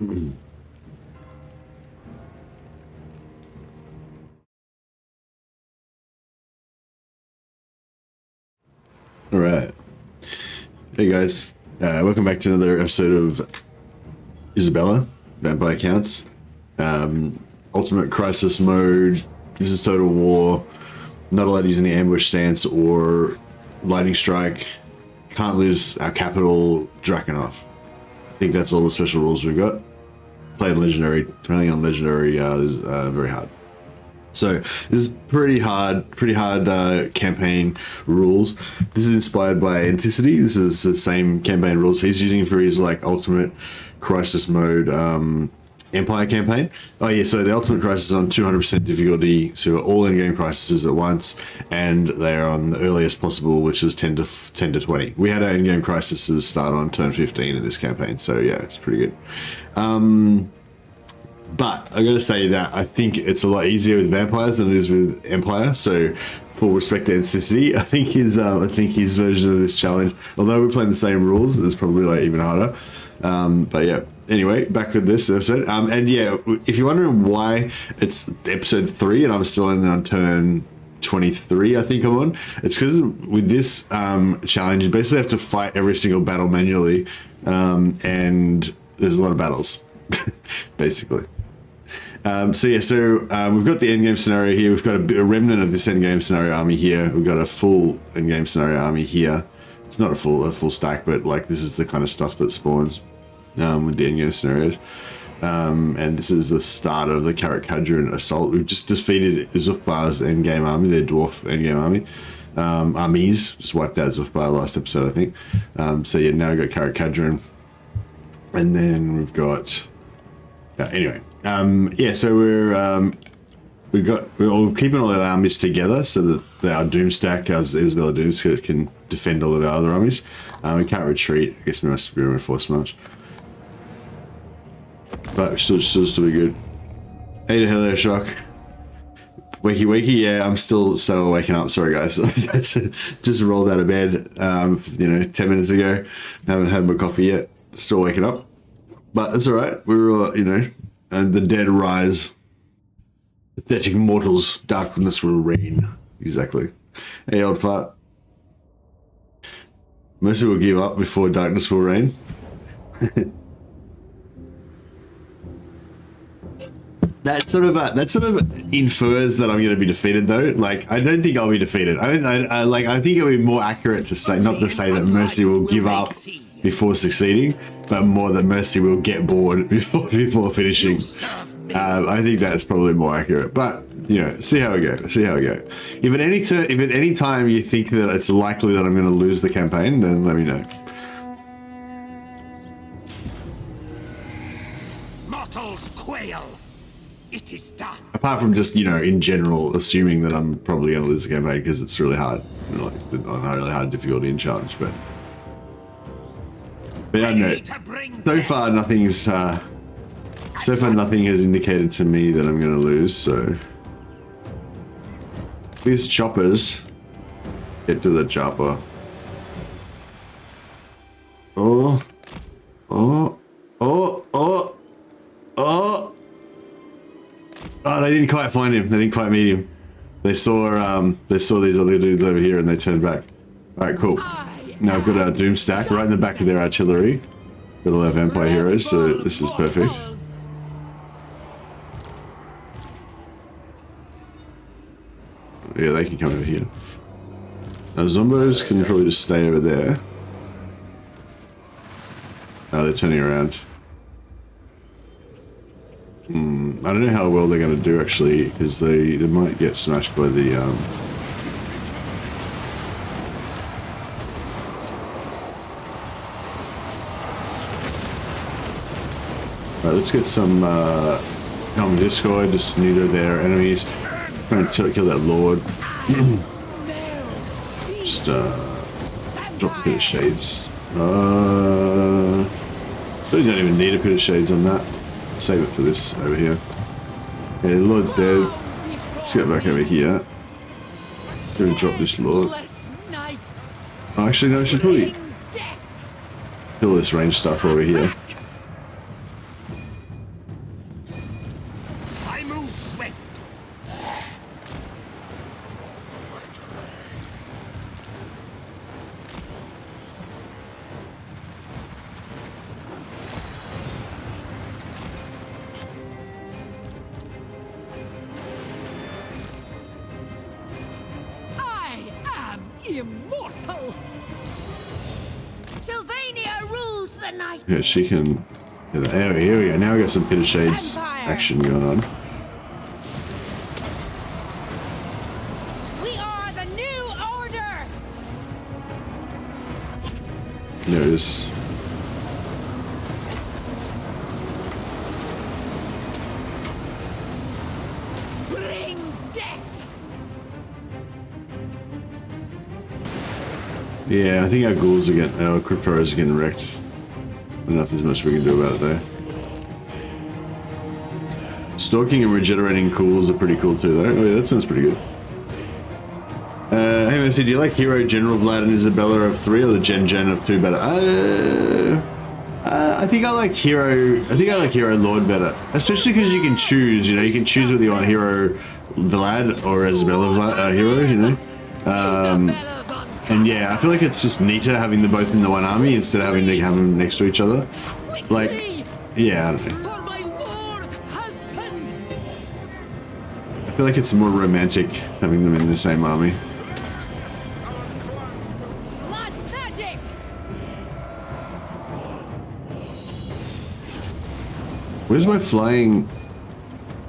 All right. Hey guys, welcome back to another episode of Isabella, Vampire Counts. Ultimate Crisis Mode. This is Total War. Not allowed to use any ambush stance or lightning strike. Can't lose our capital, Drakenhof. I think that's all the special rules we've got. Playing legendary, playing on legendary is very hard. So this is pretty hard campaign rules. This is inspired by Anticity. This is the same campaign rules he's using for his like Ultimate Crisis Mode Empire campaign. Oh yeah, so the Ultimate Crisis is on 200% difficulty, so all in-game crises at once, and they are on the earliest possible, which is 10 to 20. We had our in-game crises start on turn 15 in this campaign, so yeah, it's pretty good. But I gotta say that I think it's a lot easier with vampires than it is with Empire. So, full respect to Anticity, I think his version of this challenge, although we're playing the same rules, is probably like even harder. But yeah. Anyway, back with this episode. And yeah, if you're wondering why it's episode 3 and I'm still on turn 23, I think I'm on, it's because with this challenge, you basically have to fight every single battle manually, and there's a lot of battles, basically. So yeah, we've got the endgame scenario here. We've got a remnant of this endgame scenario army here. We've got a full endgame scenario army here. It's not a full stack, but like this is the kind of stuff that spawns with the endgame scenarios. And this is the start of the Carstein assault. We've just defeated Zufbar's endgame army, their dwarf endgame army. Armies just wiped out Zufbar last episode, I think. So yeah, now we've got Carstein, and then we've got anyway. Yeah, so we're all keeping all our armies together so that our Doom stack, as Isabella Doom stack, can defend all of our other armies. We can't retreat. I guess we must be reinforced much, but still be good. Hey, the hell there, Shock. Wakey, yeah, I'm still waking up. Sorry, guys. Just rolled out of bed, 10 minutes ago. Haven't had my coffee yet. Still waking up, but it's all right. We're all, and the dead rise. Pathetic mortals, darkness will reign. Exactly. Hey, old fart. Mercy will give up before darkness will reign. That sort of infers that I'm going to be defeated, though. Like, I don't think I'll be defeated. I think it'll be more accurate to say, not to say that Mercy will give up before succeeding, but more that Mercy will get bored before finishing. I think that's probably more accurate. But see how we go. If at any time you think that it's likely that I'm going to lose the campaign, then let me know. Mortals quail. It is done. Apart from just in general assuming that I'm probably going to lose the campaign because it's really hard, it's on a really hard difficulty and challenge, but I don't know. So far, nothing has indicated to me that I'm going to lose. So these choppers, get to the chopper. Oh! Oh! They didn't quite find him. They didn't quite meet him. They saw these other dudes over here and they turned back. All right, cool. Now I've got our Doom stack right in the back of their artillery. Got all our vampire heroes, so this is perfect. Yeah, they can come over here. Now Zombos can probably just stay over there. Oh, they're turning around. I don't know how well they're going to do actually, because they might get smashed by the Alright, let's get some Helm Discord, just neuter their enemies. Try and kill that Lord. Just drop a bit of shades. So you don't even need a bit of shades on that. Save it for this over here. Okay, the Lord's dead. Let's get back over here. Gonna drop this Lord. Oh, actually, no, I should probably kill this range stuff over here. the night. Yeah, she can. Yeah, here we go. Now we got some Pit of Shades action going on. We are the new order. There it is. Bring death. Yeah, I think our ghouls are getting, our cryptos are getting wrecked. I don't know if there's much we can do about it though. Stalking and regenerating ghouls are pretty cool too though. Oh yeah, that sounds pretty good. Hey man, do you like Hero, General Vlad, and Isabella of 3 or the Gen of 2 better? I think I like Hero. I think I like Hero Lord better, especially because you can choose. You know, you can choose whether you want Hero Vlad or Isabella Vlad, Hero. You know, and yeah, I feel like it's just neater having them both in the one army instead of having to have them next to each other. Like, yeah, I don't know. For my lord husband. I feel like it's more romantic having them in the same army. Blood magic. Where's my flying?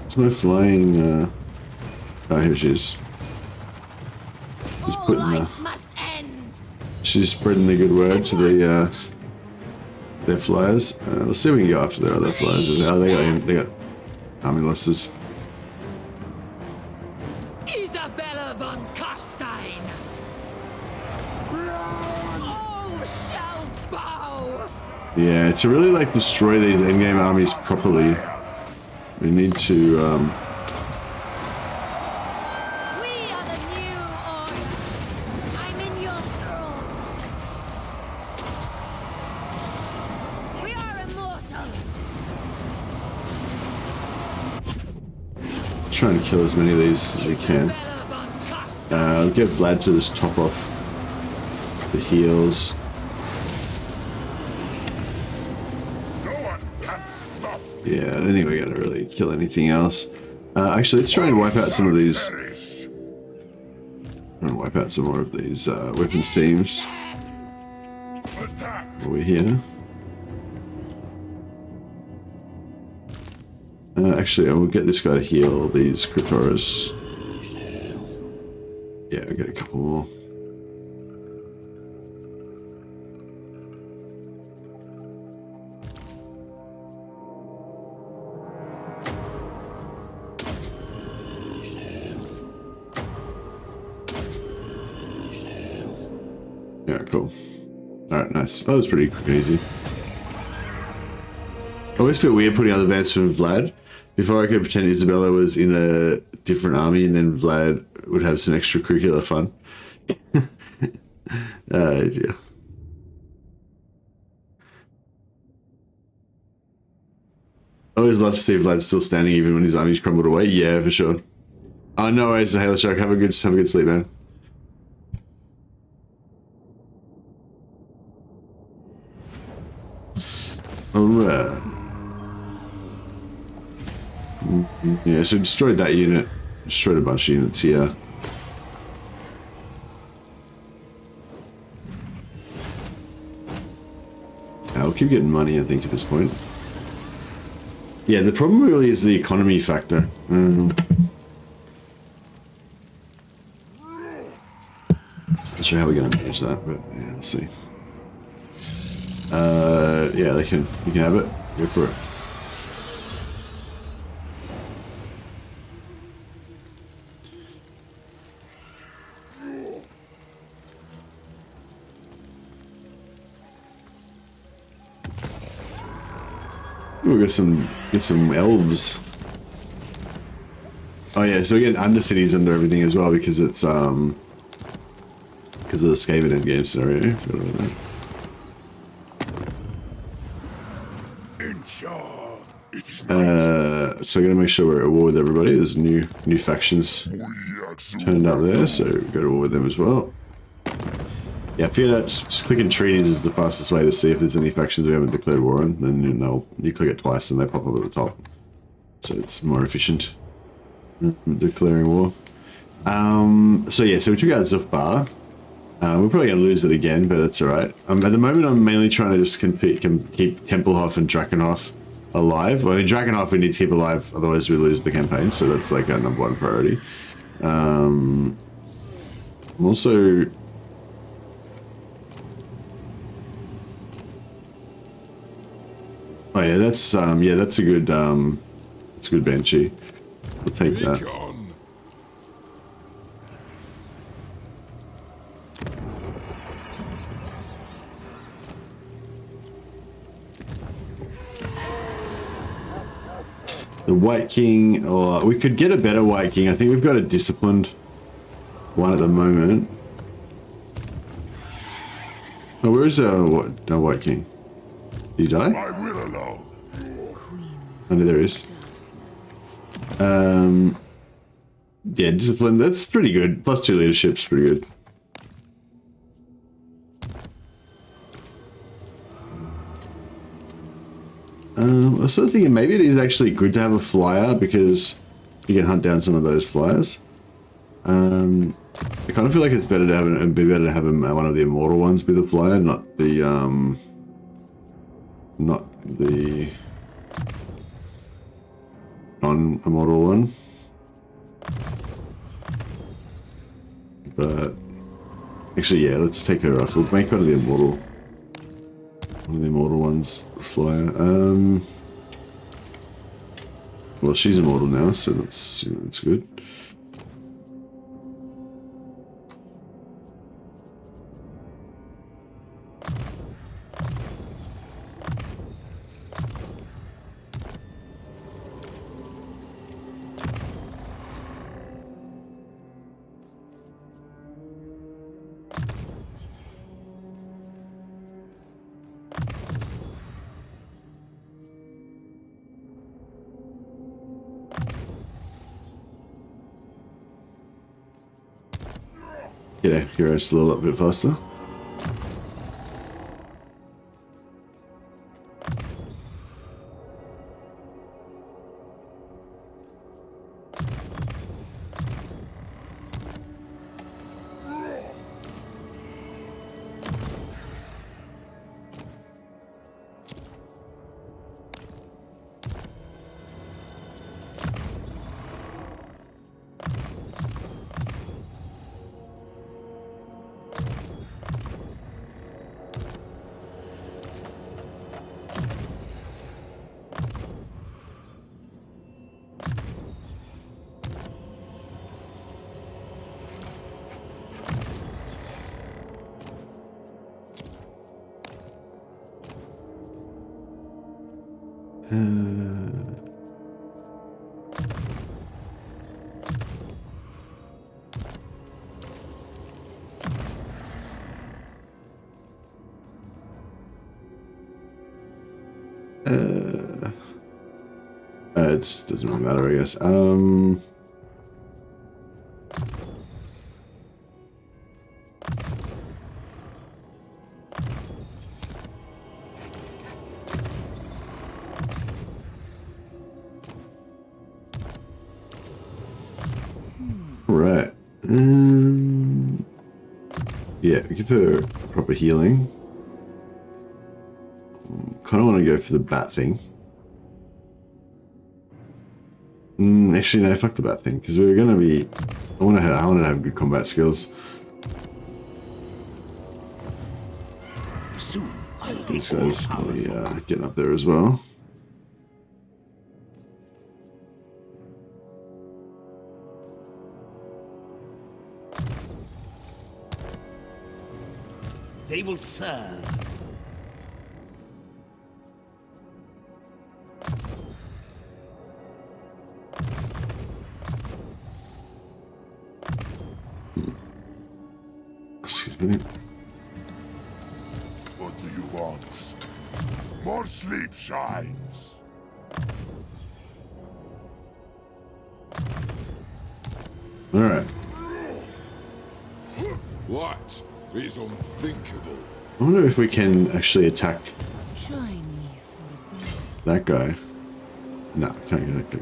Where's my flying? Oh, here she is. She's All putting the. life must end. She's spreading the good word to the their flyers. Let's see if we can go after their other flyers. Oh, they got army losses. Isabella von Carstein. All shall bow. Yeah, to really like destroy these endgame armies properly, we need to. We are the new order. I'm in your throne. We are immortal. Trying to kill as many of these as we can. Isabella von Carstein. I'll get Vlad to just top off the heals. No one can stop. Yeah, I don't think we're gonna really kill anything else. Actually, let's try and wipe out some of these. Perish. Try and wipe out some more of these weapons teams Attack. while we're here. Actually, I will get this guy to heal these Cryptoras. Yeah, I'll get a couple more. Yeah, cool. Alright, nice. That was pretty quick and easy. I always feel weird putting other vamps for Vlad. Before I could pretend Isabella was in a different army and then Vlad would have some extracurricular fun. Yeah. I always love to see Vlad still standing even when his army's crumbled away. Yeah, for sure. Oh, no worries, Halo Shark. Have a good sleep, man. Alright. Yeah, so destroyed that unit. Destroyed a bunch of units here. I'll keep getting money, I think, at this point. Yeah, the problem really is the economy factor. Not sure how we're going to manage that, but yeah, we'll see. Yeah, you can have it. Go for it. We'll get some elves. Oh yeah, so we get undercities under everything as well because it's because of the Skaven endgame scenario. Forgot about that. So I'm gonna make sure we're at war with everybody. There's new factions turning up there, so go to war with them as well. Yeah, I feel that just clicking treaties is the fastest way to see if there's any factions we haven't declared war on. Then you click it twice and they pop up at the top, so it's more efficient declaring war. So yeah, so we took out Zufbar. We're probably going to lose it again, but that's alright. At the moment, I'm mainly trying to just keep Templehof and Drakenhof alive. Well, I mean, Drakenhof we need to keep alive, otherwise we lose the campaign, so that's like our #1 priority. I'm also... Oh yeah, that's a good Banshee. We'll take that. The White King, or we could get a better White King. I think we've got a disciplined one at the moment. Oh, where is our White King? Did he die? I will alone. Oh, no, there is. Yeah, discipline. That's pretty good. +2 leadership's pretty good. I was sort of thinking maybe it is actually good to have a flyer because you can hunt down some of those flyers. I kind of feel like it's better to have it'd be better to have one of the immortal ones be the flyer, not the non-immortal one. But actually, yeah, let's take her off. We'll make one of the immortal ones flyer. Well, she's immortal now, so that's good. Yeah, heroes a little bit faster. It just doesn't really matter, I guess. Right. Yeah, give her proper healing. Kind of want to go for the bat thing. Actually, no, fuck the bat thing, because we're gonna be. I want to have good combat skills. Soon I'll be These guys will be getting up there as well. They will serve. Excuse me. What do you want? More sleep shines. All right. What is unthinkable? I wonder if we can actually attack Join me for that guy. No, can't get that guy.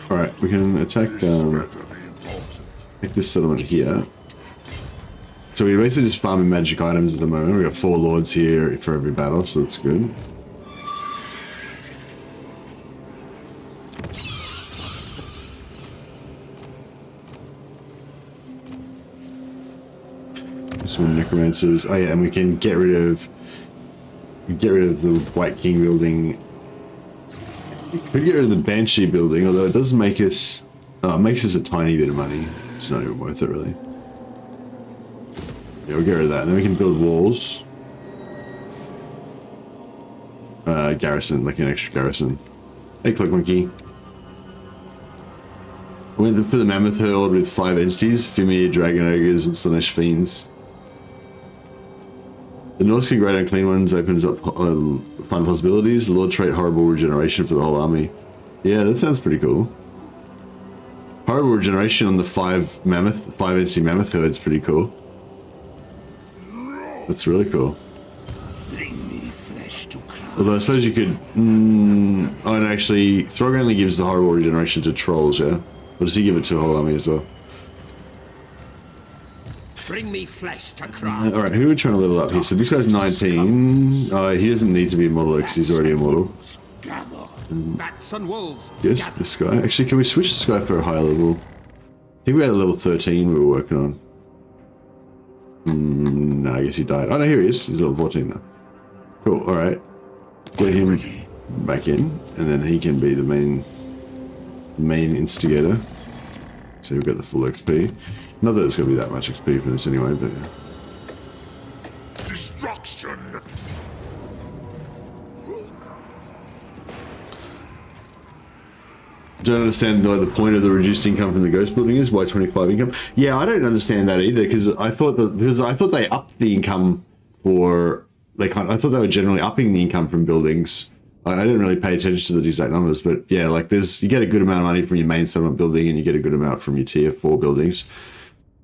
Alright, we can attack Better be important. this settlement here. So we're basically just farming magic items at the moment. We've got 4 lords here for every battle, so that's good. Some necromancers. Oh yeah, and we can get rid of the White King building. We could get rid of the Banshee building, although it does make us it makes us a tiny bit of money. It's not even worth it really. Yeah, we'll get rid of that, and then we can build walls. Garrison, like an extra garrison. Hey, Cloak Monkey. We went for the Mammoth Herd with 5 entities: Fimir, Dragon Ogres, and Slanesh Fiends. The Northern Great Unclean Ones opens up fun possibilities. The Lord trait horrible regeneration for the whole army. Yeah, that sounds pretty cool. Horrible regeneration on the 5 entity Mammoth Herd's pretty cool. That's really cool. Bring me flesh to craft. Although I suppose you could... oh, and actually, Throg only gives the horrible regeneration to trolls, yeah? Or does he give it to the whole army as well? Bring me flesh to craft. Alright, who are we trying to level up here? So this guy's 19. He doesn't need to be immortal because he's already immortal. Gather. Bats and wolves. Yes, gather. this guy. Actually, can we switch this guy for a higher level? I think we had a level 13 we were working on. No, I guess he died. Oh no, here he is. He's level 14 now. Cool, alright. Get him back in, and then he can be the main instigator. So we've got the full XP. Not that it's going to be that much XP for this anyway, but... Destruction! Don't understand why the point of the reduced income from the ghost building is. Why 25 income? Yeah, I don't understand that either, because I thought they upped the income for... I thought they were generally upping the income from buildings. I didn't really pay attention to the exact numbers, but yeah, like you get a good amount of money from your main settlement building, and you get a good amount from your tier 4 buildings.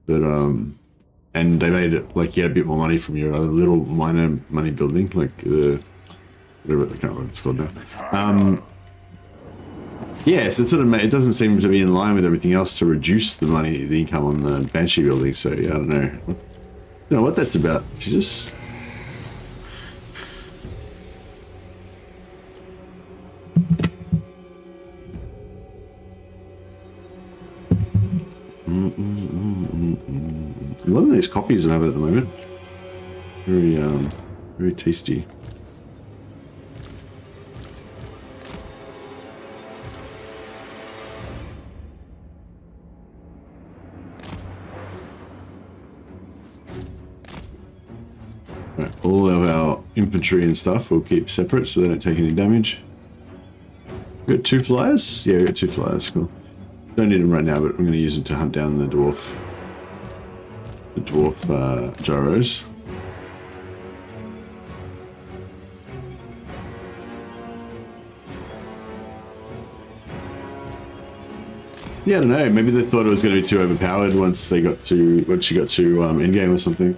But and they made it like you get a bit more money from your other little minor money building, like whatever, I can't remember what it's called now. Yeah, so it doesn't seem to be in line with everything else to reduce the income on the Banshee building. So yeah, I don't know what that's about. Jesus. A lot of these copies I have at the moment. Very tasty. Right, all of our infantry and stuff we'll keep separate so they don't take any damage. We got 2 flyers? Yeah, we got 2 flyers, cool. Don't need them right now, but I'm going to use them to hunt down the dwarf gyros. Yeah, I don't know. Maybe they thought it was going to be too overpowered once she got to endgame or something.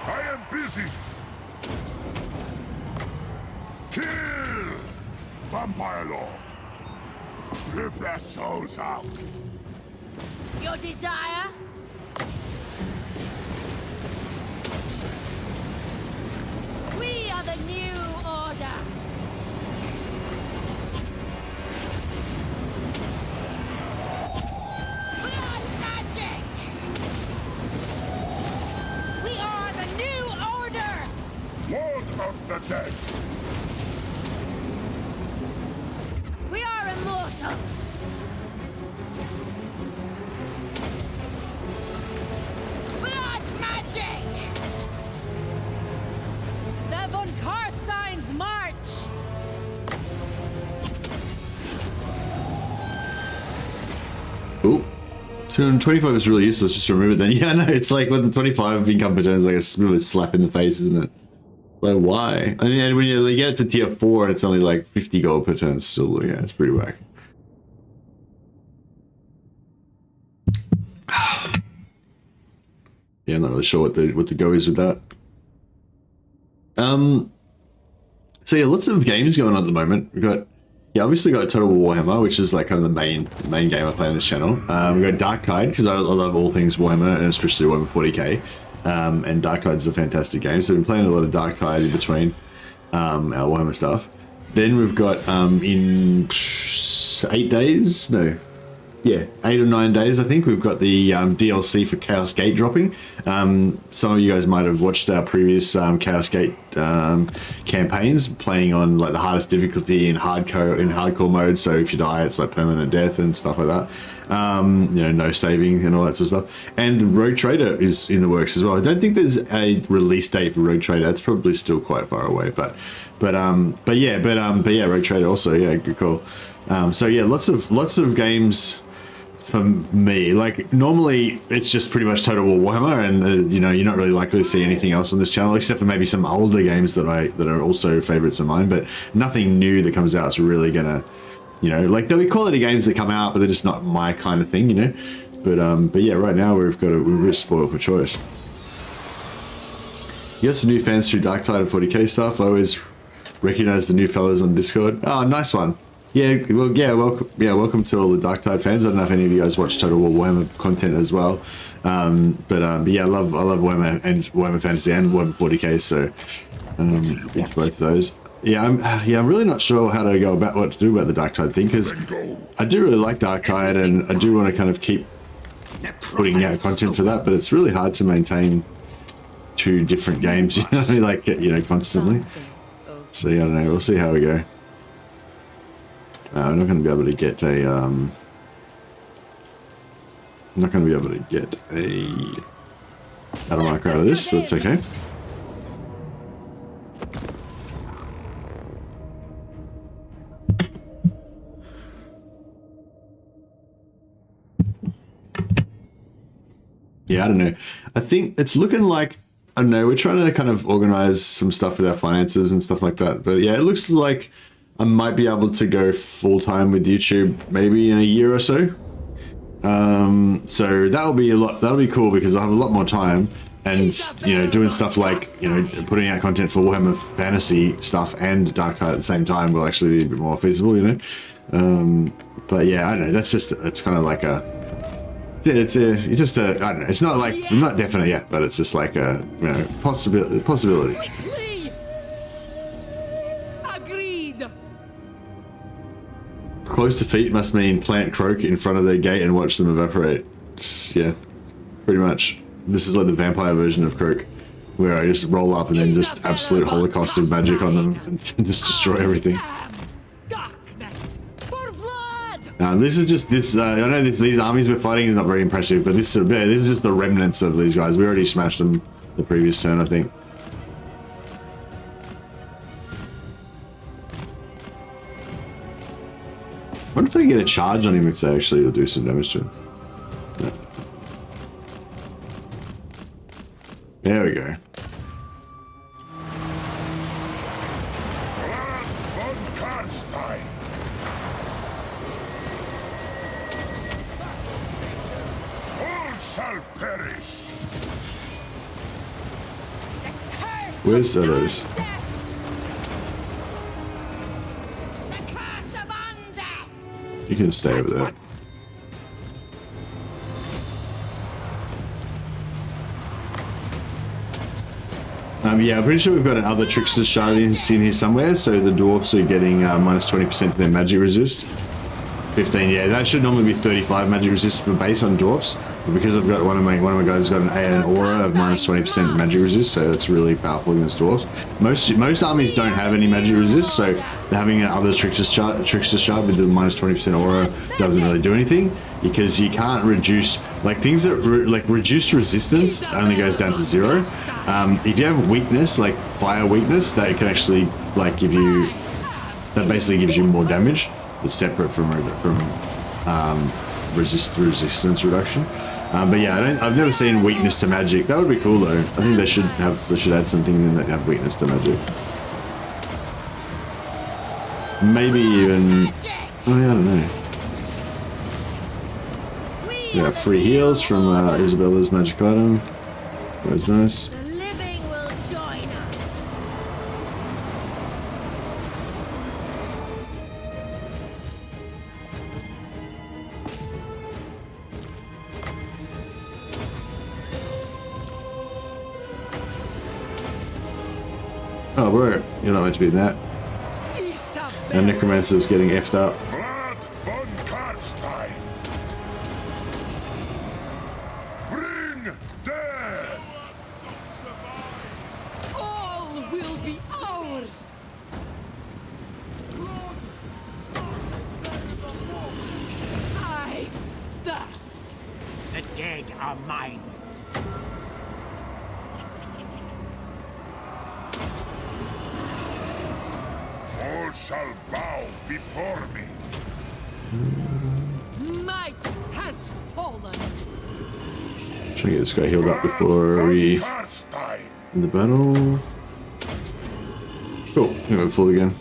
I am busy! Kill! Vampire Lord! Rip their souls out! Your desire? We are the new order. Blood magic! We are the new order! Lord of the Dead! We are immortal. Blood magic! The von Carstein's march! Cool. 225 is really useless, just remove it then. Yeah, no, it's like with the 25 income per turn is like a bit of a slap in the face, isn't it? Like, why? I mean, and when you get to tier 4 and it's only like 50 gold per turn, still, yeah, it's pretty whack. Yeah, I'm not really sure what the go is with that. So yeah, lots of games going on at the moment. We've got, yeah, obviously got Total War Warhammer, which is like kind of the main game I play on this channel. We've got Dark Tide, because I love all things Warhammer, and especially Warhammer 40k. And Dark Tide is a fantastic game, so we've been playing a lot of Dark Tide in between our Warhammer stuff. Then we've got in 8 days, no, yeah, 8 or 9 days, I think, we've got the DLC for Chaos Gate dropping. Some of you guys might have watched our previous Chaos Gate campaigns, playing on like the hardest difficulty in hardcore mode. So if you die, it's like permanent death and stuff like that. You know, no saving and all that sort of stuff. And Rogue Trader is in the works as well. I don't think there's a release date for Rogue Trader. It's probably still quite far away, but yeah, Rogue Trader also, yeah, good call. So yeah, lots of games for me. Like normally it's just pretty much Total War Warhammer, and you know, you're not really likely to see anything else on this channel except for maybe some older games that are also favorites of mine, but nothing new that comes out is really gonna, you know, like there'll be quality games that come out, but they're just not my kind of thing, you know. But yeah, right now we're just spoiled for choice. You got some new fans through Dark Tide and 40k stuff. I always recognize the new fellas on Discord. Oh, nice one. Yeah, well, yeah, welcome to all the Dark Tide fans. I don't know if any of you guys watch Total War Warhammer content as well, but yeah, I love Warhammer and Warhammer Fantasy and Warhammer 40k. So both of those. Yeah, I'm really not sure how to go about what to do about the Dark Tide thing, because I do really like Dark Tide and I do want to kind of keep putting out content for that, but it's really hard to maintain 2 different games, you know, like, you know, constantly. So yeah, I don't know. We'll see how we go. I'm not going to be able to get a. I'm not going to be able to get a battle marker out of this, but it's okay. Yeah, I don't know. I think it's looking like, I don't know, we're trying to kind of organize some stuff with our finances and stuff like that. But yeah, it looks like I might be able to go full-time with YouTube maybe in a year or so. So that'll be cool, because I'll have a lot more time, and, you know, doing stuff like, you know, putting out content for Warhammer Fantasy stuff and Dark Tide at the same time will actually be a bit more feasible, you know. But yeah, I don't know, it's kind of like a, it's just a, I don't know, it's not like, I'm not definite yet, but it's just like a, you know, possibility. Close defeat must mean plant croak in front of their gate and watch them evaporate. Yeah, pretty much. This is like the vampire version of croak, where I just roll up and then just absolute holocaust of magic on them and just destroy everything. This is just this. I know these armies we're fighting are not very impressive, but this is just the remnants of these guys. We already smashed them the previous turn, I think. I wonder if I can get a charge on him if they actually will do some damage to him. No. There we go. Von Carstein. All shall perish. Where's those? You can stay over there. Yeah, I'm pretty sure we've got another Trickster shard in here somewhere, so the dwarfs are getting minus 20% to their magic resist. 15, yeah, that should normally be 35 magic resist for base on dwarfs, but because I've got one of my guys got an aura of minus 20% magic resist, so that's really powerful against dwarfs. Most armies don't have any magic resist, so having another Trickster shard with the minus 20% aura doesn't really do anything, because you can't reduce, like, things that like reduced resistance only goes down to 0. If you have weakness, like fire weakness, that can actually like that basically gives you more damage. It's separate from resistance reduction. But yeah, I've never seen weakness to magic. That would be cool though. I think they should add something in that have weakness to magic. Maybe even, oh yeah, I don't know. Yeah, free heals from Isabella's magic item. That was nice. The living will join us. Oh, bro, you're not meant to be in that. Isabella. And Necromancer's getting effed up. Vlad von Carstein. Bring death. All will be ours. I thirst. The dead are mine. All shall bow before me. Might has fallen. Trying to get this guy healed up before we Carstein. in the battle. Cool. I'm going full again.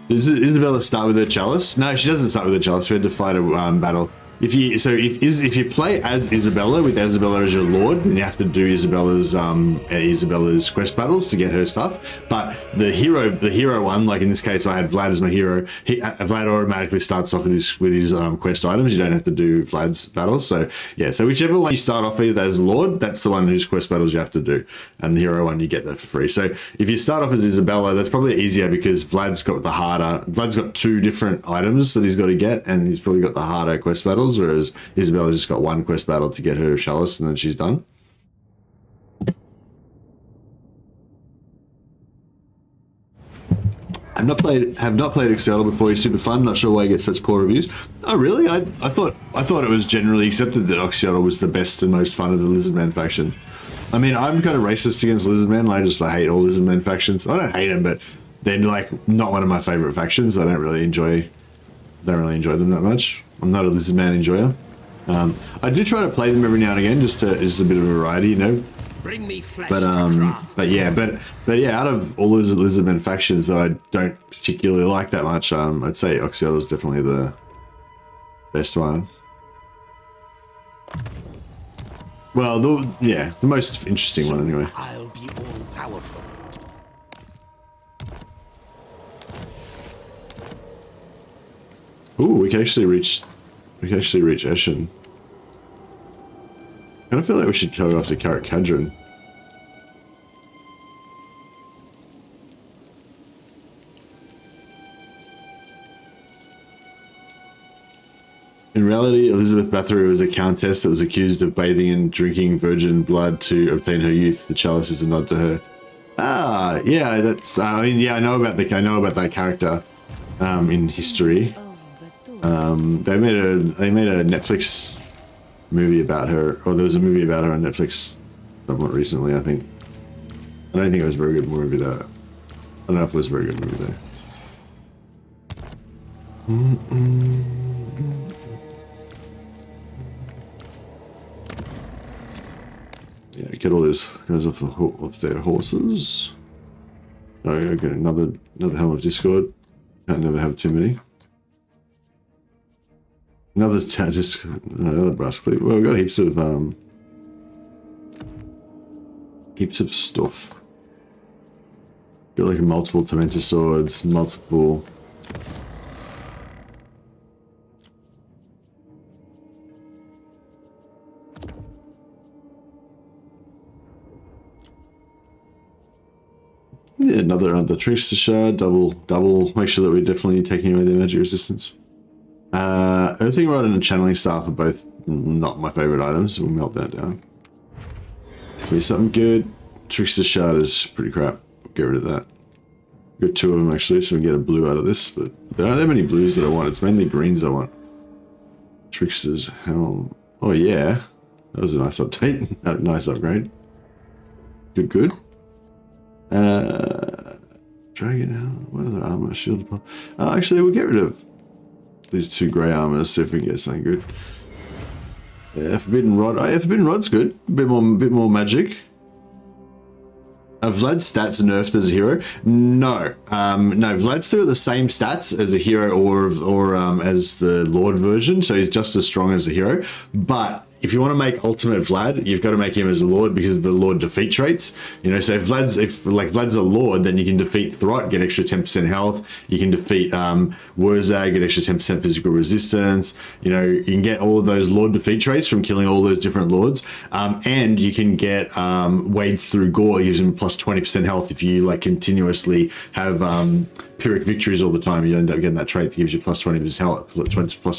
Does Isabella start with her chalice? No, she doesn't start with her chalice. We had to fight a battle. If you play as Isabella with Isabella as your lord, then you have to do Isabella's quest battles to get her stuff. But the hero one, like in this case, I had Vlad as my hero. Vlad automatically starts off with his quest items. You don't have to do Vlad's battles. So yeah, so whichever one you start off with as lord, that's the one whose quest battles you have to do, and the hero one you get that for free. So if you start off as Isabella, that's probably easier because Vlad's got two different items that he's got to get, and he's probably got the harder quest battles. Whereas Isabella just got one quest battle to get her chalice, and then she's done. Have not played Immortal before. He's super fun. Not sure why he gets such poor reviews. Oh really? I thought it was generally accepted that Immortal was the best and most fun of the Lizardman factions. I mean, I'm kind of racist against Lizardmen. I hate all Lizardmen factions. I don't hate them, but they're like not one of my favorite factions. I don't really enjoy them that much. I'm not a Lizardman enjoyer. I do try to play them every now and again, just a bit of variety, you know. Bring me flesh But to craft. but yeah, out of all those Lizardmen factions that I don't particularly like that much, I'd say Immortal is definitely the best one. Well, the most interesting one anyway. I'll be all powerful. Ooh, we can actually reach Eshin. I kind of feel like we should go after Karak Kadron. In reality, Elizabeth Bathory was a countess that was accused of bathing and drinking virgin blood to obtain her youth. The chalice is a nod to her. Ah, yeah, that's. I mean, yeah, I know about that character in history. They made a Netflix movie about her, or there was a movie about her on Netflix somewhat recently, I think. I don't think it was a very good movie though. I don't know if it was a very good movie though. Yeah, get all these guys off their horses. Oh, okay, another Helm of Discord. Can't never have too many. Another brass cleave. Well, we've got heaps of stuff. Got like multiple Tormentor swords, multiple. Yeah, another Trickster Shard, double. Make sure that we're definitely taking away their magic resistance. Everything Rod and the Channeling Staff are both not my favorite items. We'll melt that down. Be something good. Trickster Shard is pretty crap. Get rid of that. Got two of them actually, so we can get a blue out of this, but there aren't that many blues that I want. It's mainly greens I want. Trickster's Helm. Oh yeah. That was a nice update. Nice upgrade. Good. Dragon Helm. What other armor? Shield. Actually, we'll get rid of these two grey armors, see if we can get something good. Yeah, Forbidden Rod. Oh yeah, Forbidden Rod's good. A bit more magic. Vlad's stats nerfed as a hero? No. No, Vlad's still got the same stats as a hero or as the Lord version, so he's just as strong as a hero. But if you want to make Ultimate Vlad, you've got to make him as a Lord because of the Lord defeat traits. You know, so if Vlad's a Lord, then you can defeat Throt, get extra 10% health. You can defeat Wurzag, get extra 10% physical resistance. You know, you can get all of those Lord defeat traits from killing all those different Lords. And you can get Wades Through Gore using plus 20% health if you like continuously have Pyrrhic victories all the time. You end up getting that trait that gives you plus 20% health, plus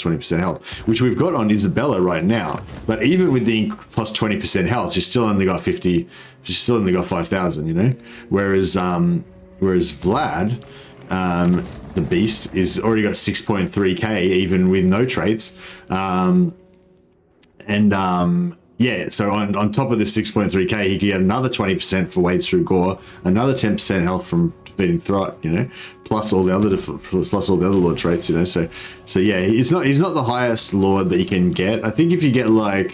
20% health, which we've got on Isabella right now. But even with the plus 20% health, she's still only got 50. She's still only got 5,000. You know, whereas Vlad, the Beast, is already got 6.3k even with no traits. Yeah, so on top of this 6.3k, he could get another 20% for Wades Through Gore, another 10% health from defeating Throt, you know, plus all the other Lord traits, you know. So yeah, he's not the highest Lord that you can get. I think if you get like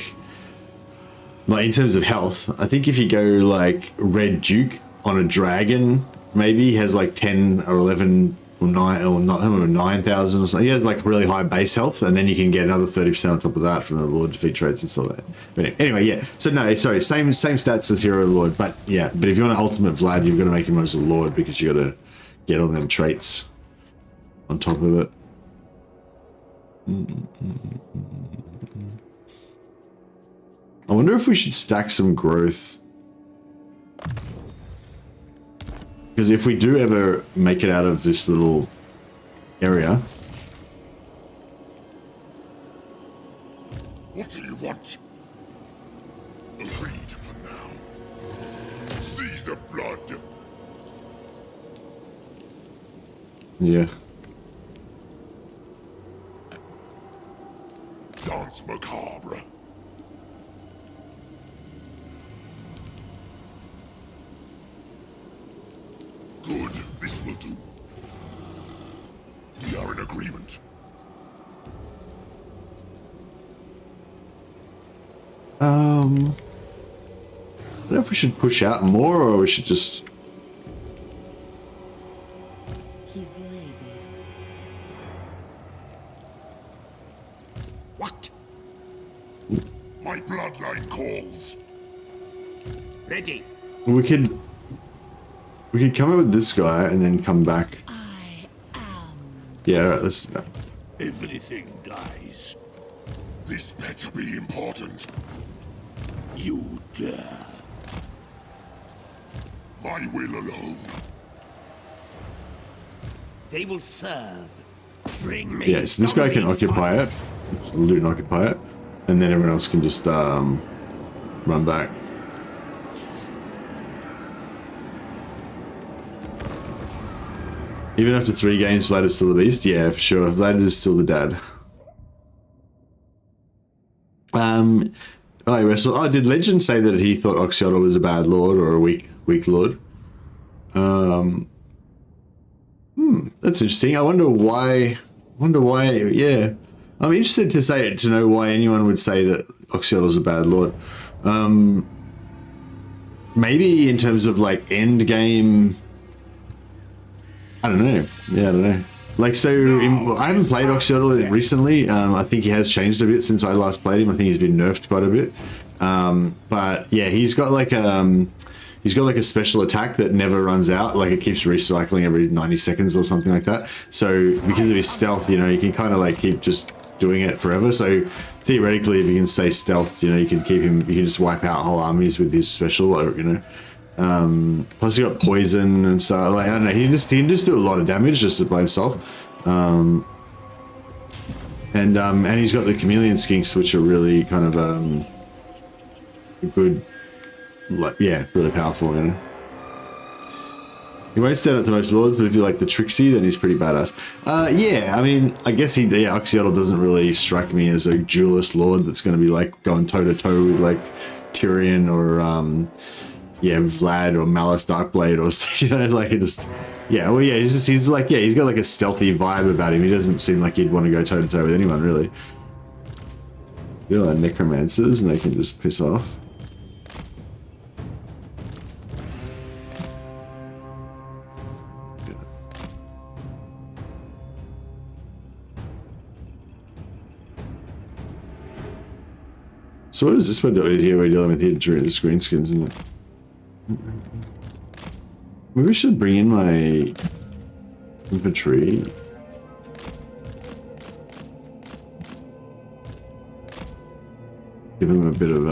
in terms of health, I think if you go like Red Duke on a dragon, maybe he has like 10 or 11 or 9,000 or something. He has like really high base health, and then you can get another 30% on top of that from the Lord defeat traits and stuff like that. But anyway, yeah. So no, sorry, same stats as Hero Lord, but yeah. But if you want an Ultimate Vlad, you've got to make him as a Lord because you got to get all them traits on top of it. I wonder if we should stack some growth. Because if we do ever make it out of this little area... What do you want? Agreed for now. Seas of blood. Yeah. Dance macabre. Good, this will do. We are in agreement. I don't know if we should push out more or we should just... His lady. What? My bloodline calls. Ready. We could come up with this guy and then come back. I am. Yeah, alright, let's do that. Everything dies. This better be important. You dare. My will alone. They will serve. Bring me. Yeah, so this guy can occupy it. Loot and occupy it. And then everyone else can just run back. Even after 3 games, Vlad is still the beast? Yeah, for sure. Vlad is still the dad. I wrestle. Oh, did Legend say that he thought Oxiodal was a bad lord or a weak lord? That's interesting. I wonder why. Yeah, I'm interested to know why anyone would say that Oxiodal is a bad lord. Maybe in terms of like end game. I don't know. Yeah, I don't know. Like, so I haven't played Oxiodal recently. I think he has changed a bit since I last played him. I think he's been nerfed quite a bit. But yeah, he's got like a special attack that never runs out. Like it keeps recycling every 90 seconds or something like that. So because of his stealth, you know, you can kind of like keep just doing it forever. So theoretically, if you can stay stealth, you know, you can keep him. You can just wipe out whole armies with his special, or, you know. Plus he got poison and stuff. Like, I don't know, he can just do a lot of damage just by himself. And he's got the chameleon skinks, which are really kind of good, like, yeah, really powerful, you know. He won't stand up to most lords, but if you like the Trixie, then he's pretty badass. Yeah, I mean, I guess Oxiodal doesn't really strike me as a duelist lord that's going to be like going toe to toe with like Tyrion or yeah, Vlad or Malice Darkblade or, you know, like it just, yeah, well, yeah, he's like, yeah, he's got like a stealthy vibe about him. He doesn't seem like he'd want to go toe to toe with anyone, really. They're like necromancers and they can just piss off. So what is this one doing here? We're dealing with here during the screen skins, isn't it? Maybe I should bring in my infantry. Give him a bit of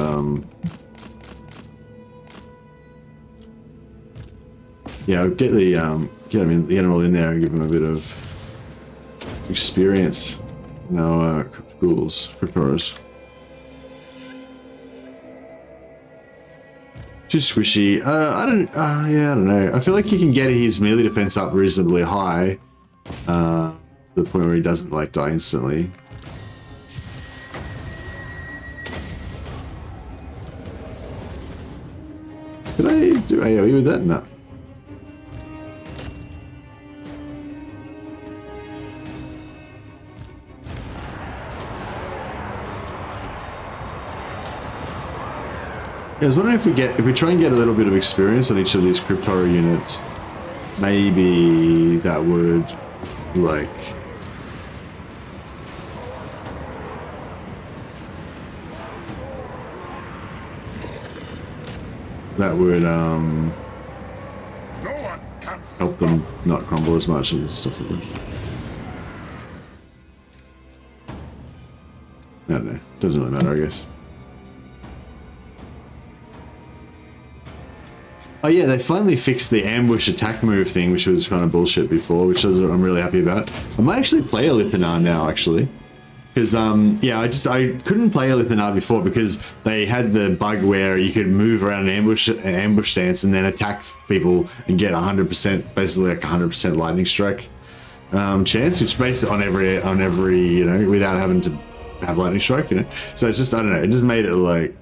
yeah, I'll get the the animal in there and give him a bit of experience. No ghouls, cryptoras. Too squishy. I don't know. I feel like you can get his melee defense up reasonably high, to the point where he doesn't like die instantly. Did I do AoE with that? No. I was wondering if we try and get a little bit of experience on each of these Cryptora units, maybe that would like No one can help them not crumble as much and stuff like that. I don't know. Doesn't really matter, I guess. Oh yeah, they finally fixed the ambush attack move thing, which was kind of bullshit before, which I'm really happy about. I might actually play a Lithanar now, actually. Because, yeah, I couldn't play a Lithanar before because they had the bug where you could move around an ambush stance and then attack people and get 100%, basically like 100% lightning strike chance, which based on every, you know, without having to have lightning strike, you know. So it's just, I don't know, it just made it like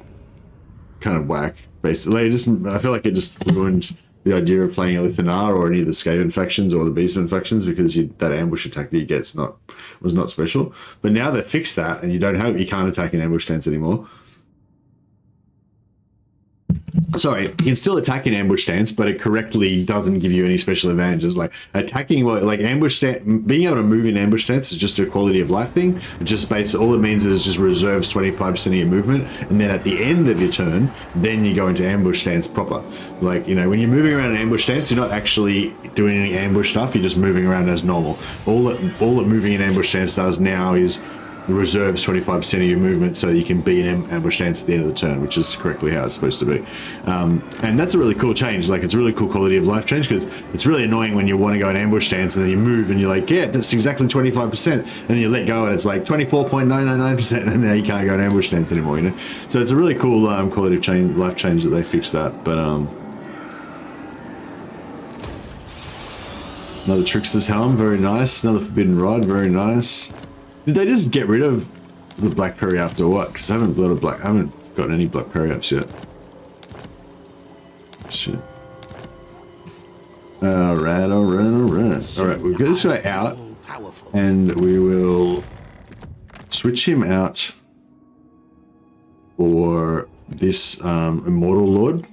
kind of whack. Basically, I feel like it just ruined the idea of playing a Lithanar or any of the Skaven factions or the Beastman factions because that ambush attack that you get was not special. But now they fixed that, and you can't attack an ambush stance anymore. Sorry, you can still attack an ambush stance, but it correctly doesn't give you any special advantages. Like attacking, like ambush stance, being able to move in ambush stance is just a quality of life thing. It just all it means is just reserves 25% of your movement, and then at the end of your turn, then you go into ambush stance proper. Like, you know, when you're moving around an ambush stance, you're not actually doing any ambush stuff. You're just moving around as normal. All that moving in ambush stance does now is reserves 25% of your movement so you can be in ambush stance at the end of the turn, which is correctly how it's supposed to be. And that's a really cool change. Like, it's a really cool quality of life change because it's really annoying when you want to go in ambush stance and then you move and you're like, yeah, that's exactly 25%, and then you let go and it's like 24.999%, and now you can't go in ambush stance anymore, you know. So it's a really cool quality of change, life change that they fixed that. But another Trickster's Helm, very nice. Another Forbidden Rod, very nice. Did they just get rid of the Black Periapt or what? Because I haven't gotten any Black Periapts yet. Shit. Alright. Alright, we'll get this guy out and we will switch him out for this Immortal Lord.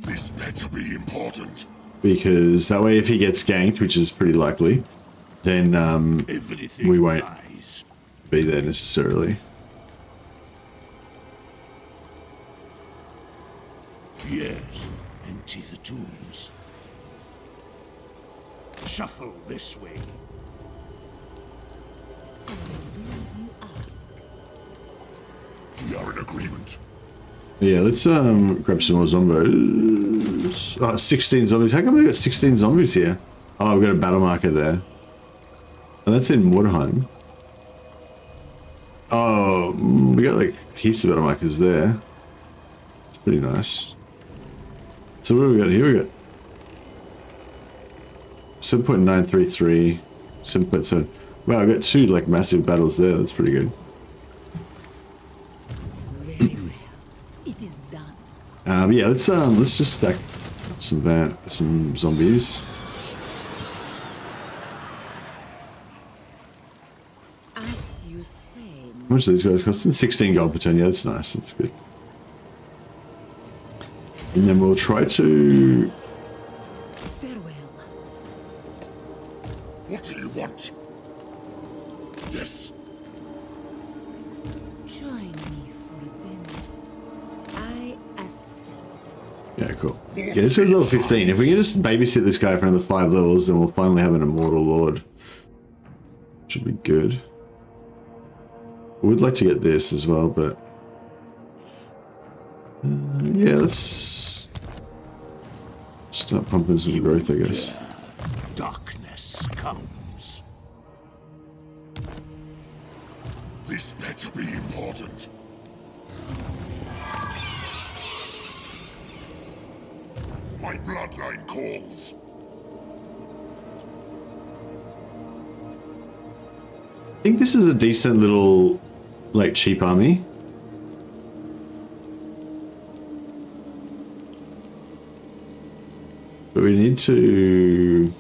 This better be important. Because that way if he gets ganked, which is pretty likely, then we won't be there necessarily. Yes, empty the tombs. Shuffle this way. We are in agreement. Yeah, let's grab some more zombies. Oh, 16 zombies. How come we got 16 zombies here? Oh, we've got a battle marker there. Oh, that's in Warhammer. Oh, we got like heaps of battle markers there. It's pretty nice. So what do we got here? We got 7.933, 7.7. Wow, I got two like massive battles there. That's pretty good. Very well. It is done. Yeah, let's just stack some zombies. As you say. How much are these guys costing? 16 gold per turn. Yeah, that's nice. That's good. And then we'll try to... Farewell. What do you want? Yes. Join me for dinner. Yeah, cool. Yeah, this guy's level 15. If we can just babysit this guy for another 5 levels, then we'll finally have an Immortal Lord. Should be good. I would like to get this as well, but... yeah, let's... start pumping some growth, I guess. Darkness comes. This better be important. My bloodline calls. I think this is a decent little, like, cheap army. But we need to...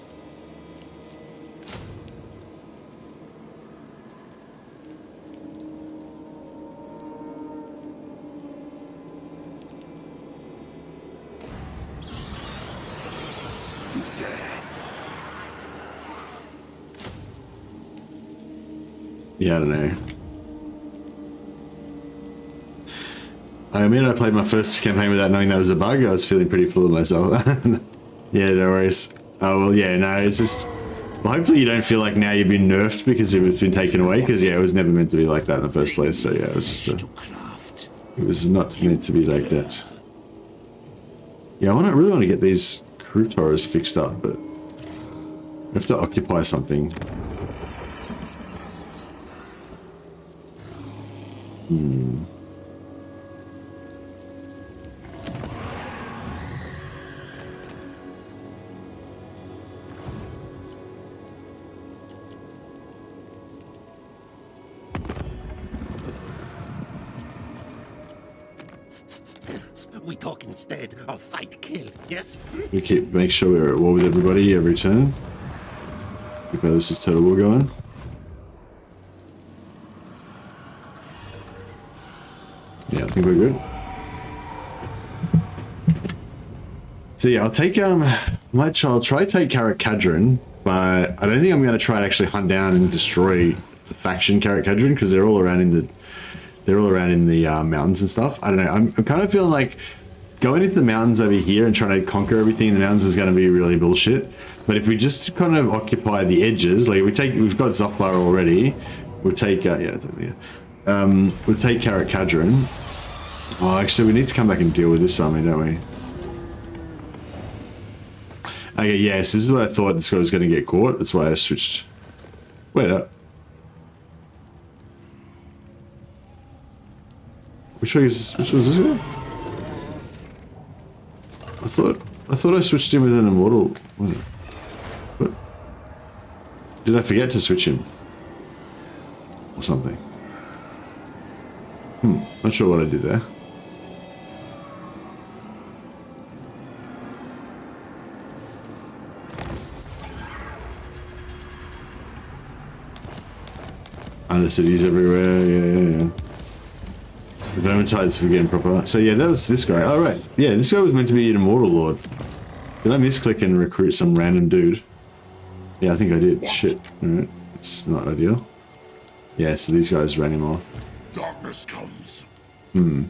yeah, I don't know. I mean, I played my first campaign without knowing that was a bug. I was feeling pretty full of myself. Yeah, no worries. Oh, well, yeah, no, it's just... well, hopefully you don't feel like now you've been nerfed because it's been taken away, because, yeah, it was never meant to be like that in the first place, so, yeah, it was just a... it was not meant to be like that. Yeah, I really want to get these crew towers fixed up, but... we have to occupy something. We talk instead of fight kill, yes? We make sure we're at war with everybody every turn. Keep this is total war going. Yeah, I think we're good. So yeah, I'll take I'll try to take Carrick-Cadron, but I don't think I'm going to try and actually hunt down and destroy the faction Carrick-Cadron, because they're all around in the mountains and stuff. I don't know. I'm kind of feeling like going into the mountains over here and trying to conquer everything in the mountains is going to be really bullshit. But if we just kind of occupy the edges, like we've got Zofbar already. We'll take we'll take Carrick-Cadron. Oh, actually, we need to come back and deal with this army, don't we? Okay, yes, this is what I thought. This guy was going to get caught. That's why I switched. Wait up. Which was this guy? I thought I switched him with an Immortal. What? Did I forget to switch him? Or something? Not sure what I did there. Undercities everywhere, yeah. The Vermintide's forgetting proper. So yeah, that was this guy. Oh right. Yeah, this guy was meant to be an Immortal Lord. Did I misclick and recruit some random dude? Yeah, I think I did. Shit. Alright. It's not ideal. Yeah, so these guys ran him off. Darkness comes. Do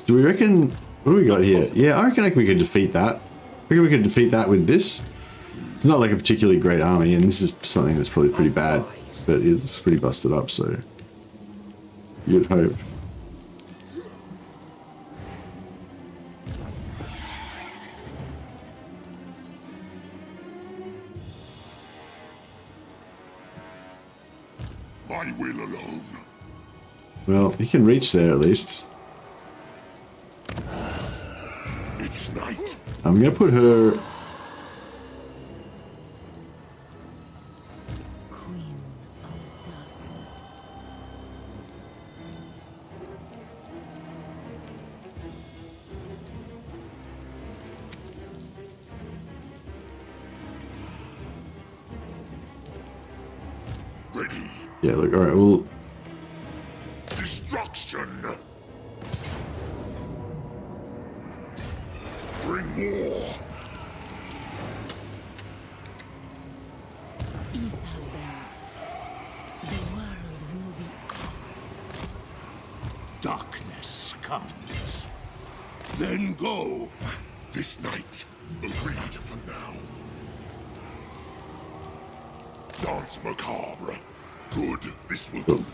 we reckon... what do we got here? Yeah, I reckon we could defeat that. I reckon we could defeat that with this. It's not like a particularly great army, and this is something that's probably pretty bad. But it's pretty busted up, so... you'd hope. My will alone. Well, you can reach there at least. It is night. I'm gonna put her... Queen of Darkness. Ready. yeah, look, alright, well... Destruction. Bring war. Isabella. The world will be ours. Darkness comes. Then go. This night, agreed for now. Dance macabre. Good, this will do.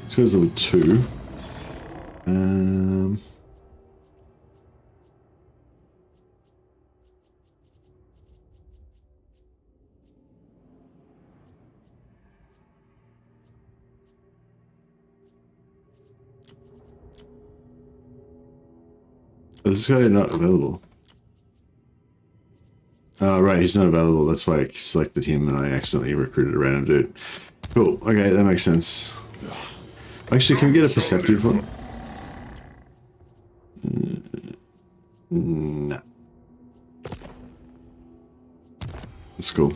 This goes level 2. Is this guy not available? Oh, right, he's not available. That's why I selected him and I accidentally recruited a random dude. Cool. Okay, that makes sense. Actually, can we get a perceptive one? No. That's cool.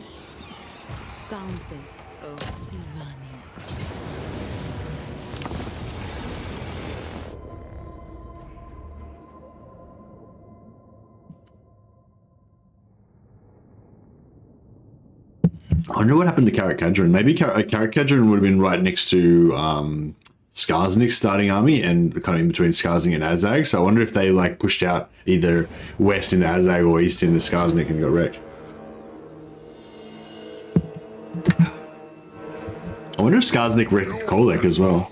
Countess of Sylvania. I wonder what happened to Carrot Cadron. Maybe Carrot Cadron would have been right next to Skarsnik's starting army and kind of in between Skarsnik and Azag. So I wonder if they like pushed out either west into Azag or east into Skarsnik and got wrecked. I wonder if Skarsnik wrecked Kolek as well.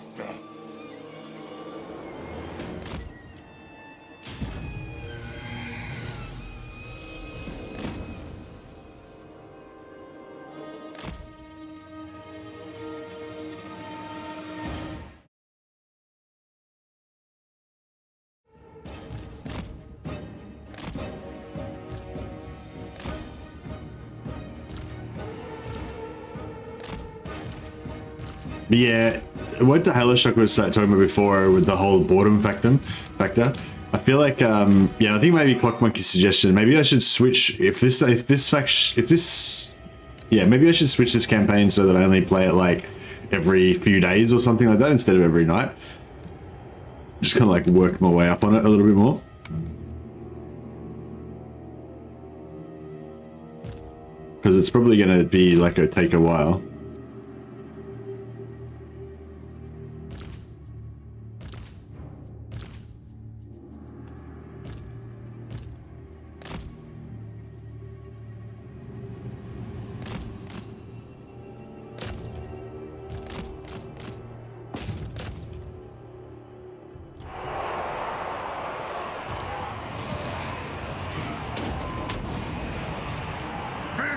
Yeah, what the Halo Shock was talking about before with the whole boredom factor. I feel like, yeah, I think maybe Clock Monkey's suggestion. Maybe I should switch yeah, maybe I should switch this campaign so that I only play it like every few days or something like that instead of every night. Just kind of like work my way up on it a little bit more. Because it's probably going to be like take a while.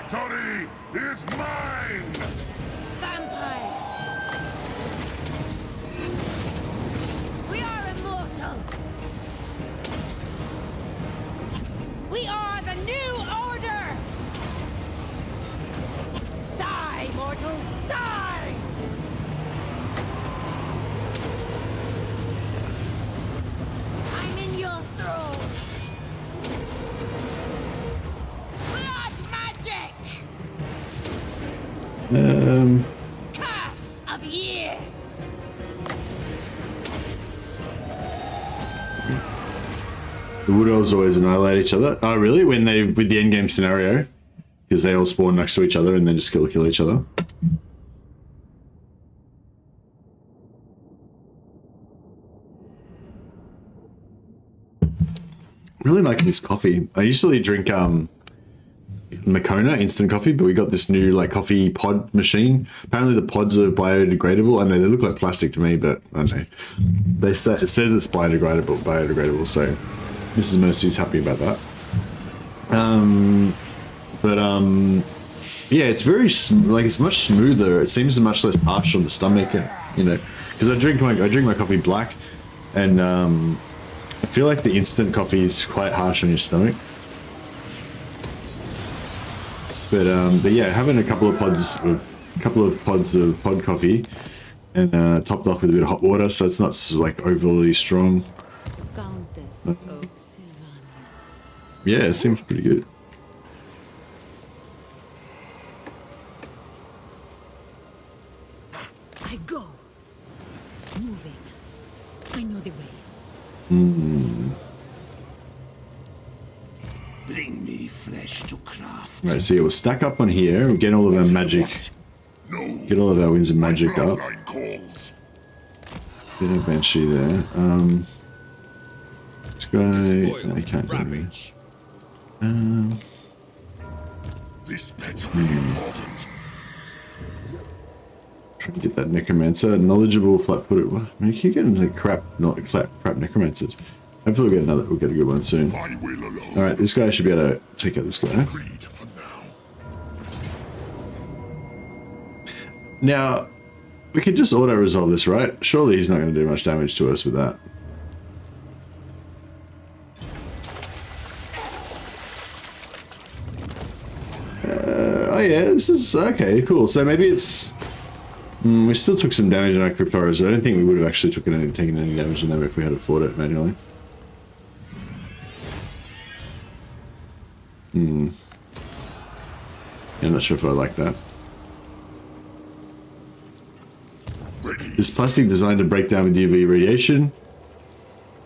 Victory is mine! Vampire! We are immortal! We are the new order! Die, mortals, die! I'm in your throne! Blood magic! Curse of years! The Wood Elves always annihilate each other. Oh, really? When they, with the endgame scenario? Because they all spawn next to each other and then just kill each other. I'm really liking this coffee. I usually drink Makona instant coffee, but we got this new like coffee pod machine. Apparently the pods are biodegradable. I know they look like plastic to me, but I don't know. It says it's biodegradable, so Mrs. Mercy's happy about that. Yeah, it's very like it's much smoother. It seems much less harsh on the stomach, you know, because I drink my coffee black, and I feel like the instant coffee is quite harsh on your stomach. But yeah, having a couple of pods of pod coffee, and topped off with a bit of hot water, so it's not like overly strong. Countess of Sylvania. Yeah, it seems pretty good. I go. Moving. I know the way. Bring me flesh to craft. Right, so yeah, we'll stack up on here. We'll get all of our magic. No. Get all of our winds of magic up. Bloodline calls. Get a banshee there. This guy. No, he can't do it. This better be important. Trying to get that necromancer. Knowledgeable, flat-footed. I mean, you keep getting like crap necromancers. Hopefully we'll get a good one soon. My will alone. Alright, this guy should be able to take out this guy. Agreed for now. Now, we could just auto-resolve this, right? Surely he's not going to do much damage to us with that. Oh yeah, this is... Okay, cool. So maybe it's... we still took some damage on our Cryptoros. I don't think we would have actually taken any damage on them if we had fought it manually. Yeah, I'm not sure if I like that. Is plastic designed to break down with UV radiation?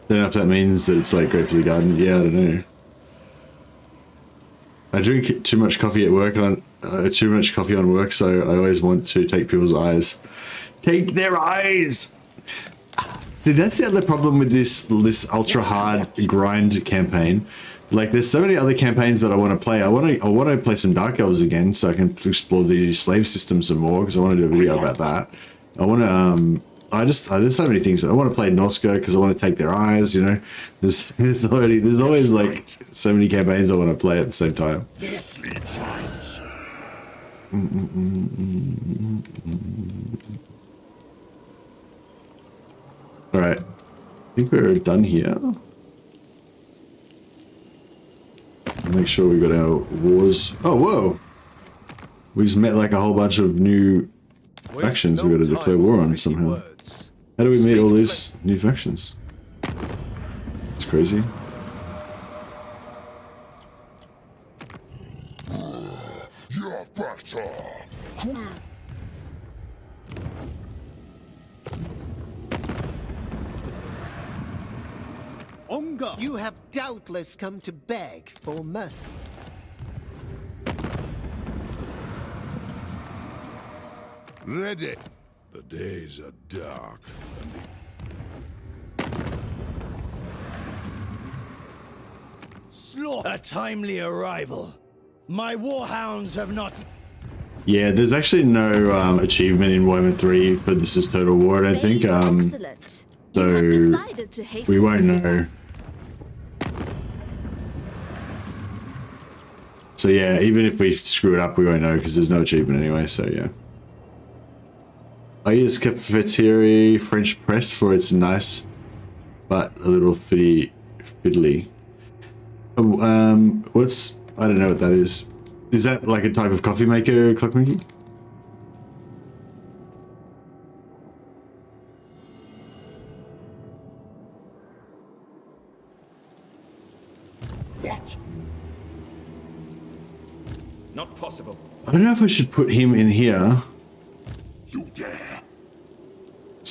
Don't know if that means that it's like great for the garden. Yeah, I don't know. I drink too much coffee at work on work, so I always want to take people's eyes. Take their eyes. See, that's the other problem with this ultra hard grind campaign. Like, there's so many other campaigns that I want to play. I want to play some Dark Elves again, so I can explore the slave system some more, because I want to do a video about that. I want to there's so many things. I want to play Norska because I want to take their eyes. You know, there's always like so many campaigns I want to play at the same time. All right, I think we're done here. Make sure we got our wars. Oh, whoa! We just met like a whole bunch of new factions we got to declare war on somehow. How do we meet all these new factions? It's crazy. Your factor. Onga! You have doubtless come to beg for mercy. Ready. The days are dark, and A timely arrival. My warhounds have not... Yeah, there's actually no achievement in Warhammer 3 for This Is Total War, I don't think. Excellent. So You have decided to hasten we won't your know. So yeah, even if we screw it up, we won't know because there's no achievement anyway, so yeah. I use Cafetiere French press for its nice but a little fiddly. What's... I don't know what that is. Is that like a type of coffee maker, Clockmaking? What? Not possible. I don't know if I should put him in here You dare?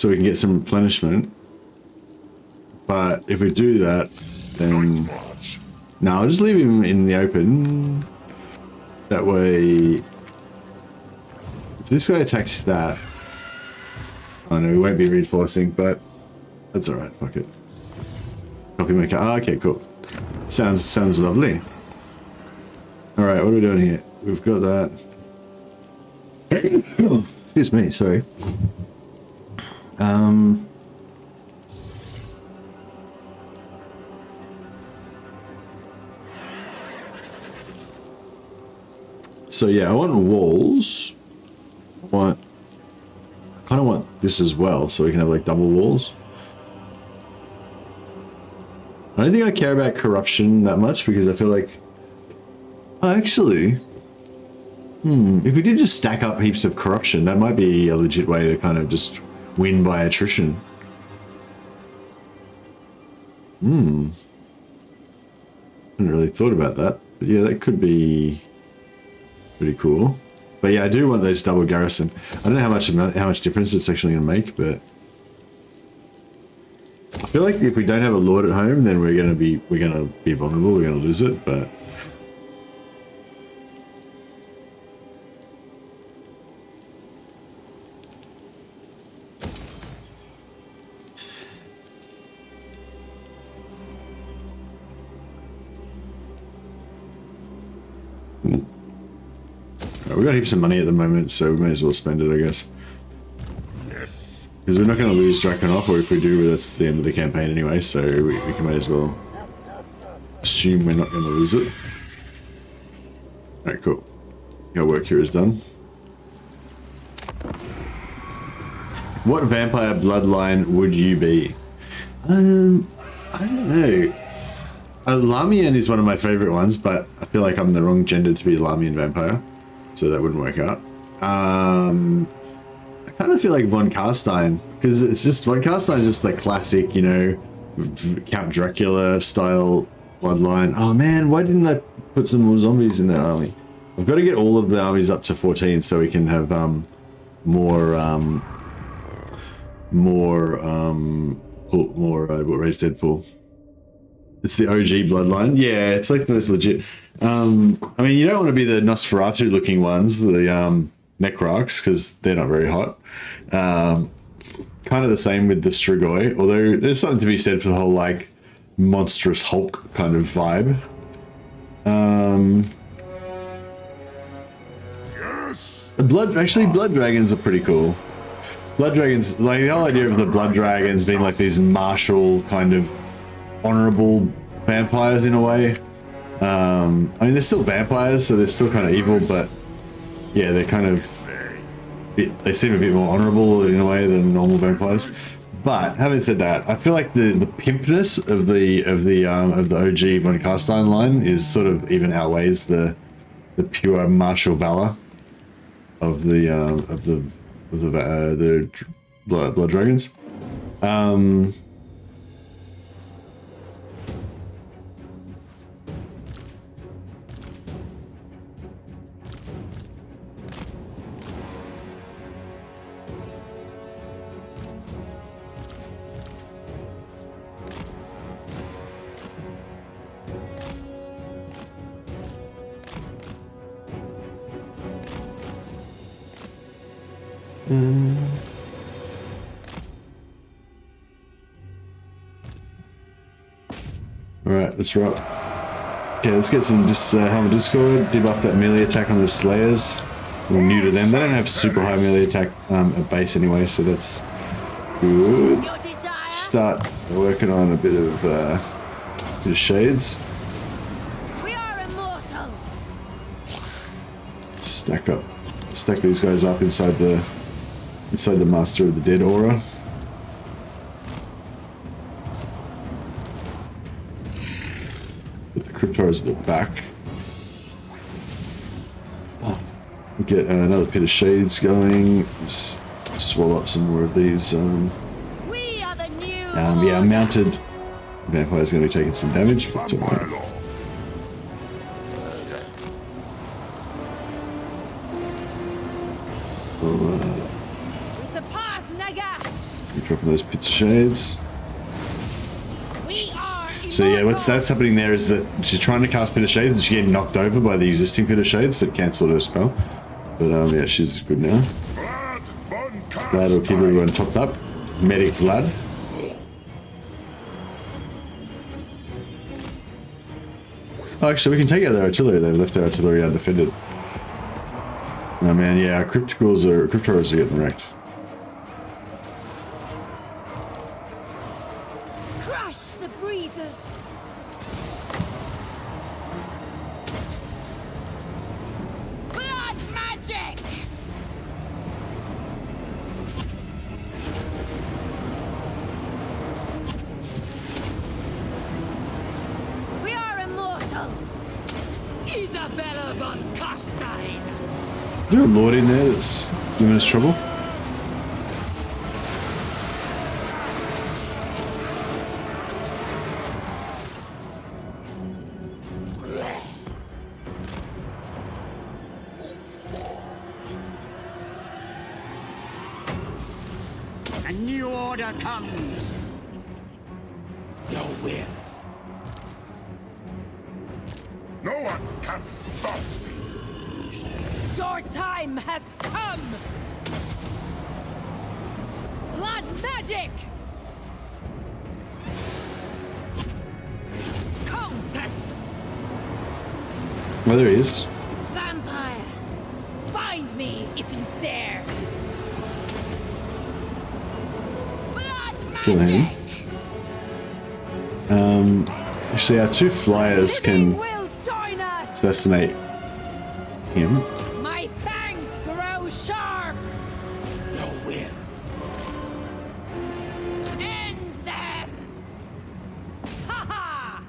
so we can get some replenishment. But if we do that, then... March. No, I'll just leave him in the open. That way... If this guy attacks that... Oh no, we won't be reinforcing, but... That's alright, fuck it. Coffee maker. Ah, okay, cool. Sounds lovely. Alright, what are we doing here? We've got that. Excuse me, sorry. So yeah, I want walls. I kind of want this as well, so we can have like double walls. I don't think I care about corruption that much because I feel like... Actually... if we did just stack up heaps of corruption, that might be a legit way to kind of just win by attrition. I hadn't really thought about that. But yeah, that could be pretty cool. But yeah, I do want those double garrison. I don't know how much difference it's actually going to make, but... feel like if we don't have a lord at home, then we're gonna be vulnerable. We're gonna lose it, but. We've got heaps of money at the moment, so we may as well spend it, I guess. Yes. Because we're not going to lose Drakenhof, or if we do, that's the end of the campaign anyway, so we can may as well assume we're not going to lose it. Alright, cool. Our work here is done. What vampire bloodline would you be? I don't know. Lamian is one of my favorite ones, but I feel like I'm the wrong gender to be a Lamian vampire, so that wouldn't work out. I kind of feel like von Carstein, because it's just von Carstein, just like classic, you know, Count Dracula style bloodline. Oh man, why didn't I put some more zombies in that army? I've got to get all of the armies up to 14 so we can have more raised dead pool. It's the OG bloodline. Yeah, it's like the most legit. I mean, you don't want to be the Nosferatu looking ones, the Necrocs, because they're not very hot. Kind of the same with the Strigoi, although there's something to be said for the whole like monstrous Hulk kind of vibe. Yes. Blood dragons are pretty cool. Blood dragons, like the whole idea of the blood dragons being like these martial kind of honorable vampires in a way. I mean, they're still vampires, so they're still kind of evil, but yeah, they're kind of they seem a bit more honorable in a way than normal vampires. But having said that, I feel like the pimpness of the OG von Carstein line is sort of even outweighs the pure martial valor of the blood dragons. Alright, let's rock. Okay, let's get some Helmet Discord, debuff that melee attack on the Slayers. We're new to them. They don't have super high melee attack at base anyway, so that's good. Your desire? Start working on a bit of shades. We are immortal. Stack these guys up inside the Master of the Dead aura. Put the Cryptos at the back. Get another pit of shades going. Just swallow up some more of these. We are the new Yeah, mounted vampire's going to be taking some damage, but it's alright. We surpass Nagash. Keep dropping those pits of shades. We are So yeah, immortal. that's happening there is that she's trying to cast Pit of Shades and she's getting knocked over by the existing Pit of Shades that cancelled her spell. But yeah, she's good now. Vlad von Vlad will keep everyone topped up. Medic Vlad. Oh, actually, we can take out their artillery. They've left their artillery undefended. Oh man, yeah, Cryptoros are getting wrecked. Crush the breathers. Blood magic. We are immortal. Isabella von Carstein. Is there a lord in there that's giving us trouble? A new order comes. will. No one can stop me. Your time has come! Blood magic! Countess! Well, there he is. Vampire! Find me if you dare! Blood Kill him. magic! Actually, our 2 flyers Living can will join us! assassinate him. My fangs grow sharp! Your will. End them! Ha ha!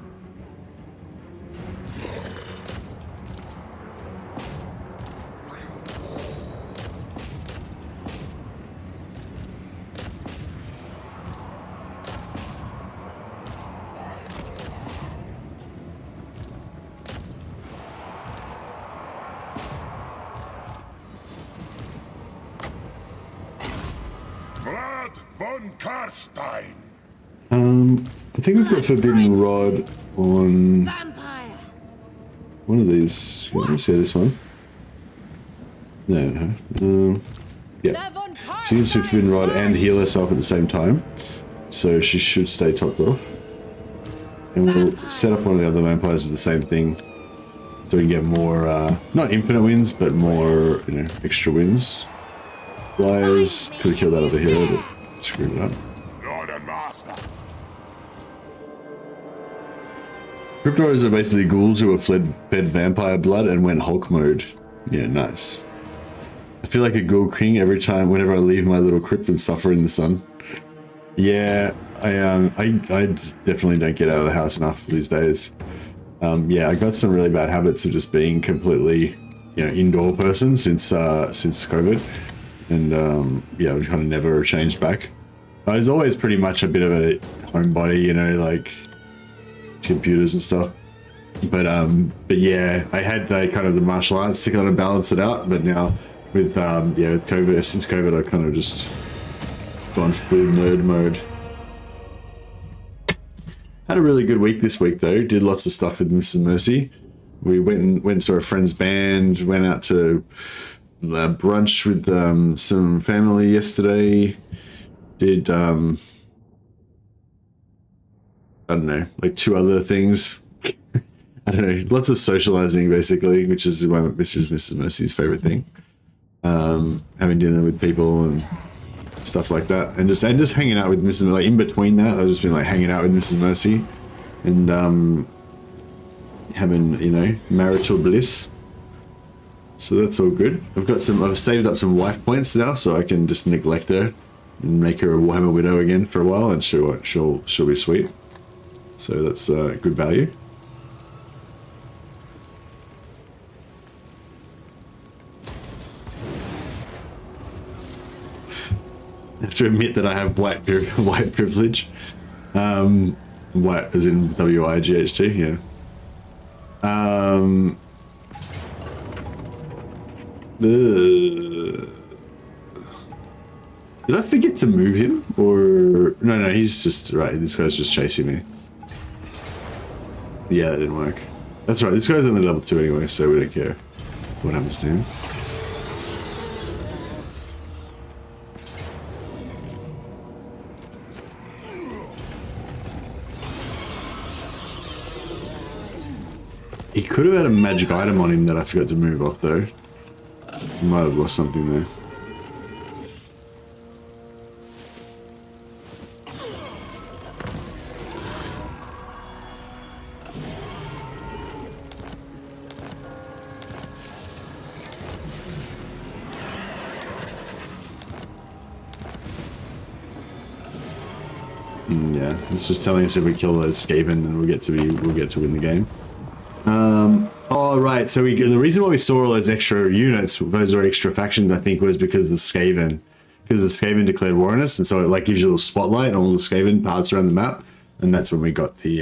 Vlad von Carstein. I think we've got Forbidden Rod on Vampire! one of these. Yeah, let's see this one. No. Yeah. The von So you can do Forbidden Rod and heal herself at the same time. So she should stay topped off. And we'll set up one of the other vampires with the same thing. So we can get more, not infinite wins, but more, extra wins. Flyers, could have killed that other hero, but screwed it up. Lord and Master. Cryptoids are basically ghouls who have fed vampire blood and went Hulk mode. Yeah, nice. I feel like a ghoul king whenever I leave my little crypt and suffer in the sun. Yeah, I definitely don't get out of the house enough these days. Yeah, I got some really bad habits of just being completely, indoor person since COVID, and yeah, I've kind of never changed back. I was always pretty much a bit of a homebody, like computers and stuff. But yeah, I had kind of the martial arts to kind of balance it out. But now with with COVID, since COVID, I kind of just gone full nerd mode. Had a really good week this week though. Did lots of stuff with Mrs. Mercy. We went and saw a friend's band. Went out to brunch with some family yesterday. Did I don't know, like 2 other things. I don't know, lots of socializing basically, which is Mrs. Mercy's favorite thing. Having dinner with people and stuff like that, and just hanging out with Mrs. Like in between that, I've just been like hanging out with Mrs. Mercy and having marital bliss. So that's all good. I've saved up some wife points now, so I can just neglect her and make her a Warhammer widow again for a while, and she'll be sweet. So that's good value. I have to admit that I have white privilege. White as in W-I-G-H-T, yeah. Did I forget to move him? Or... No, he's just... Right, this guy's just chasing me. Yeah, that didn't work. That's right, this guy's only level 2 anyway, so we don't care what happens to him. He could have had a magic item on him that I forgot to move off though. He might have lost something there. Yeah, it's just telling us if we kill those Skaven, then we'll get to win the game. Oh right, so the reason why we saw all those extra units, those are extra factions, I think, was because the Skaven declared war on us, and so it like gives you a little spotlight on all the Skaven parts around the map, and that's when we got the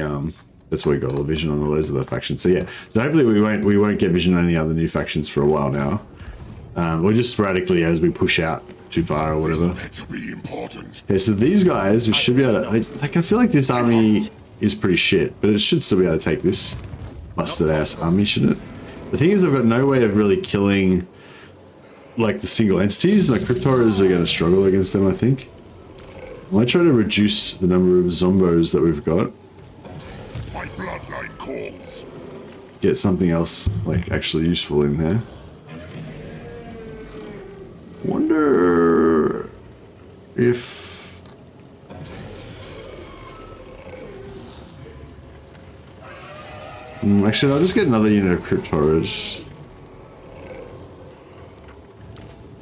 that's where we got all the vision on all those other factions. So yeah, so hopefully we won't get vision on any other new factions for a while now. Or just sporadically as we push out too far or whatever. This better be important. Yeah, so these guys, we should be able to, I feel like this army is pretty shit, but it should still be able to take this busted ass army, shouldn't it? The thing is, I've got no way of really killing like the single entities. My Crypt Horrors are going to struggle against them, I think. I might try to reduce the number of zombos that we've got. My bloodline calls. Get something else like actually useful in there. Wonder if actually I'll just get another unit of Crypt Horrors.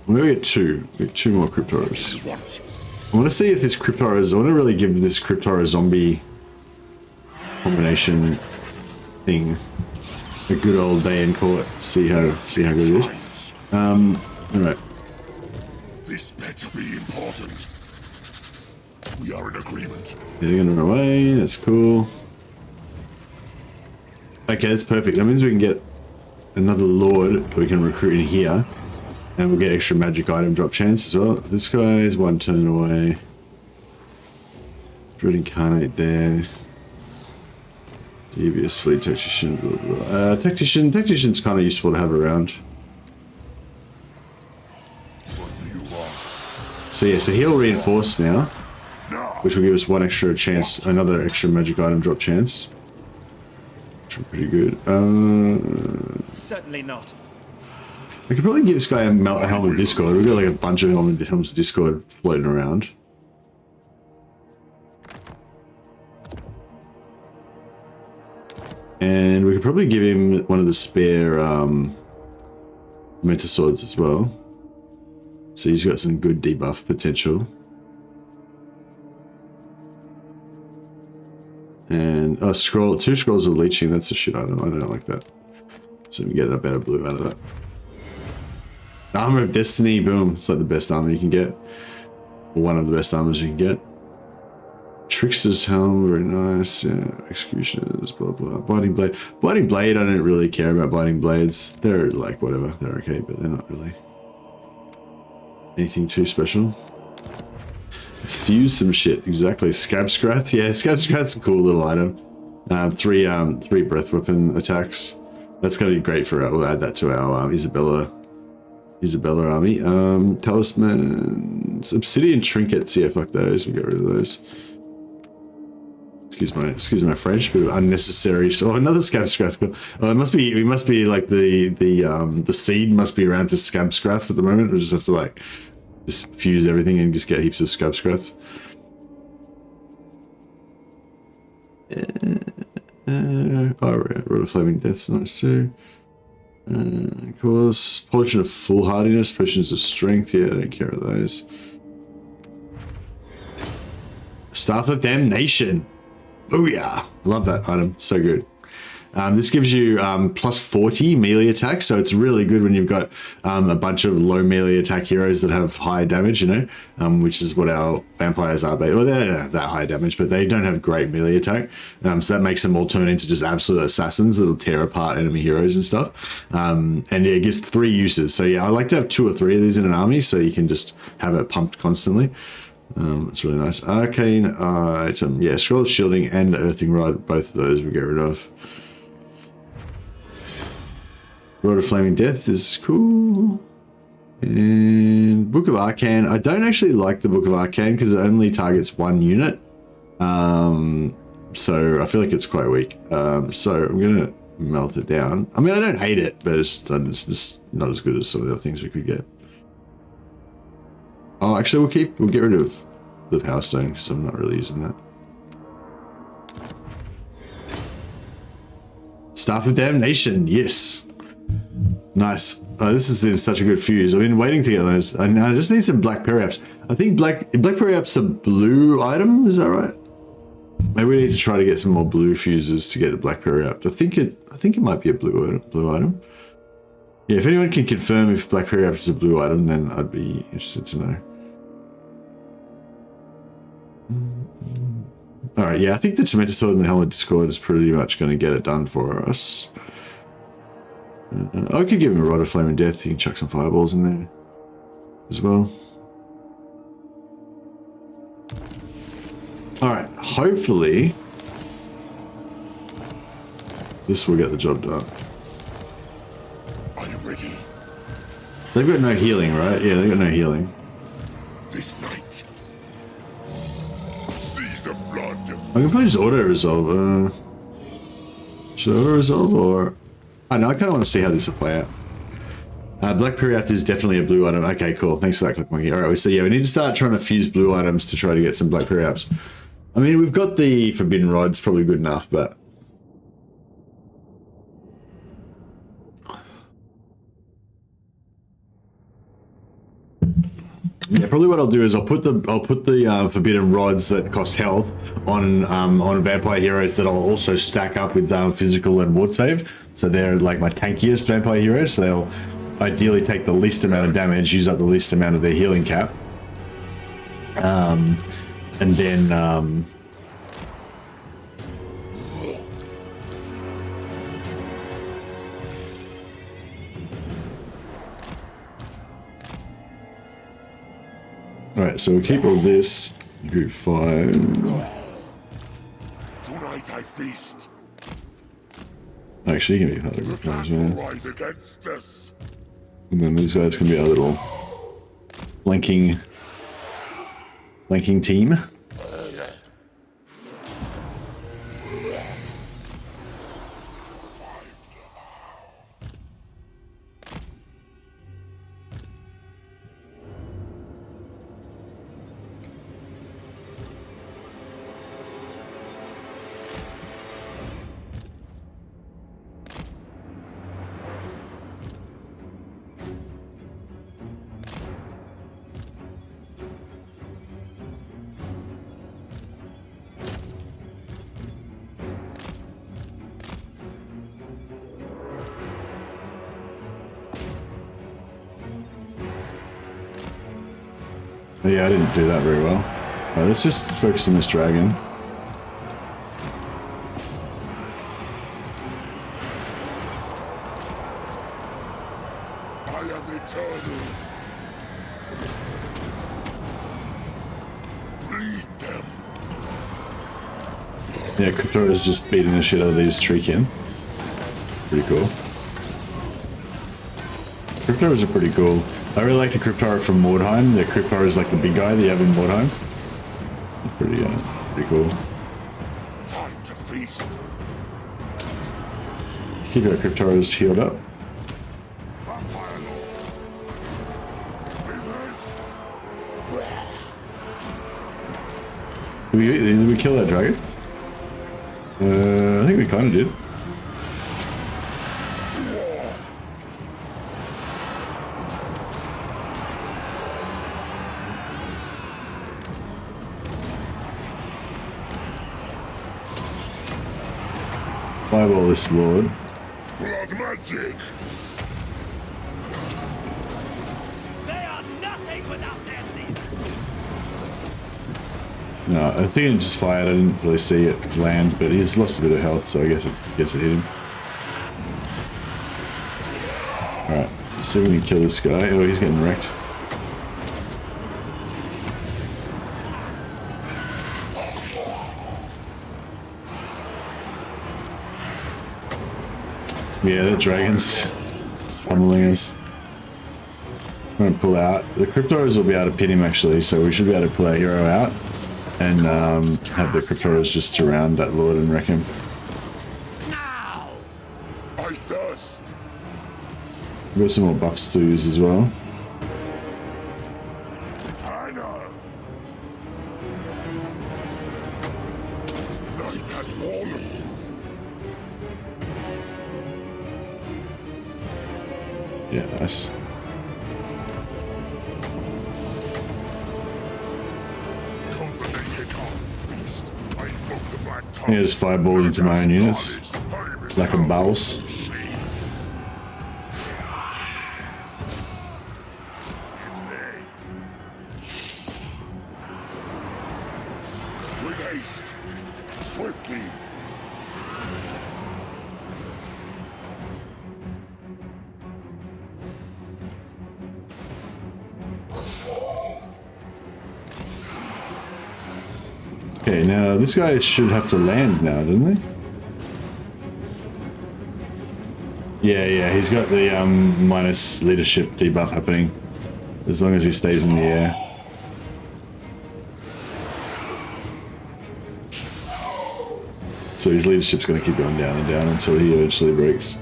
I'm gonna get two more Crypt Horrors. I want to see if this Crypt Horrors, I want to really give this Crypt Horror zombie combination thing a good old day in court. See how good it is. Alright. This better be important. We are in agreement. Yeah, they're gonna run away, that's cool. Okay, that's perfect. That means we can get another Lord that we can recruit in here. And we'll get extra magic item drop chance as well. This guy is one turn away. Druid Incarnate there. Devious Fleet Tactician. Blah, blah. Tactician's kind of useful to have around. What do you want? So yeah, so he'll reinforce now, Now. which will give us one extra chance, another extra magic item drop chance. Which are pretty good. Certainly not. I could probably give this guy a Helm of Discord. We've got like a bunch of Helms of Discord floating around. And we could probably give him one of the spare Mentor Swords as well. So he's got some good debuff potential. And two scrolls of leeching, that's a shit item. I don't like that. So we get a better blue out of that. Armor of Destiny, boom. It's like the best armor you can get. Or one of the best armors you can get. Trickster's Helm, very nice. Yeah, Executioners, blah blah. Biting Blade. Biting Blade, I don't really care about Biting Blades. They're like whatever. They're okay, but they're not really anything too special. Let's fuse some shit. Exactly. Scab Scrat. Yeah, Scab Scrat's a cool little item. Three breath weapon attacks. That's gonna be great for we'll add that to our Isabella army. Talismans, Obsidian Trinkets. Yeah, fuck those. We'll get rid of those. Excuse my French, but unnecessary. So another Scab Scrat's. Oh, we must be like the seed must be around to Scab Scrats at the moment. We just have to like just fuse everything and just get heaps of Scab Scrats. Road of Flaming Death's nice too. Of course, Potion of Foolhardiness, Potions of Strength. Yeah, I don't care about those. Staff of Damnation. Booyah! I love that item. So good. This gives you plus 40 melee attack, so it's really good when you've got a bunch of low melee attack heroes that have high damage, you know, which is what our vampires are. Well, they don't have that high damage, but they don't have great melee attack, so that makes them all turn into just absolute assassins that'll tear apart enemy heroes and stuff. And yeah, it gives 3 uses. So yeah, I like to have 2 or 3 of these in an army, so you can just have it pumped constantly. It's really nice. Arcane item, yeah, Scroll of Shielding and Earthing Rod, both of those we get rid of. Road of Flaming Death is cool. And Book of Arcane. I don't actually like the Book of Arcane because it only targets 1 unit. So I feel like it's quite weak. So I'm going to melt it down. I mean, I don't hate it, but it's just not as good as some of the other things we could get. Oh, actually, we'll get rid of the Power Stone because I'm not really using that. Staff of Damnation, yes. Nice. Oh, this is in such a good fuse. I've been waiting to get those. I just need some Black Periaps. I think Black Periaps a blue item. Is that right? Maybe we need to try to get some more blue fuses to get a Black Periap. I think it might be a blue item. Yeah, if anyone can confirm if Black Periap is a blue item, then I'd be interested to know. All right. Yeah, I think the Tormentor Sword and the Helm of Discord is pretty much going to get it done for us. I could give him a Rod of Flaming Death. You can chuck some fireballs in there as well. All right, hopefully This will get the job done. I am ready. They've got no healing, right? Yeah, they've got no healing. This night. Seas of blood. I can probably just auto-resolve. Should I auto-resolve or... I know, I kind of want to see how this will play out. Black Periapt is definitely a blue item. Okay, cool. Thanks for that, Click Monkey. Alright, so yeah, we need to start trying to fuse blue items to try to get some Black Periapts. I mean, we've got the Forbidden Rod. It's probably good enough, but... Yeah, probably what I'll do is I'll put the Forbidden Rods that cost health on vampire heroes that I'll also stack up with physical and ward save. So they're like my tankiest vampire heroes. So they'll ideally take the least amount of damage, use up the least amount of their healing cap, and then. Alright, so we'll keep all this. Group 5. Tonight I feast. Actually, you can be part of group 5 as well. Rise against us. And then these guys can be our little flanking team. Yeah, I didn't do that very well. Alright, let's just focus on this dragon. I am eternal. Bleed them. Yeah, Crypto is just beating the shit out of these Treekin. Pretty cool. Cryptos are pretty cool. I really like the Cryptar from Mordheim. The Cryptar is like the big guy that you have in Mordheim. Pretty cool. Time to feast. Keep our Cryptars healed up. Vampire Lord. Did we kill that dragon? I think we kind of did. Fireball this lord. Blood magic. They are nothing without their seed. No, I think it just fired. I didn't really see it land, but he's lost a bit of health, so I guess it hit him. Alright, let's see if we can kill this guy. Oh, he's getting wrecked. Yeah, the dragon's pummeling us. I'm going to pull out. The Cryptoras will be able to pin him actually, so we should be able to pull our hero out and have the Cryptoras just surround that lord and wreck him. Now. I thirst. We've got some more buffs to use as well. Eternal. Night has fallen. Yeah, nice. Yeah, just fireball into my own units. Like a boss. With haste. Swiftly. Okay, now this guy should have to land now, doesn't he? Yeah, he's got the minus leadership debuff happening as long as he stays in the air. So his leadership's going to keep going down and down until he eventually breaks.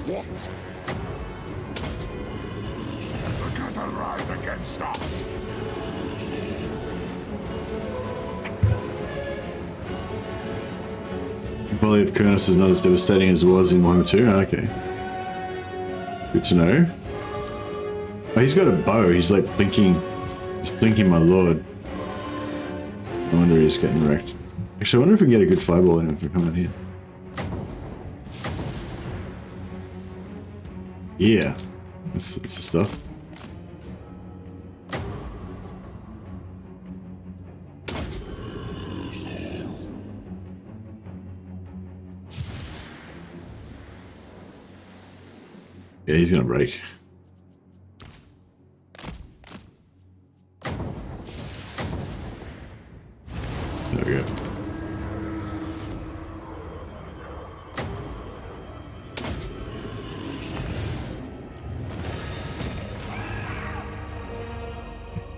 What? The cattle rise against us. The volley of Kurnos is not as devastating as it was in Warhammer 2. Okay. Good to know. Oh, he's got a bow. He's like blinking. He's blinking, my lord. No wonder he's getting wrecked. Actually, I wonder if we can get a good fireball in if we come in here. Yeah. That's the stuff. Yeah, he's gonna break. There we go.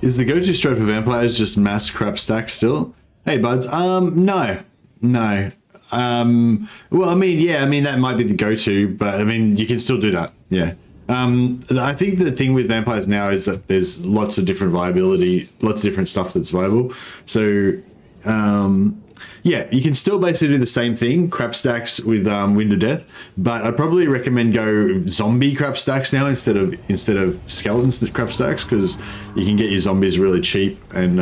Is the go-to stroke for vampires just mass crap stack still? Hey buds, no. Well, I mean, yeah, I mean that might be the go-to, but I mean you can still do that. Yeah. I think the thing with vampires now is that there's lots of different viability, lots of different stuff that's viable. So yeah, you can still basically do the same thing, crap stacks with Wind of Death, but I'd probably recommend go zombie crap stacks now instead of skeleton crap stacks, because you can get your zombies really cheap and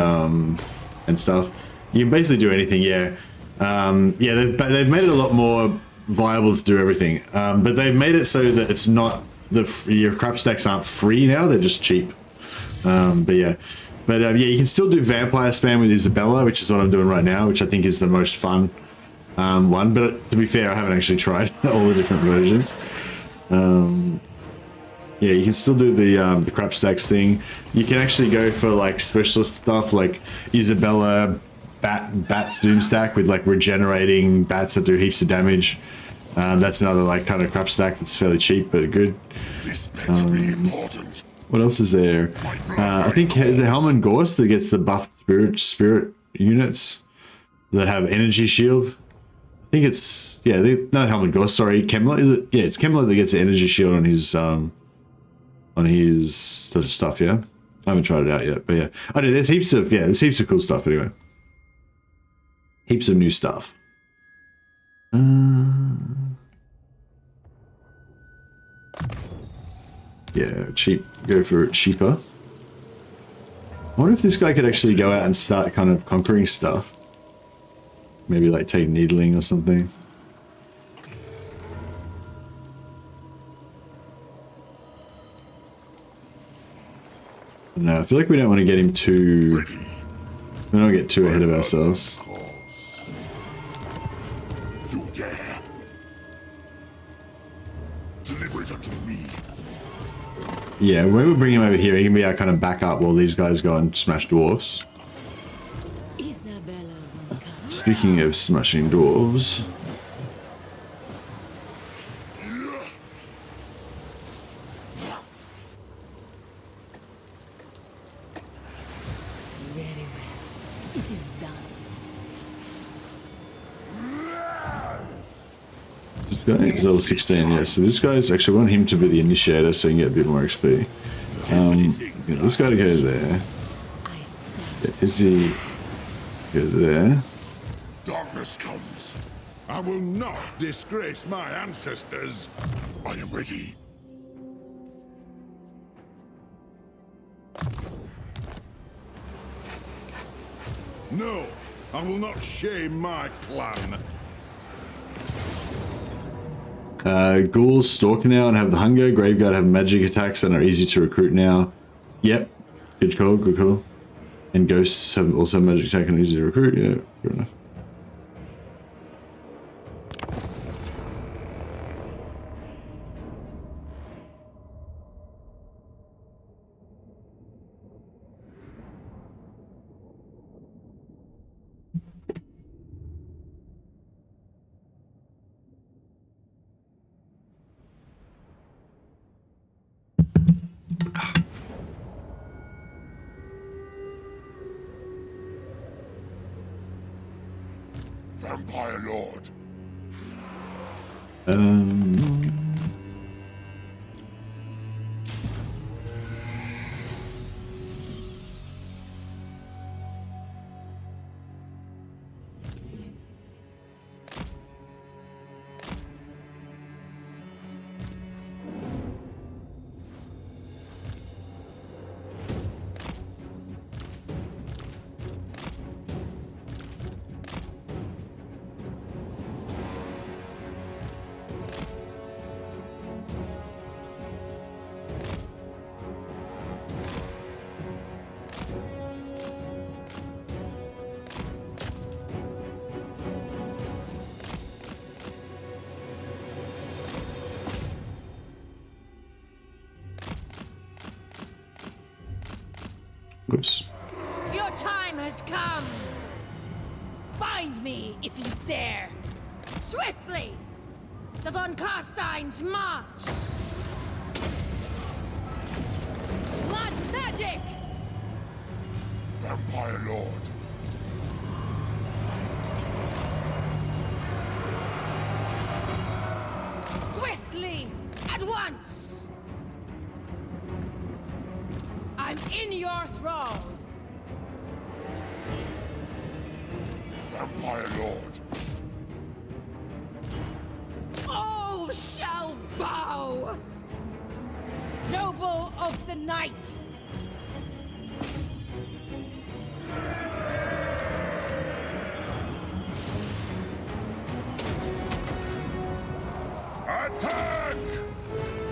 stuff. You can basically do anything, yeah. Yeah, they've made it a lot more viable to do everything, but they've made it so that it's not your crap stacks aren't free now; they're just cheap. But yeah. Yeah, you can still do vampire spam with Isabella, which is what I'm doing right now, which I think is the most fun one. But to be fair, I haven't actually tried all the different versions. Yeah, you can still do the crap stacks thing. You can actually go for like specialist stuff like Isabella bats doom stack with like regenerating bats that do heaps of damage. That's another like kind of crap stack that's fairly cheap but good. This better be important. What else is there? I think there's a Helm and Gorse that gets the buffed spirit units that have energy shield. I think it's, yeah, not Helm and Gorse, sorry, Kemmler, is it? Yeah, it's Kemmler that gets the energy shield on his sort of stuff, yeah? I haven't tried it out yet, but yeah. I do, there's heaps of cool stuff anyway. Heaps of new stuff. Yeah, cheap. Go for it cheaper. I wonder if this guy could actually go out and start kind of conquering stuff. Maybe like take needling or something. No, I feel like we don't want to get him too... We don't get too ahead of ourselves. You dare. Deliver it unto me. Yeah, when we bring him over here, he can be our kind of backup while these guys go and smash dwarves. Isabella von Carstein. Speaking of smashing dwarves... Very well. It is done. This guy is level 16, yeah, so this guy's actually, I want him to be the initiator so he can get a bit more XP. You know, this guy to go there. Yeah, is he... Go there. Darkness comes. I will not disgrace my ancestors. I am ready. No, I will not shame my clan. Ghouls stalk now and have the hunger. Graveguard have magic attacks and are easy to recruit now. Yep. Good call, good call. And ghosts have also magic attack and are easy to recruit. Yeah, fair enough. Vampire Lord. Oops. Your time has come. Find me if you dare. Swiftly! The von Carstein's march! Blood magic! Vampire Lord. Swiftly! At once! I'm in your thrall! Vampire Lord. All shall bow! Noble of the night! Attack!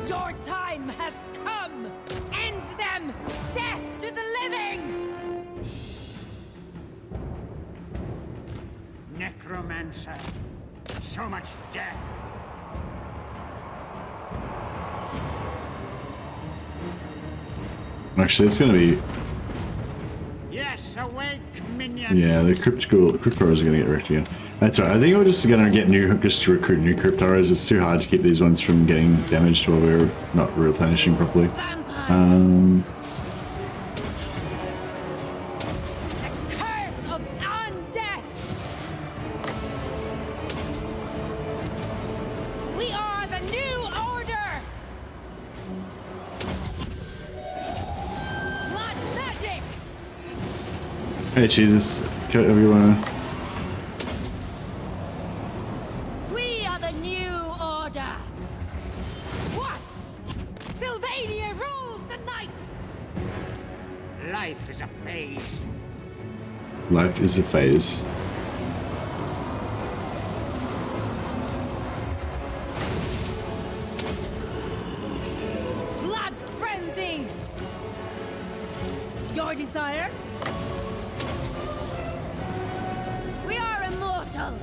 Your time has come! End them! Death to the living! Necromancer. So much death. Actually, it's gonna be. Yes, awake, minion. Yeah, the cryptoras are gonna get wrecked again. That's all right. I think we're just gonna get just to recruit new cryptoras. It's too hard to keep these ones from getting damaged while we're not replenishing properly. Vampire! The curse of undeath! We are the new order! Blood magic! Hey, Jesus, everyone. We are the new order! What? Sylvania rules the night! Life is a phase. Life is a phase. Blood frenzy! Your desire? We are immortal!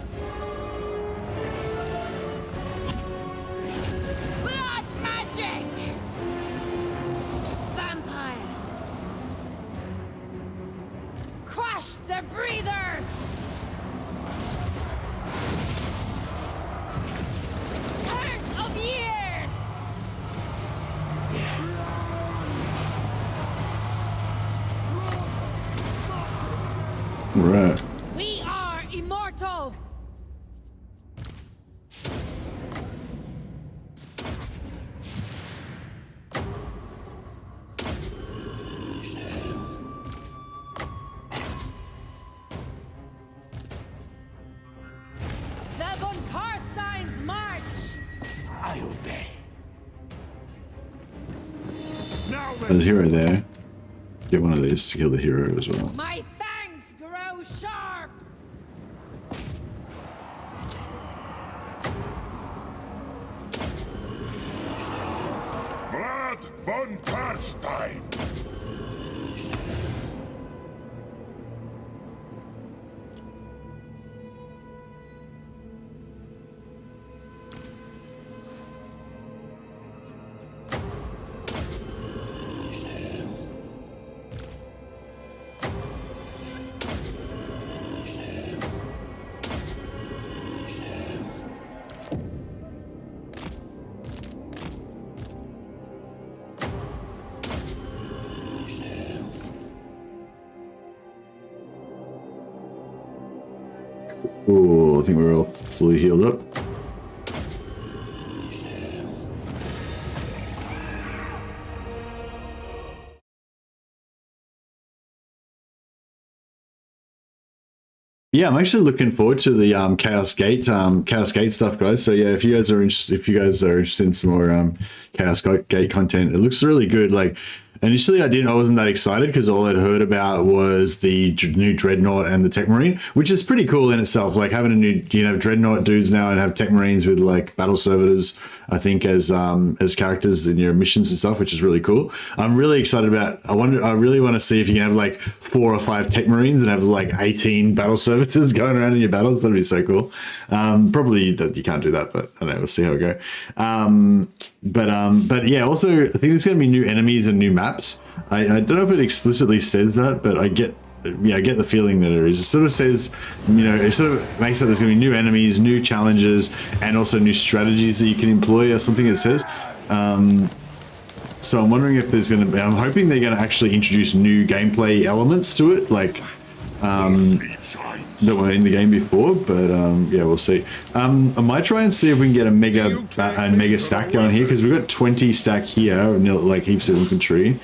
Blood magic! Vampire! Crush the breathers! Curse of years! Yes. Right. We are immortal! The von Carstein's march! I obey. Now There's then, a hero there. Get one of these to kill the hero as well. My fangs grow sharp! Vlad von Carstein. Oh, I think we're all fully healed up. Yeah, I'm actually looking forward to the Chaos Gate stuff, guys. So yeah, if you guys are interested in some more Chaos Gate content, it looks really good. Like initially, I wasn't that excited because all I'd heard about was the new Dreadnought and the Tech Marine, which is pretty cool in itself. Like having a new, Dreadnought dudes now and have Tech Marines with like battle servitors, I think as characters in your missions and stuff, which is really cool. I'm really excited about. I really want to see if you can have like 4 or 5 Tech Marines and have like 18 battle servitors going around in your battles. That'd be so cool. Probably that you can't do that, but I don't know. We'll see how it go. But yeah, also I think there's going to be new enemies and new maps. I don't know if it explicitly says that, but I get the feeling that it is. It sort of says, it sort of makes it there's going to be new enemies, new challenges, and also new strategies that you can employ or something it says. So I'm wondering if there's going to be, I'm hoping they're going to actually introduce new gameplay elements to it, like that were in the game before, but yeah, we'll see. I might try and see if we can get a mega stack going here, because we've got 20 stack here, like heaps of infantry,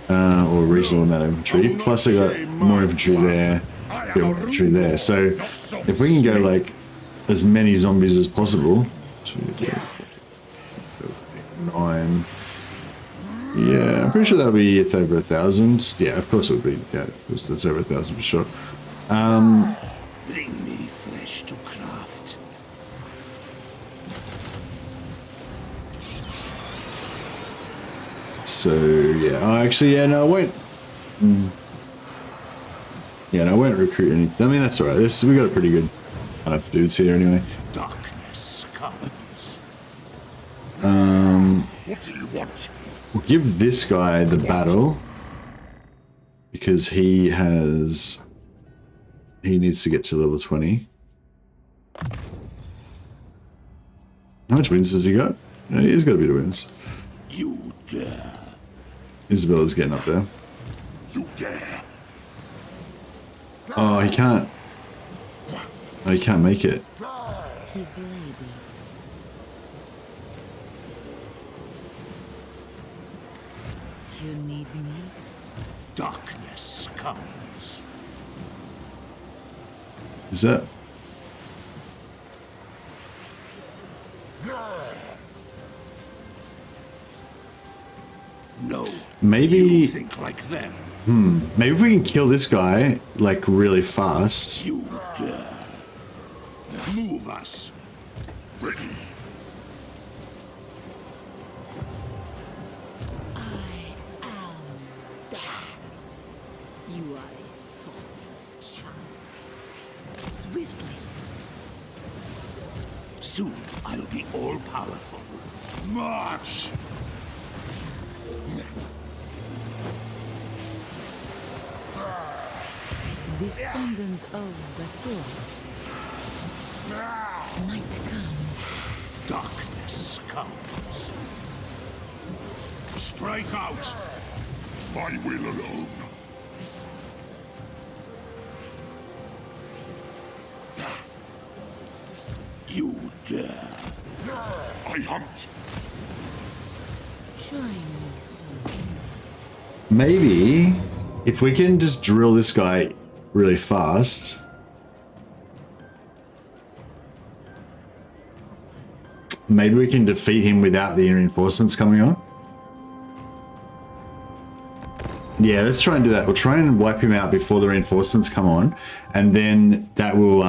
or a reasonable amount of infantry, plus I got more infantry there, infantry there. So if we can go like as many zombies as possible, 9. Yeah, I'm pretty sure that'll be over 1,000. Yeah, of course it would be. Yeah, that's over 1,000 for sure. Bring me flesh to craft. So yeah, I won't. Yeah, no, I won't recruit anything. I mean, that's alright. We got a pretty good enough dudes here anyway. Darkness comes. What do you want? We'll give this guy the battle because he needs to get to level 20. How much wins has he got? No, he's got a bit of wins. You dare. Isabella's getting up there. You dare? Oh, he can't. Oh, he can't make it. His lady. You need me? Darkness comes. Is that? No. Maybe. You think like them. Maybe if we can kill this guy like really fast. You dare. Move us. Ready? You are a thoughtless child. Swiftly. Soon I'll be all powerful. March! Descendant of the Thor. Night comes. Darkness comes. Strike out! My will alone. You dare. I hunt. Join me. Maybe if we can just drill this guy really fast. Maybe we can defeat him without the reinforcements coming on. Yeah, let's try and do that. We'll try and wipe him out before the reinforcements come on, and then that will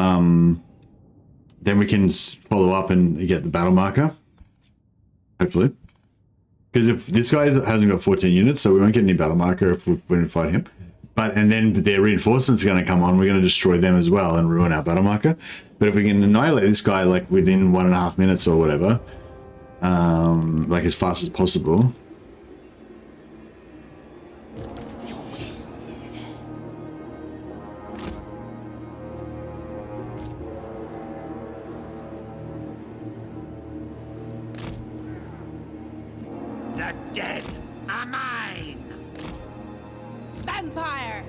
then we can follow up and get the battle marker, hopefully. Because if this guy hasn't got 14 units, so we won't get any battle marker if we fight him. And then their reinforcements are going to come on. We're going to destroy them as well and ruin our battle marker. But if we can annihilate this guy like within 1.5 minutes or whatever, like as fast as possible. The dead are mine! Vampire!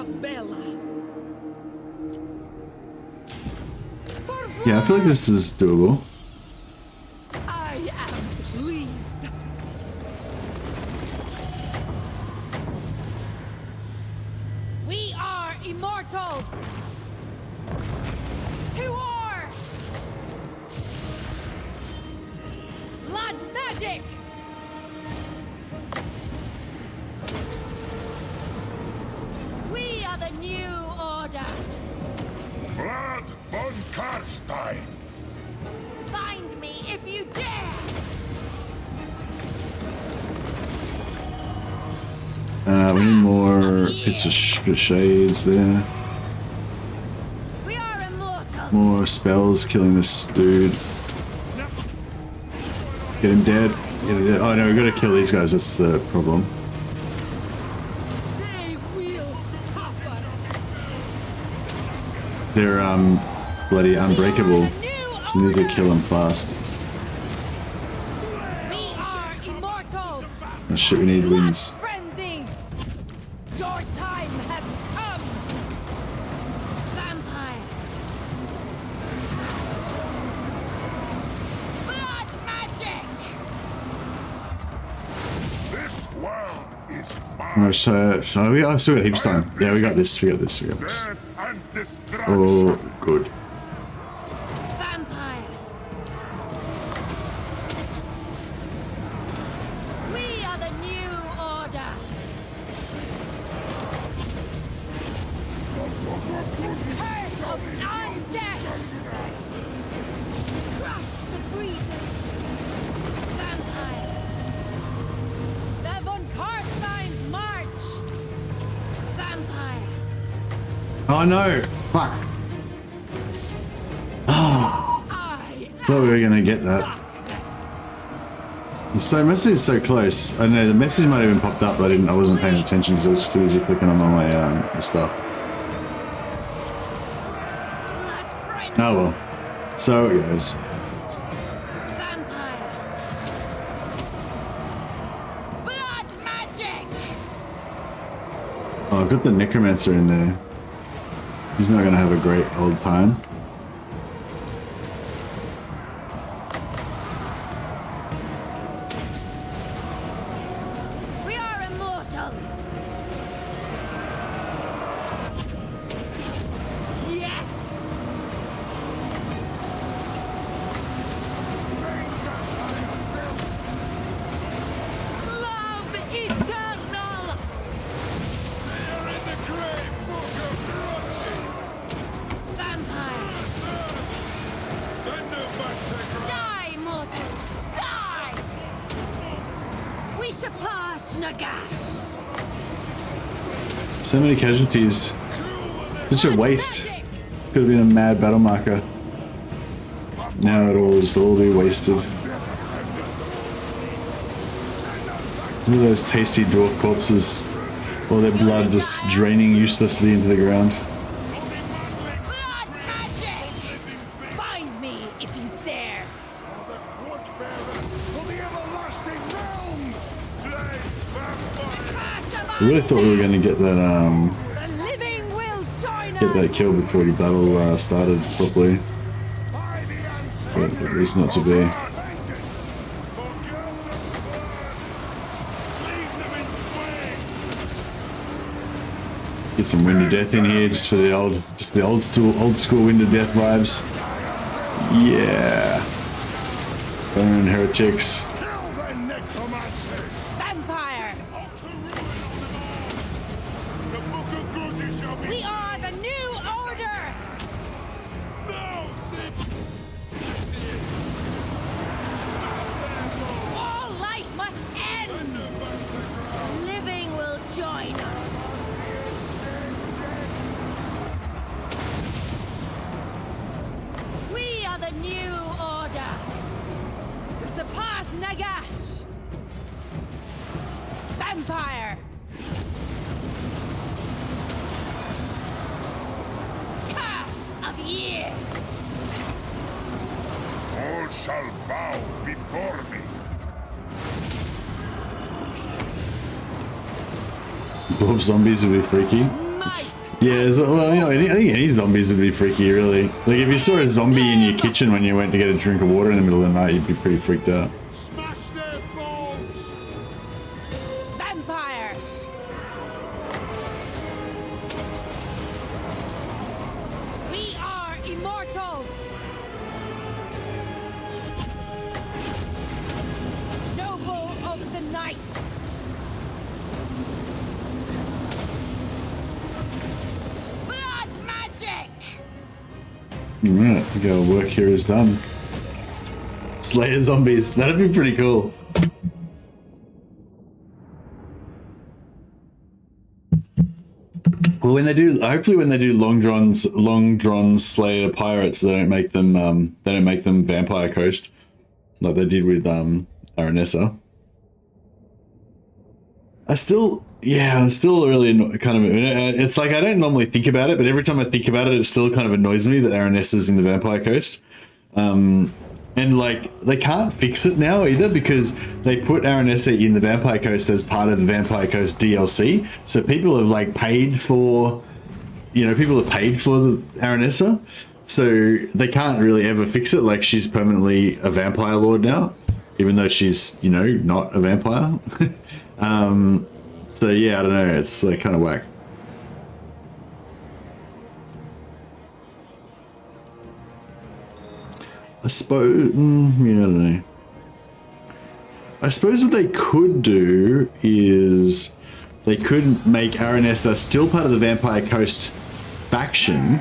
Isabella. Yeah, I feel like this is doable. I am pleased. We are immortal. To war. Blood magic. We are the new order. Blood von Carstein. Find me if you dare. We need more bits of shades there. We are immortal. More spells killing this dude. Get him dead. Get him dead. Oh no, we gotta kill these guys. That's the problem. They will suffer. They're bloody unbreakable. So we need to kill them fast. We are immortal. Oh shit, we need wings. Frenzy. Your time has come. Vampire. Blood magic. This world is mine. Alright, so we still got heaps of time. Yeah, we got this. We got this. We got this. Death and destruction. Oh, good. Vampire. We are the new order. Curse of undeath. Crush the breathers. Vampire. The von Carstein's march. Vampire. Oh no! Fuck! I Thought we were gonna get that. darkness. So the message is so close. I know the message might have even popped up, but I wasn't paying attention because I was too busy clicking on all my stuff. Blood frenzy. Oh well. So it goes. Vampire. Blood magic. Oh, I've got the Necromancer in there. He's not gonna have a great old time. We are immortal. Yes. Love eternal. Vampire. Die, mortals. Die. We surpass Nagash. So many casualties. Such a waste. Could have been a mad battle marker. Now it'll just all be wasted. Look at those tasty dwarf corpses. All their blood just draining uselessly into the ground. Blood magic. Find me if you dare. I really thought we were going to get that The living will join get that us. kill before the battle started properly. But it was not to be. Get some Wind of Death in here just for the old school Wind of Death vibes. Yeah. Burn heretics. Vampire. We are the new order. All life must end. Living will join us. We are the new order. We surpass Nagash. Vampire. Curse of years. All shall bow before me. Dwarf zombies will be freaky. my Yeah, so, well, you know, I think any zombies would be freaky, really. Like, if you saw a zombie in your kitchen when you went to get a drink of water in the middle of the night, you'd be pretty freaked out. Smash their bones! vampire. We are immortal. Noble of the night. Blood magic. Alright, I think our work here is done. Slayer zombies, that'd be pretty cool. Well, when they do, hopefully when they do long drawn Slayer pirates, they don't make them Vampire Coast like they did with Aranessa. I'm still really kind of. It's like I don't normally think about it, but every time I think about it, it still kind of annoys me that Aranessa's in the Vampire Coast. And like they can't fix it now either because they put Aranessa in the Vampire Coast as part of the Vampire Coast DLC. So people have like paid for, people have paid for the Aranessa. So they can't really ever fix it. Like she's permanently a vampire lord now, even though she's, not a vampire. So yeah, I don't know. It's like kind of whack. I suppose, I don't know. I suppose what they could do is they could make Aranessa still part of the Vampire Coast faction,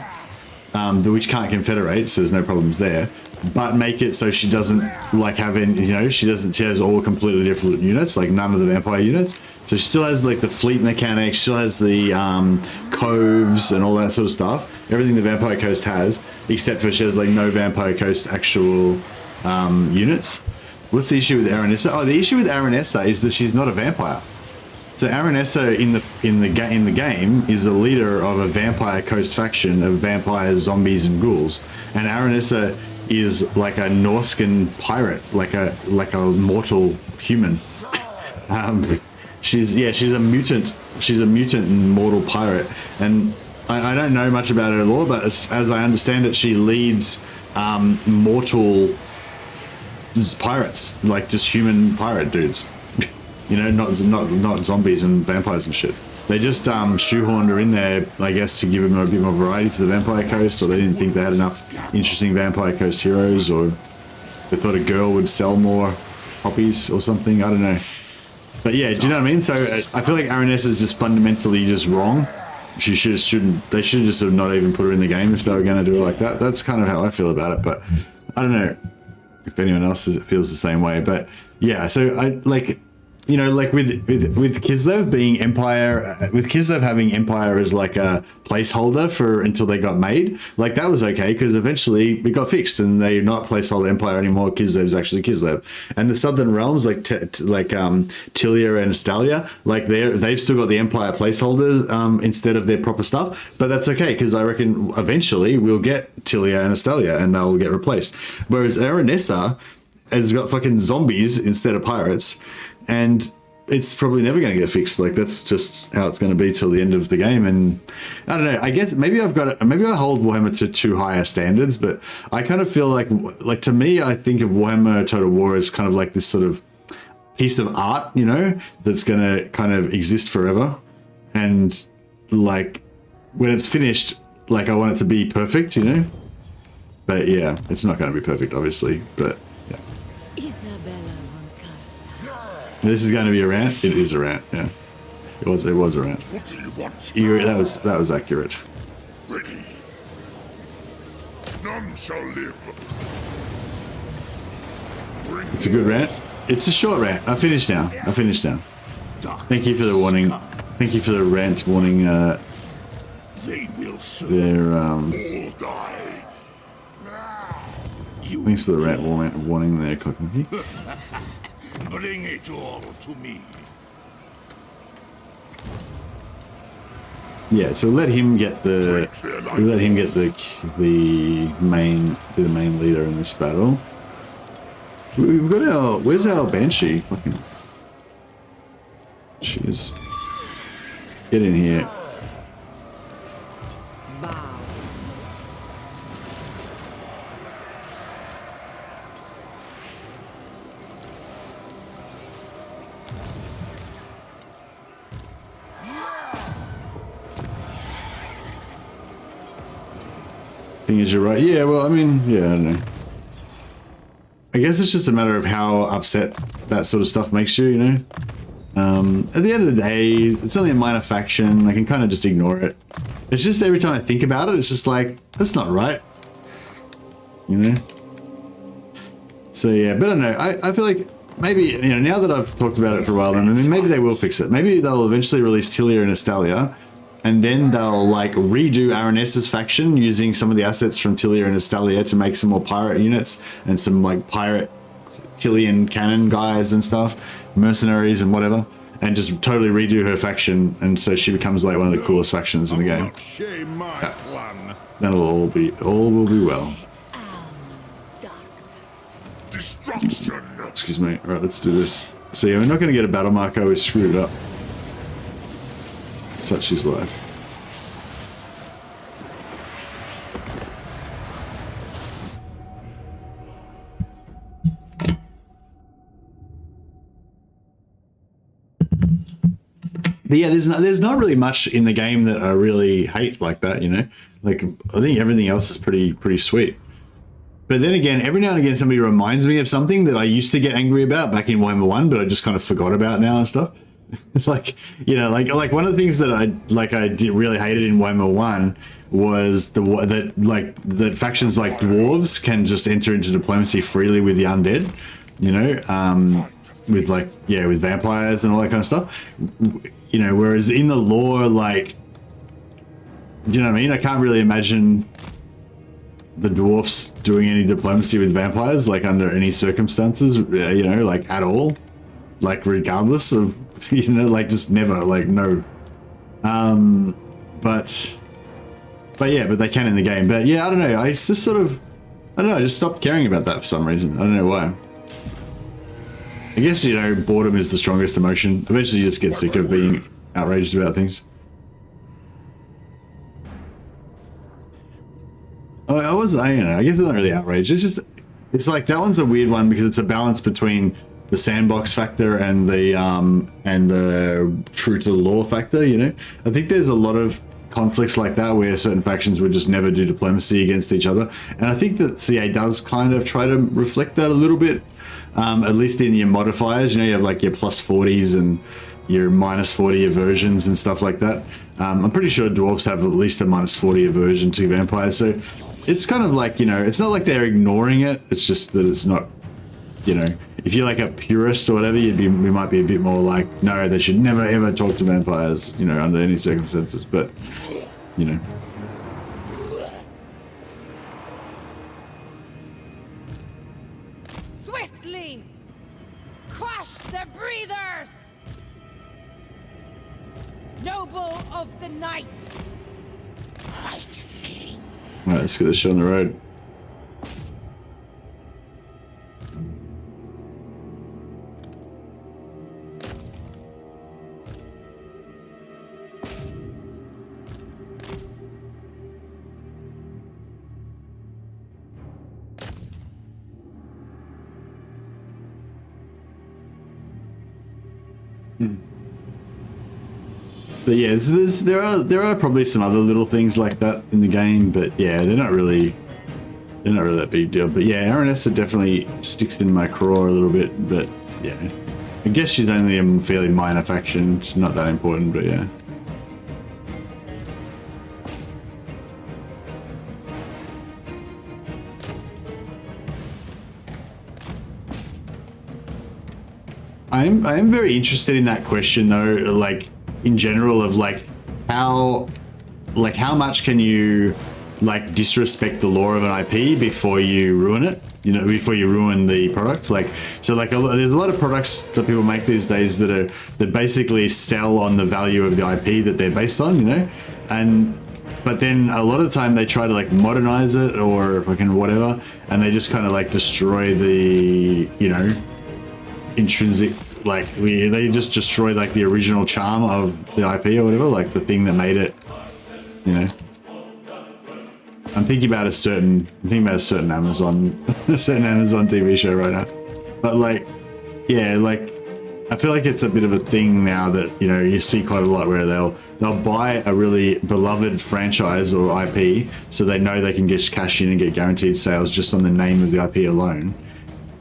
which can't confederate, so there's no problems there, but make it so she doesn't like have any, she has all completely different units, like none of the vampire units. So she still has like the fleet mechanics, she still has the coves and all that sort of stuff. Everything the Vampire Coast has, except for she has like no Vampire Coast actual units. What's the issue with Aranessa? Oh, the issue with Aranessa is that she's not a vampire. So Aranessa in the game is a leader of a Vampire Coast faction of vampires, zombies, and ghouls. And Aranessa is like a Norscan pirate, like a mortal human. She's a mutant. She's a mutant and mortal pirate, and I don't know much about her lore, but as I understand it, she leads mortal pirates, like just human pirate dudes. Not zombies and vampires and shit. They just shoehorned her in there, I guess, to give them a bit more variety to the Vampire Coast, or they didn't think they had enough interesting Vampire Coast heroes, or they thought a girl would sell more copies or something. I don't know. But yeah, do you know what I mean? So I feel like Aranessa is just fundamentally just wrong. They should just have not even put her in the game if they were going to do it like that. That's kind of how I feel about it. But I don't know if anyone else feels the same way. But yeah, so I like, like with Kislev being Empire, with Kislev having Empire as like a placeholder for until they got made, like that was okay because eventually it got fixed and they're not placeholder Empire anymore. Kislev's actually Kislev, and the Southern Realms like Tilia and Estalia, like they've still got the Empire placeholders instead of their proper stuff, but that's okay because I reckon eventually we'll get Tilia and Estalia and they'll get replaced. Whereas Aranessa has got fucking zombies instead of pirates. And it's probably never going to get fixed. Like that's just how it's going to be till the end of the game. And I don't know. I guess maybe I hold Warhammer to too higher standards, but I kind of feel like to me, I think of Warhammer Total War as kind of like this sort of piece of art, that's going to kind of exist forever. And like when it's finished, like I want it to be perfect, But yeah, it's not going to be perfect, obviously. But yeah. Isabella von Carstein. This is going to be a rant. It is a rant. Yeah, it was a rant. What do you want? That was accurate. Ready. None shall live. Bring It's a good rant. It's a short rant. I finished now. Thank you for the warning. Thank you for the rant warning. They will soon all die. Thanks for the rant warning there, Cockney. Bring it all to me. Yeah, so let him get the main leader in this battle. We've got where's our Banshee? Fucking jeez. Get in here. thing is you're right. Yeah, well, I mean, yeah, I don't know. I guess it's just a matter of how upset that sort of stuff makes you, you know? At the end of the day, it's only a minor faction. I can kind of just ignore it. It's just every time I think about it, it's just like, that's not right. You know? So yeah, but I don't know. I feel like maybe, you know, now that I've talked about it for a while, I mean, maybe they will fix it. Maybe they'll eventually release Tilia and Estalia, and then they'll like redo Aranessa's faction using some of the assets from Tilia and Estalia to make some more pirate units and some like pirate Tilian cannon guys and stuff, mercenaries and whatever, and just totally redo her faction, and so she becomes like one of the coolest factions in the game. Shame my clan. That'll all will be well. Destruction. Excuse me. All right, let's do this. So yeah, we're not going to get a battle marker. We screwed it up. Such is life. But yeah, there's not really much in the game that I really hate like that, you know. Like I think everything else is pretty sweet. But then again, every now and again, somebody reminds me of something that I used to get angry about back in Warhammer 1, but I just kind of forgot about now and stuff. Like, you know, like one of the things that I really hated in Warhammer 1 was that factions like dwarves can just enter into diplomacy freely with the undead, you know, with with vampires and all that kind of stuff. You know, whereas in the lore, like, do you know what I mean? I can't really imagine the dwarfs doing any diplomacy with vampires, like under any circumstances, you know, like at all, like regardless of, you know, like just never, like no. But they can in the game. But yeah, I don't know. I just sort of, I don't know. I just stopped caring about that for some reason. I don't know why. I guess, you know, boredom is the strongest emotion. Eventually you just get sick of being outraged about things. I guess I'm not really outraged. It's like that one's a weird one because it's a balance between the sandbox factor and the true to the lore factor, you know? I think there's a lot of conflicts like that where certain factions would just never do diplomacy against each other. And I think that CA does kind of try to reflect that a little bit, at least in your modifiers. You know, you have like your plus 40s and your minus 40 aversions and stuff like that. I'm pretty sure dwarves have at least a minus 40 aversion to vampires. So it's kind of like, you know, it's not like they're ignoring it. It's just that it's not, you know, if you're like a purist or whatever, we might be a bit more like, no, they should never ever talk to vampires, you know, under any circumstances. But, you know. Swiftly crush the breathers! Noble of the night! White King. All right, let's get this show on the road. But yeah, there are probably some other little things like that in the game, but yeah, they're not really that big deal. But yeah, Aranessa definitely sticks in my craw a little bit, but yeah, I guess she's only a fairly minor faction. It's not that important, but yeah. I am very interested in that question though, like in general of like how much can you like disrespect the lore of an IP before you ruin it, you know, before you ruin the product. Like, so like there's a lot of products that people make these days that basically sell on the value of the IP that they're based on, you know, but then a lot of the time they try to like modernize it or fucking whatever, and they just kind of like destroy the, you know, intrinsic, like they just destroy like the original charm of the IP or whatever, like the thing that made it, you know. I'm thinking about a certain Amazon TV show right now, but like, yeah, like I feel like it's a bit of a thing now that, you know, you see quite a lot where they'll they'll buy a really beloved franchise or IP, so they know they can get cash in and get guaranteed sales just on the name of the IP alone.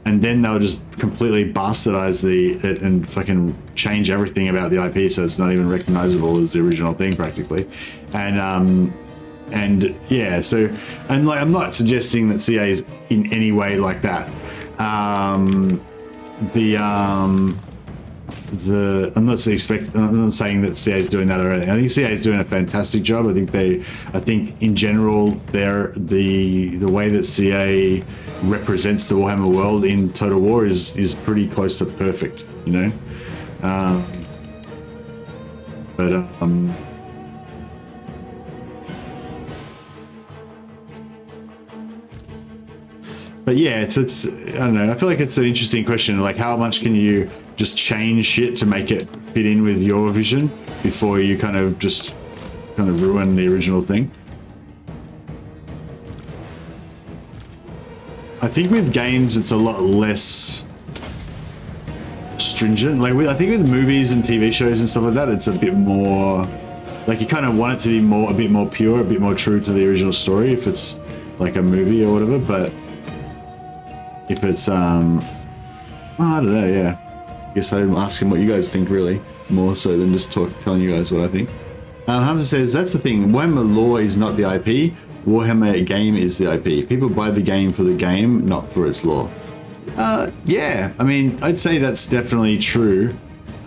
And then they'll just completely bastardize it and fucking change everything about the IP so it's not even recognizable as the original thing practically. And yeah, so, and like, I'm not suggesting that CA is in any way like that. I'm not saying that CA is doing that or anything. I think CA is doing a fantastic job. I think in general, the way that CA represents the Warhammer world in Total War is pretty close to perfect, you know. But yeah, it's I don't know. I feel like it's an interesting question. Like, how much can you just change shit to make it fit in with your vision before you kind of ruin the original thing? I think with games, it's a lot less stringent. Like, I think with movies and TV shows and stuff like that, it's a bit more like you kind of want it to be a bit more pure, a bit more true to the original story if it's like a movie or whatever. But if it's I don't know, yeah. I guess I'm asking what you guys think, really, more so than just telling you guys what I think. Hamza says, that's the thing, Warhammer lore is not the IP, Warhammer game is the IP. People buy the game for the game, not for its lore. Yeah, I mean, I'd say that's definitely true.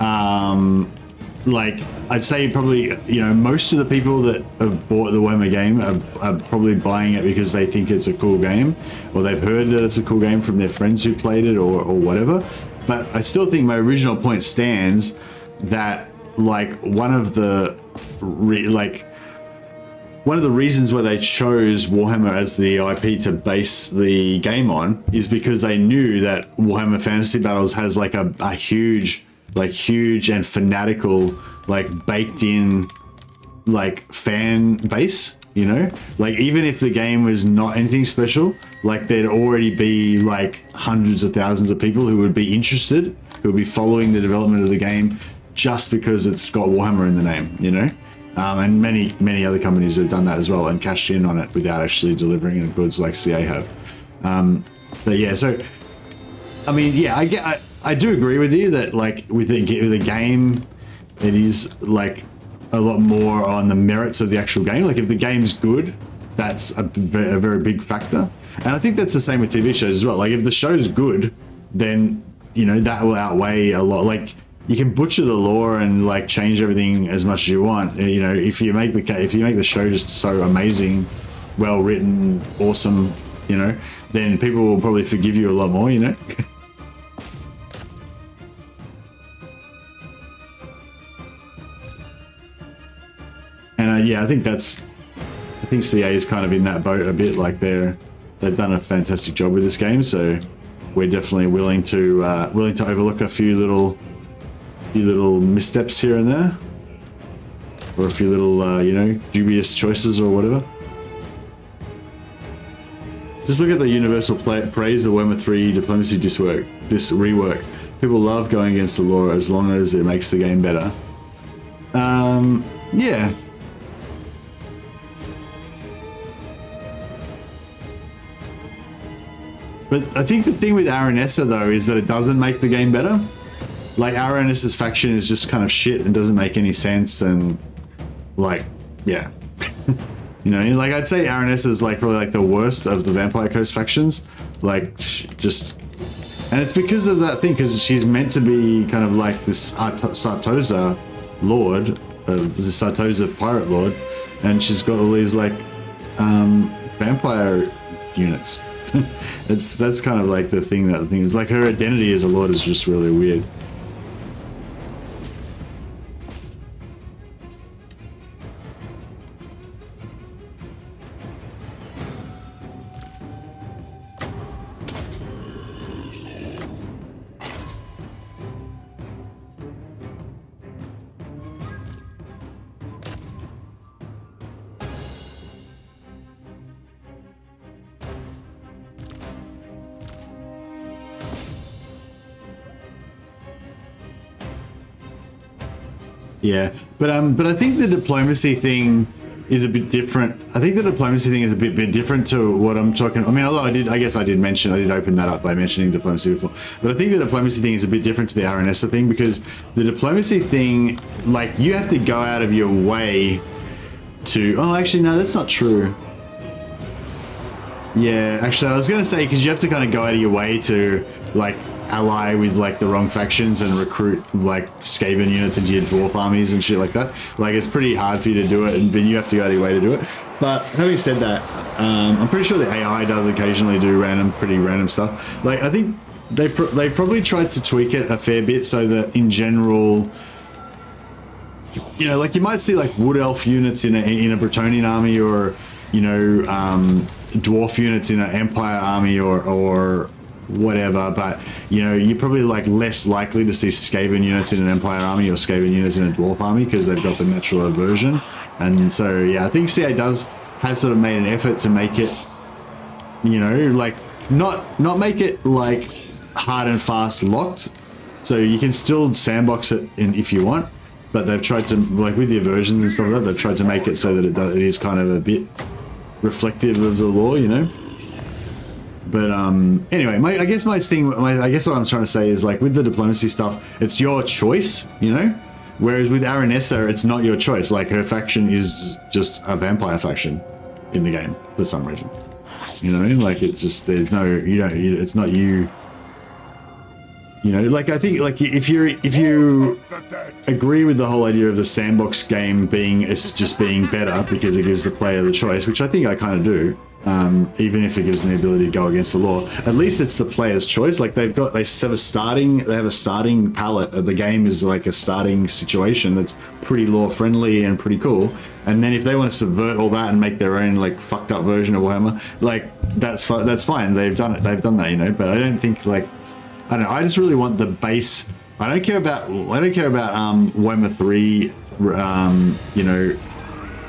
Like, I'd say probably, you know, most of the people that have bought the Warhammer game are probably buying it because they think it's a cool game, or they've heard that it's a cool game from their friends who played it or whatever. But I still think my original point stands that, like, one of the reasons why they chose Warhammer as the IP to base the game on is because they knew that Warhammer Fantasy Battles has like a huge and fanatical, like, baked in, like, fan base, you know? Like, even if the game was not anything special, like, there'd already be like hundreds of thousands of people who would be interested, who would be following the development of the game just because it's got Warhammer in the name, you know? And many other companies have done that as well and cashed in on it without actually delivering the goods like CA have. But yeah, so I mean, yeah, I do agree with you that, like, with the game, it is like a lot more on the merits of the actual game. Like, if the game's good, that's a very big factor. And I think that's the same with TV shows as well. Like, if the show's good, then, you know, that will outweigh a lot. Like, you can butcher the lore and, like, change everything as much as you want. You know, if you make the show just so amazing, well written, awesome, you know, then people will probably forgive you a lot more, you know. And yeah, I think CA is kind of in that boat a bit. Like, they've done a fantastic job with this game, so we're definitely willing to overlook a few little missteps here and there, or a few little you know, dubious choices or whatever. Just look at the universal praise of Warhammer 3 diplomacy this rework. People love going against the lore as long as it makes the game better. Yeah. But I think the thing with Aranessa, though, is that it doesn't make the game better. Like, Aranessa's faction is just kind of shit and doesn't make any sense, and, like, yeah. You know, like, I'd say Aranessa is, like, probably, like, the worst of the Vampire Coast factions. Like, just... And it's because of that thing, because she's meant to be kind of like this Sartosa lord, the Sartosa pirate lord, and she's got all these, like, vampire units. That's kind of like the thing is, like, her identity as a lord is just really weird. Yeah, but I think the diplomacy thing is a bit different. I think the diplomacy thing is a bit different to what I'm talking. I mean, although I did open that up by mentioning diplomacy before. But I think the diplomacy thing is a bit different to the Aranessa thing, because the diplomacy thing, like, you have to go out of your way to. Oh, actually, no, that's not true. Yeah, actually, I was gonna say, because you have to kind of go out of your way to, like, ally with, like, the wrong factions and recruit, like, Skaven units into your dwarf armies and shit like that. Like, it's pretty hard for you to do it, and then you have to go out of your way to do it. But having said that, I'm pretty sure the AI does occasionally do pretty random stuff. Like, I think they probably tried to tweak it a fair bit so that in general, you know, like, you might see, like, wood elf units in a Bretonnian army, or, you know, dwarf units in an Empire army, or whatever, but, you know, you're probably, like, less likely to see Skaven units in an Empire army or Skaven units in a dwarf army, because they've got the natural aversion. And so, yeah, I think CA has sort of made an effort to make it, you know, like, not make it, like, hard and fast locked, so you can still sandbox it if you want, but they've tried to, like, with the aversions and stuff like that, they've tried to make it so that it is kind of a bit reflective of the law, you know. But anyway, I guess what I'm trying to say is, like, with the diplomacy stuff, it's your choice, you know. Whereas with Aranessa, it's not your choice. Like, her faction is just a vampire faction in the game for some reason. You know what I mean? Like, it's just, there's no, it's not you. You know, like, I think, like, if you agree with the whole idea of the sandbox game being better because it gives the player the choice, which I think I kind of do, even if it gives them the ability to go against the law, at least it's the player's choice. Like, they have a starting palette. The game is like a starting situation that's pretty law friendly and pretty cool. And then if they want to subvert all that and make their own, like, fucked up version of Warhammer, like, that's fine. They've done it. They've done that, you know. But I don't think, like, I don't know. I just really want the base. I don't care about Warhammer 3, you know,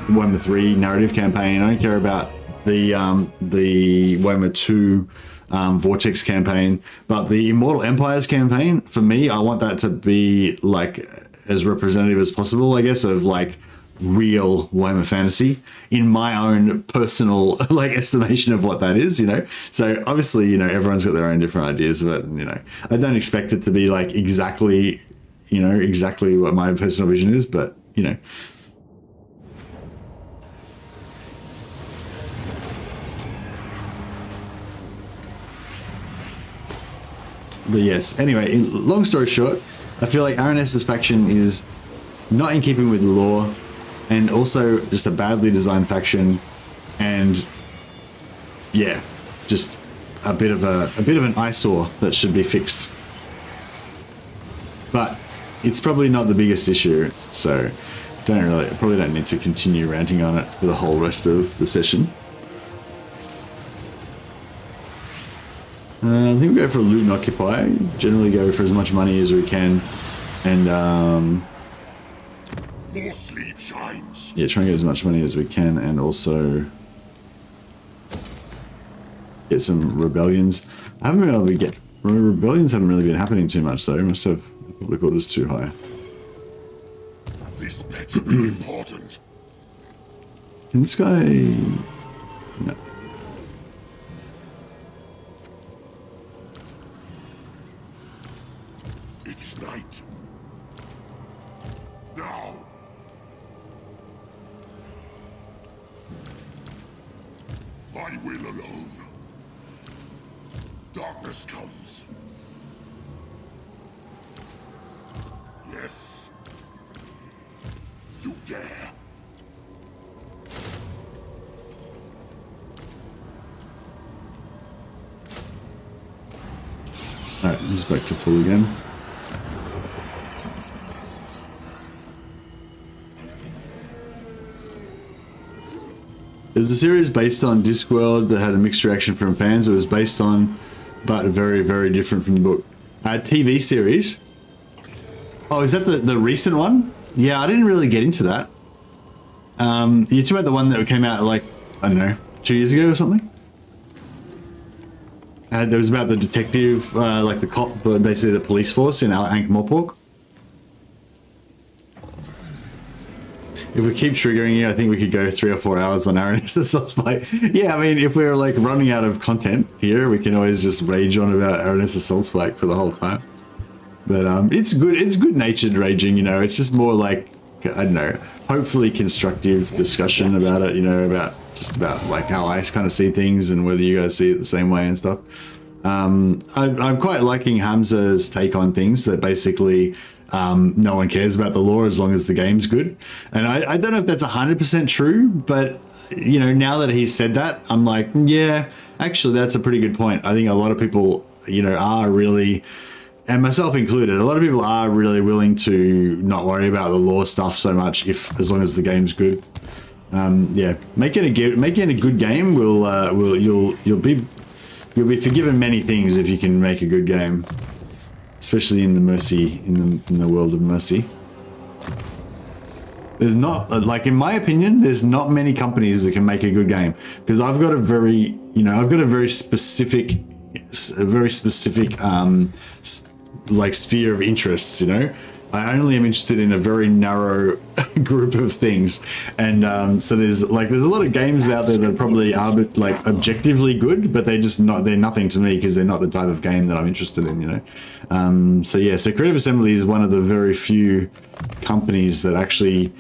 Warhammer 3 narrative campaign. I don't care about the Warhammer 2 Vortex campaign, but the Immortal Empires campaign, for me, I want that to be, like, as representative as possible, I guess, of, like, real Warhammer fantasy in my own personal, like, estimation of what that is, you know. So obviously, you know, everyone's got their own different ideas of it, and, you know, I don't expect it to be, like, exactly what my personal vision is, but, you know. But yes, anyway, long story short, I feel like Aranessa's faction is not in keeping with the law, and also just a badly designed faction, and yeah, just a bit of an eyesore that should be fixed. But it's probably not the biggest issue, so probably don't need to continue ranting on it for the whole rest of the session. I think we go for a loot and occupy. Generally go for as much money as we can, and More sleep shines. yeah, try and get as much money as we can, and also get some rebellions. I haven't been able to get rebellions. Haven't really been happening too much though. Must have the public order's too high. This better be important. Can this guy? No. It is night. Now. My will alone. Darkness comes. Yes. You dare. Alright, this is back to full again. There's a series based on Discworld that had a mixed reaction from fans. It was based on, but very, very different from the book. TV series. Oh, is that the recent one? Yeah, I didn't really get into that. You're talking about the one that came out, like, I don't know, 2 years ago or something? That was about the detective, like the cop, but basically the police force in Ankh-Morpork. if we keep triggering you, I think we could go 3 or 4 hours on Aranis Assault Spike. Yeah, I mean, if we're like running out of content here, we can always just rage on about Aranis Assault Spike for the whole time. But it's good-natured raging, you know. It's just more like, I don't know, hopefully constructive discussion about it, you know, about like how I kind of see things and whether you guys see it the same way and stuff. I'm quite liking Hamza's take on things, that basically no one cares about the lore as long as the game's good. And I don't know if that's 100% true, but you know, now that he said that, I'm like, yeah, actually that's a pretty good point. I think a lot of people, you know, are really, and myself included, a lot of people are really willing to not worry about the lore stuff so much as long as the game's good. Yeah, making a good game you'll be forgiven many things if you can make a good game, especially in the Mercy, in the world of Mercy. There's not, like, in my opinion, there's not many companies that can make a good game, because I've got a very specific like sphere of interests, you know. I only am interested in a very narrow group of things, and so there's a lot of games out there that probably are like objectively good, but they're nothing to me because they're not the type of game that I'm interested in, you know. So yeah, so Creative Assembly is one of the very few companies that actually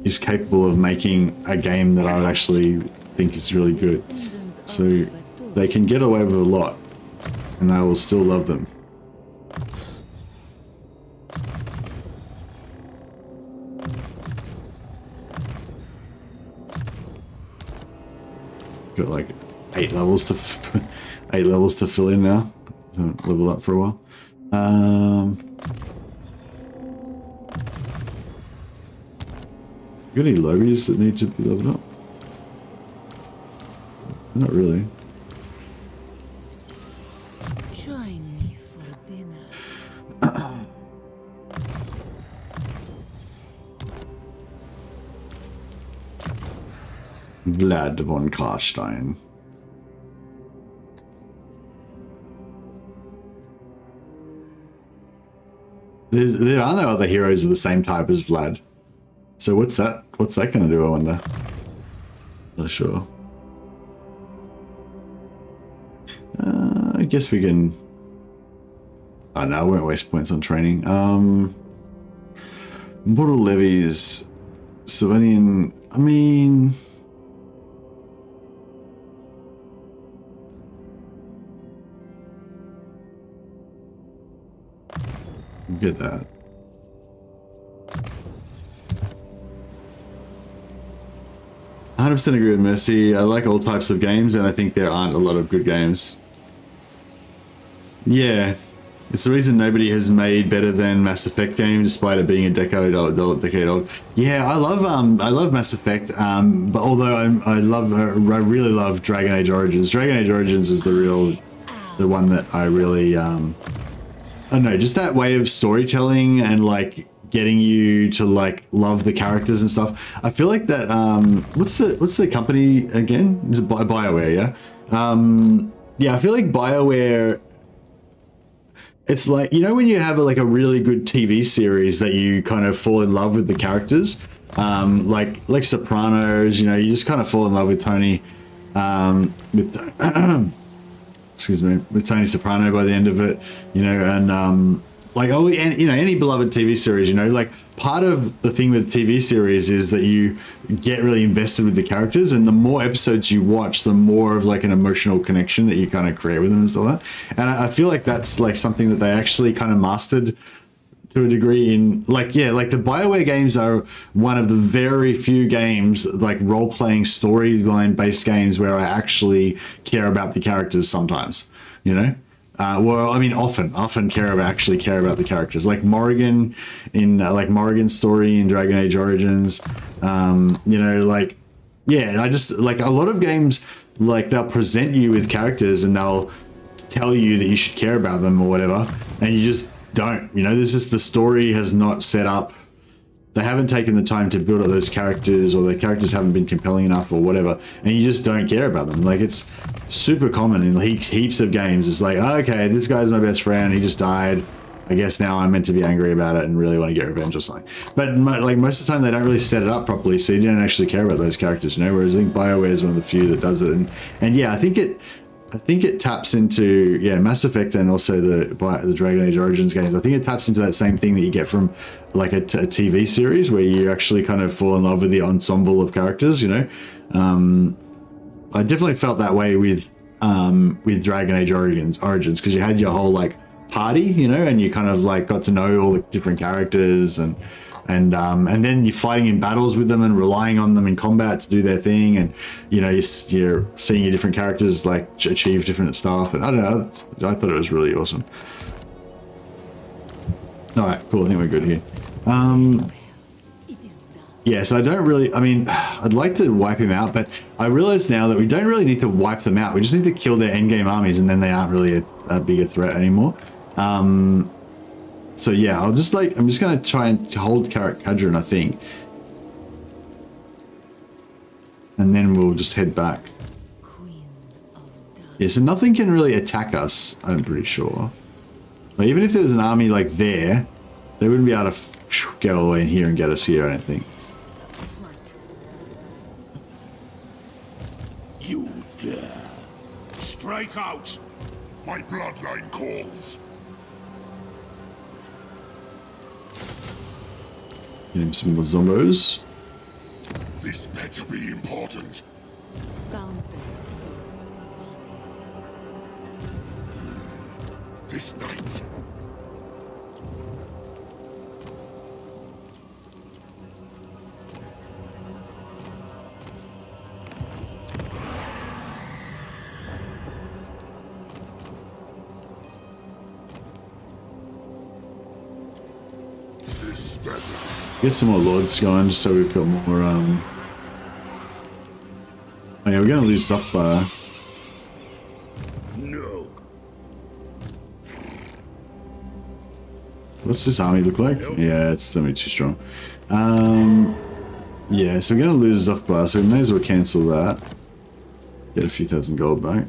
is capable of making a game that I would actually think is really good. So they can get away with a lot, and I will still love them. Got like 8 levels to fill in now. So leveled up for a while. Got any lobbies that need to be leveled up? Not really. Join me for dinner. Vlad von Carstein. There are no other heroes of the same type as Vlad. So what's that going to do, I wonder? Not sure. I guess we can... Oh no, I won't waste points on training. Mortal levies. Civilian... I mean... Get that. I 100% agree with Mercy. I like all types of games, and I think there aren't a lot of good games. Yeah, it's the reason nobody has made better than Mass Effect game, despite it being a decade old. Yeah, I love Mass Effect. But although I really love Dragon Age Origins. Dragon Age Origins is the one that I really I don't know, just that way of storytelling and like getting you to like love the characters and stuff. I feel like that what's the company again? Is it BioWare, yeah? Yeah, I feel like BioWare, it's like, you know, when you have like a really good TV series that you kind of fall in love with the characters, like Sopranos, you know, you just kind of fall in love with Tony, excuse me, with Tony Soprano by the end of it, you know, and like, oh, and you know, any beloved TV series, you know, like part of the thing with TV series is that you get really invested with the characters, and the more episodes you watch, the more of like an emotional connection that you kind of create with them and stuff like that. And I feel like that's like something that they actually kind of mastered to a degree in, like, yeah, like the BioWare games are one of the very few games, like role-playing storyline based games, where I actually care about the characters sometimes, you know? Well, I mean, often actually care about the characters, like Morrigan in like Morrigan's story in Dragon Age Origins. You know, like, yeah, I just like a lot of games, like they'll present you with characters and they'll tell you that you should care about them or whatever, and you just don't, you know. This is, the story has not set up, they haven't taken the time to build up those characters, or the characters haven't been compelling enough or whatever, and you just don't care about them. Like, it's super common in heaps of games. It's like, oh, okay, this guy's my best friend, he just died, I guess now I'm meant to be angry about it and really want to get revenge or something. But like most of the time they don't really set it up properly, so you don't actually care about those characters, you know. Whereas I think BioWare is one of the few that does it, and yeah, I think it taps into Mass Effect and also the Dragon Age Origins games. I think it taps into that same thing that you get from like a TV series where you actually kind of fall in love with the ensemble of characters, you know. I definitely felt that way with Dragon Age Origins because you had your whole like party, you know, and you kind of like got to know all the different characters and then you're fighting in battles with them and relying on them in combat to do their thing, and you know you're seeing your different characters like achieve different stuff, and I don't know, I thought it was really awesome. All right, cool. I think we're good here. Yeah, so I don't really, I mean, I'd like to wipe him out, but I realize now that we don't really need to wipe them out. We just need to kill their endgame armies, and then they aren't really a bigger threat anymore. So yeah, I'm just going to try and hold Karak Kadron, I think. And then we'll just head back. Yeah, so nothing can really attack us, I'm pretty sure. Like, even if there was an army like there, they wouldn't be able to get all the way in here and get us here, I don't think. You dare strike out! My bloodline calls. Get him some more zombos. This better be important. This night. This better. Get some more lords going just so we've got more oh yeah, we're gonna lose stuff by No. what's this army look like? Yeah, it's gonna be too strong. Yeah, so we're gonna lose Zuffbar, so we may as well cancel that. Get a few thousand gold back.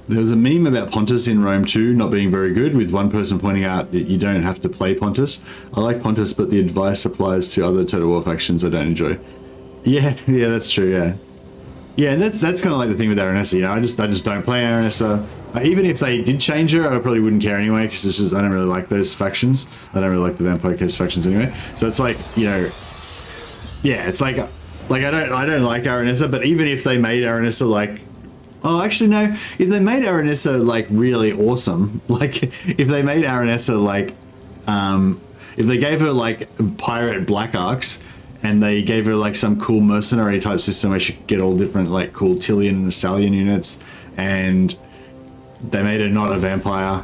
There was a meme about Pontus in Rome 2 not being very good, with one person pointing out that you don't have to play Pontus. I like Pontus, but the advice applies to other Total War factions I don't enjoy. Yeah, that's true, yeah. Yeah, and that's kind of like the thing with Aranessa, you know, I just don't play Aranessa. Even if they did change her, I probably wouldn't care anyway, because I don't really like those factions. I don't really like the Vampire Coast factions anyway. So it's like, you know, yeah, it's like I don't like Aranessa, but even if they made Aranessa like, oh, actually, no. If they made Aranessa, like, really awesome, like, if they made Aranessa, like, if they gave her, like, pirate black arcs, and they gave her, like, some cool mercenary type system where she could get all different, like, cool Tillian and Stallion units, and they made her not a vampire,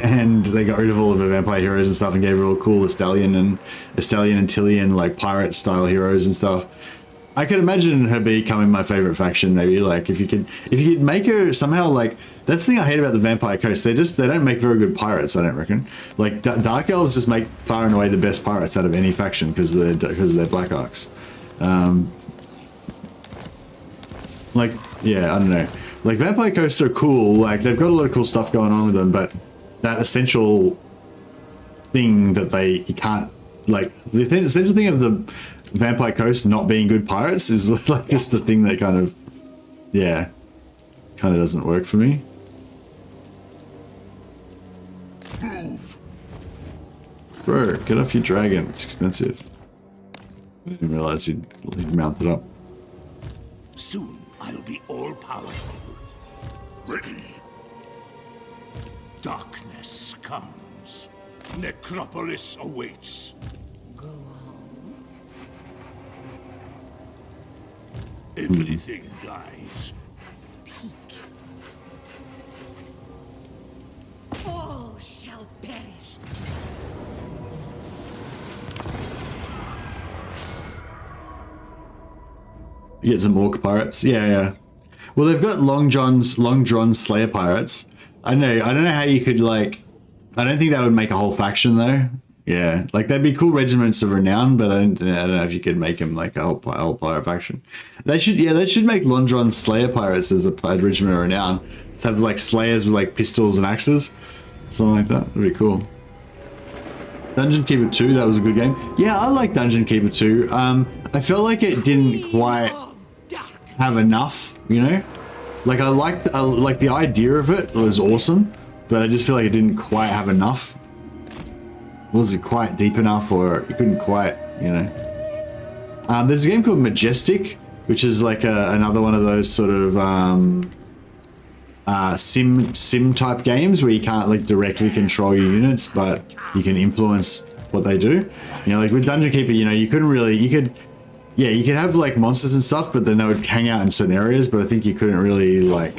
and they got rid of all of her vampire heroes and stuff and gave her all cool Stallion and Tillian, like, pirate-style heroes and stuff. I could imagine her becoming my favorite faction, maybe. Like, if you could make her somehow, like, that's the thing I hate about the Vampire Coast. They don't make very good pirates, I don't reckon. Like, Dark Elves just make far and away the best pirates out of any faction because of their black arcs. Like, yeah, I don't know. Like, Vampire Coasts are cool. Like, they've got a lot of cool stuff going on with them, but that essential thing that you can't, like, the essential thing of the Vampire Coast not being good pirates is like just the thing that kind of doesn't work for me. Move. Bro, get off your dragon, it's expensive. I didn't realize he'd mount it up. Soon I'll be all powerful. Ready. Darkness comes. Necropolis awaits. Everything dies. Speak. All shall perish. You get some orc pirates. Yeah. Well, they've got long drawn Slayer pirates. I don't know how you could like. I don't think that would make a whole faction though. Yeah, like that'd be cool regiments of renown, but I don't know if you could make them like a whole pirate faction. They should make long drawn Slayer pirates as a regiment of renown. To have like Slayers with like pistols and axes, something like that. That'd be cool. Dungeon Keeper 2, that was a good game. Yeah, I like Dungeon Keeper 2. I felt like it didn't quite have enough, you know? Like I liked the idea of it was awesome, but I just feel like it didn't quite have enough. Was it quite deep enough, or you couldn't quite, you know? There's a game called Majestic, which is like another one of those sort of sim type games where you can't like directly control your units, but you can influence what they do. You know, like with Dungeon Keeper, you know, you could have like monsters and stuff, but then they would hang out in certain areas, but I think you couldn't really like,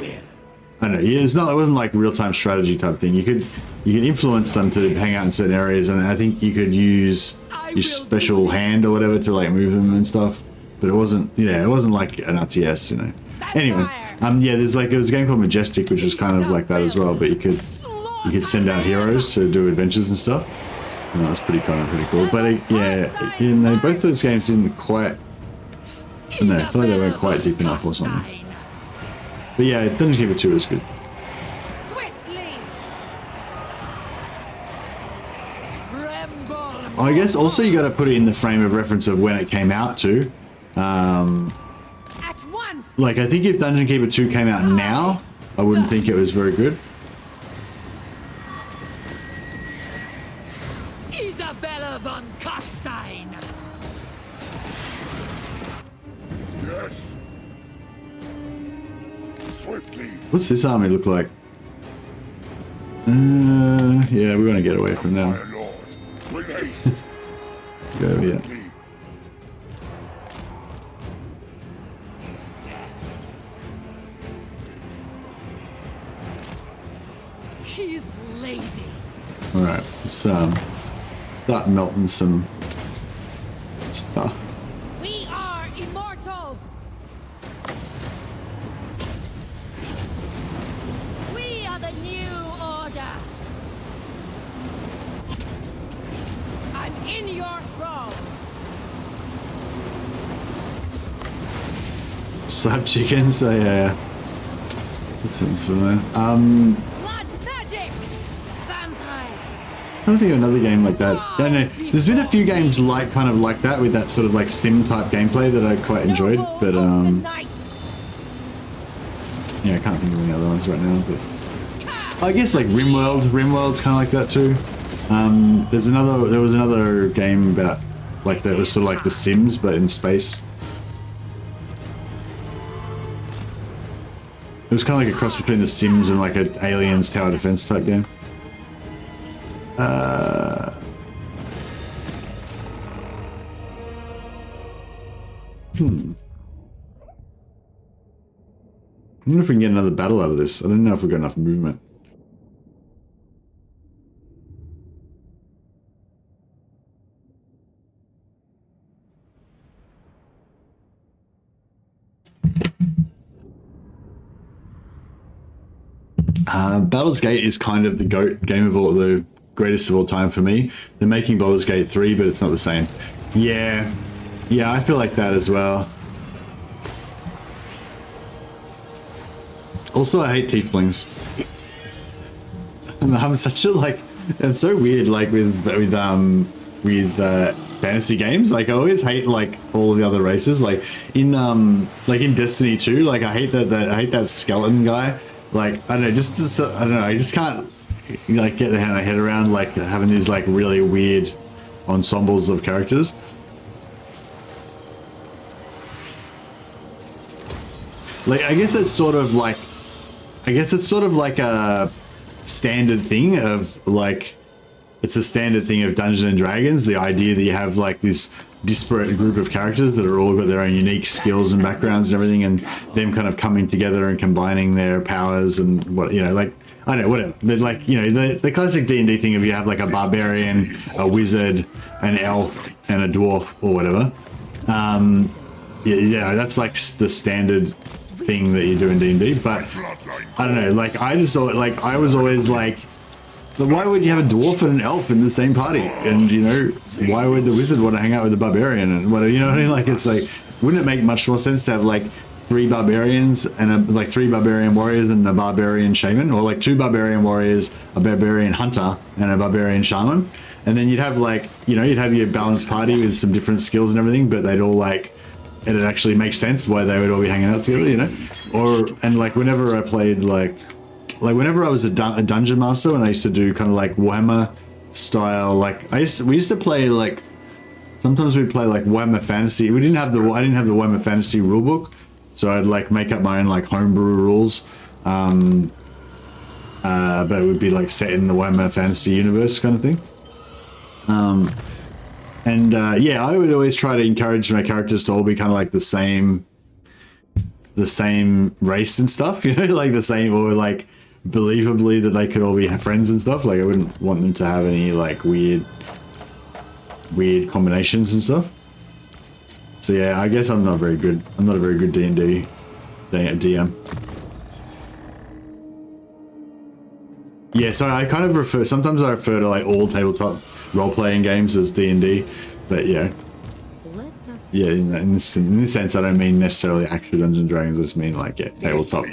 I don't know, it wasn't like a real-time strategy type thing. You could influence them to hang out in certain areas, and I think you could use your special hand or whatever to like move them and stuff, but it wasn't like an RTS, you know. Anyway, yeah, there was a game called Majestic, which was kind of like that as well, but you could send out heroes to do adventures and stuff. And that was pretty cool. But yeah, you know, both those games didn't quite, I don't know, I feel like they weren't quite deep enough or something. But yeah, Dungeon Keeper 2 is good. I guess also you got to put it in the frame of reference of when it came out too. Like I think if Dungeon Keeper 2 came out now, I wouldn't think it was very good. Isabella von Carstein. Yes. Swiftly. What's this army look like? Yeah, we're gonna get away from them. My lord, with haste. Go over here. Swiftly. His lady. All right, let's start melting some stuff. We are immortal. We are the new order. I'm in your throne. Slab chickens, yeah. That sounds familiar. Blood magic. Vampire. I don't think of another game like that. I don't know. There's been a few games like kind of like that with that sort of like sim type gameplay that I quite enjoyed, but yeah, I can't think of any other ones right now. But I guess like RimWorld's kind of like that too. There was another game about like that was sort of like The Sims but in space. It was kind of like a cross between The Sims and like an Aliens Tower Defense type game. I wonder if we can get another battle out of this. I don't know if we've got enough movement. Baldur's Gate is kind of the GOAT game of all, the greatest of all time for me. They're making Baldur's Gate 3, but it's not the same. Yeah, I feel like that as well. Also, I hate tieflings. I'm such a I'm so weird with fantasy games. Like I always hate like all of the other races. Like in Destiny 2, like I hate that skeleton guy. Like I don't know, I don't know. I just can't like get my head around like having these like really weird ensembles of characters. Like I guess it's sort of like a standard thing of like, it's a standard thing of Dungeons and Dragons, the idea that you have like this disparate group of characters that are all got their own unique skills and backgrounds and everything, and them kind of coming together and combining their powers and what, you know, like, I don't know, whatever. But like, you know, the classic D&D thing of you have like a barbarian, a wizard, an elf, and a dwarf or whatever. Yeah, that's like the standard thing that you do in D&D, but I don't know, like I just thought, like I was always like, but why would you have a dwarf and an elf in the same party? And you know, why would the wizard want to hang out with the barbarian and whatever, you know what I mean? Like it's like, wouldn't it make much more sense to have like 3 barbarians and like 3 barbarian warriors and a barbarian shaman, or like 2 barbarian warriors, a barbarian hunter and a barbarian shaman? And then you'd have like, you know, you'd have your balanced party with some different skills and everything, but they'd all like, it'd actually make sense why they would all be hanging out together, you know? Or, and like whenever I played like whenever I was a dungeon master and I used to do kind of like Warhammer style, like we used to play like, sometimes we'd play like Warhammer Fantasy. I didn't have the Warhammer Fantasy rulebook, so I'd like make up my own like homebrew rules. But it would be like set in the Warhammer Fantasy universe kind of thing. Yeah, I would always try to encourage my characters to all be kind of like the same race and stuff, you know, like the same, or like believably that they could all be friends and stuff. Like I wouldn't want them to have any like weird combinations and stuff. So yeah, I guess I'm not very good. I'm not a very good D&D DM. Yeah, so I kind of sometimes I refer to like all tabletop role-playing games as D&D, but yeah. Yeah, in this sense, I don't mean necessarily actual Dungeons & Dragons, I just mean like, yeah, tabletop.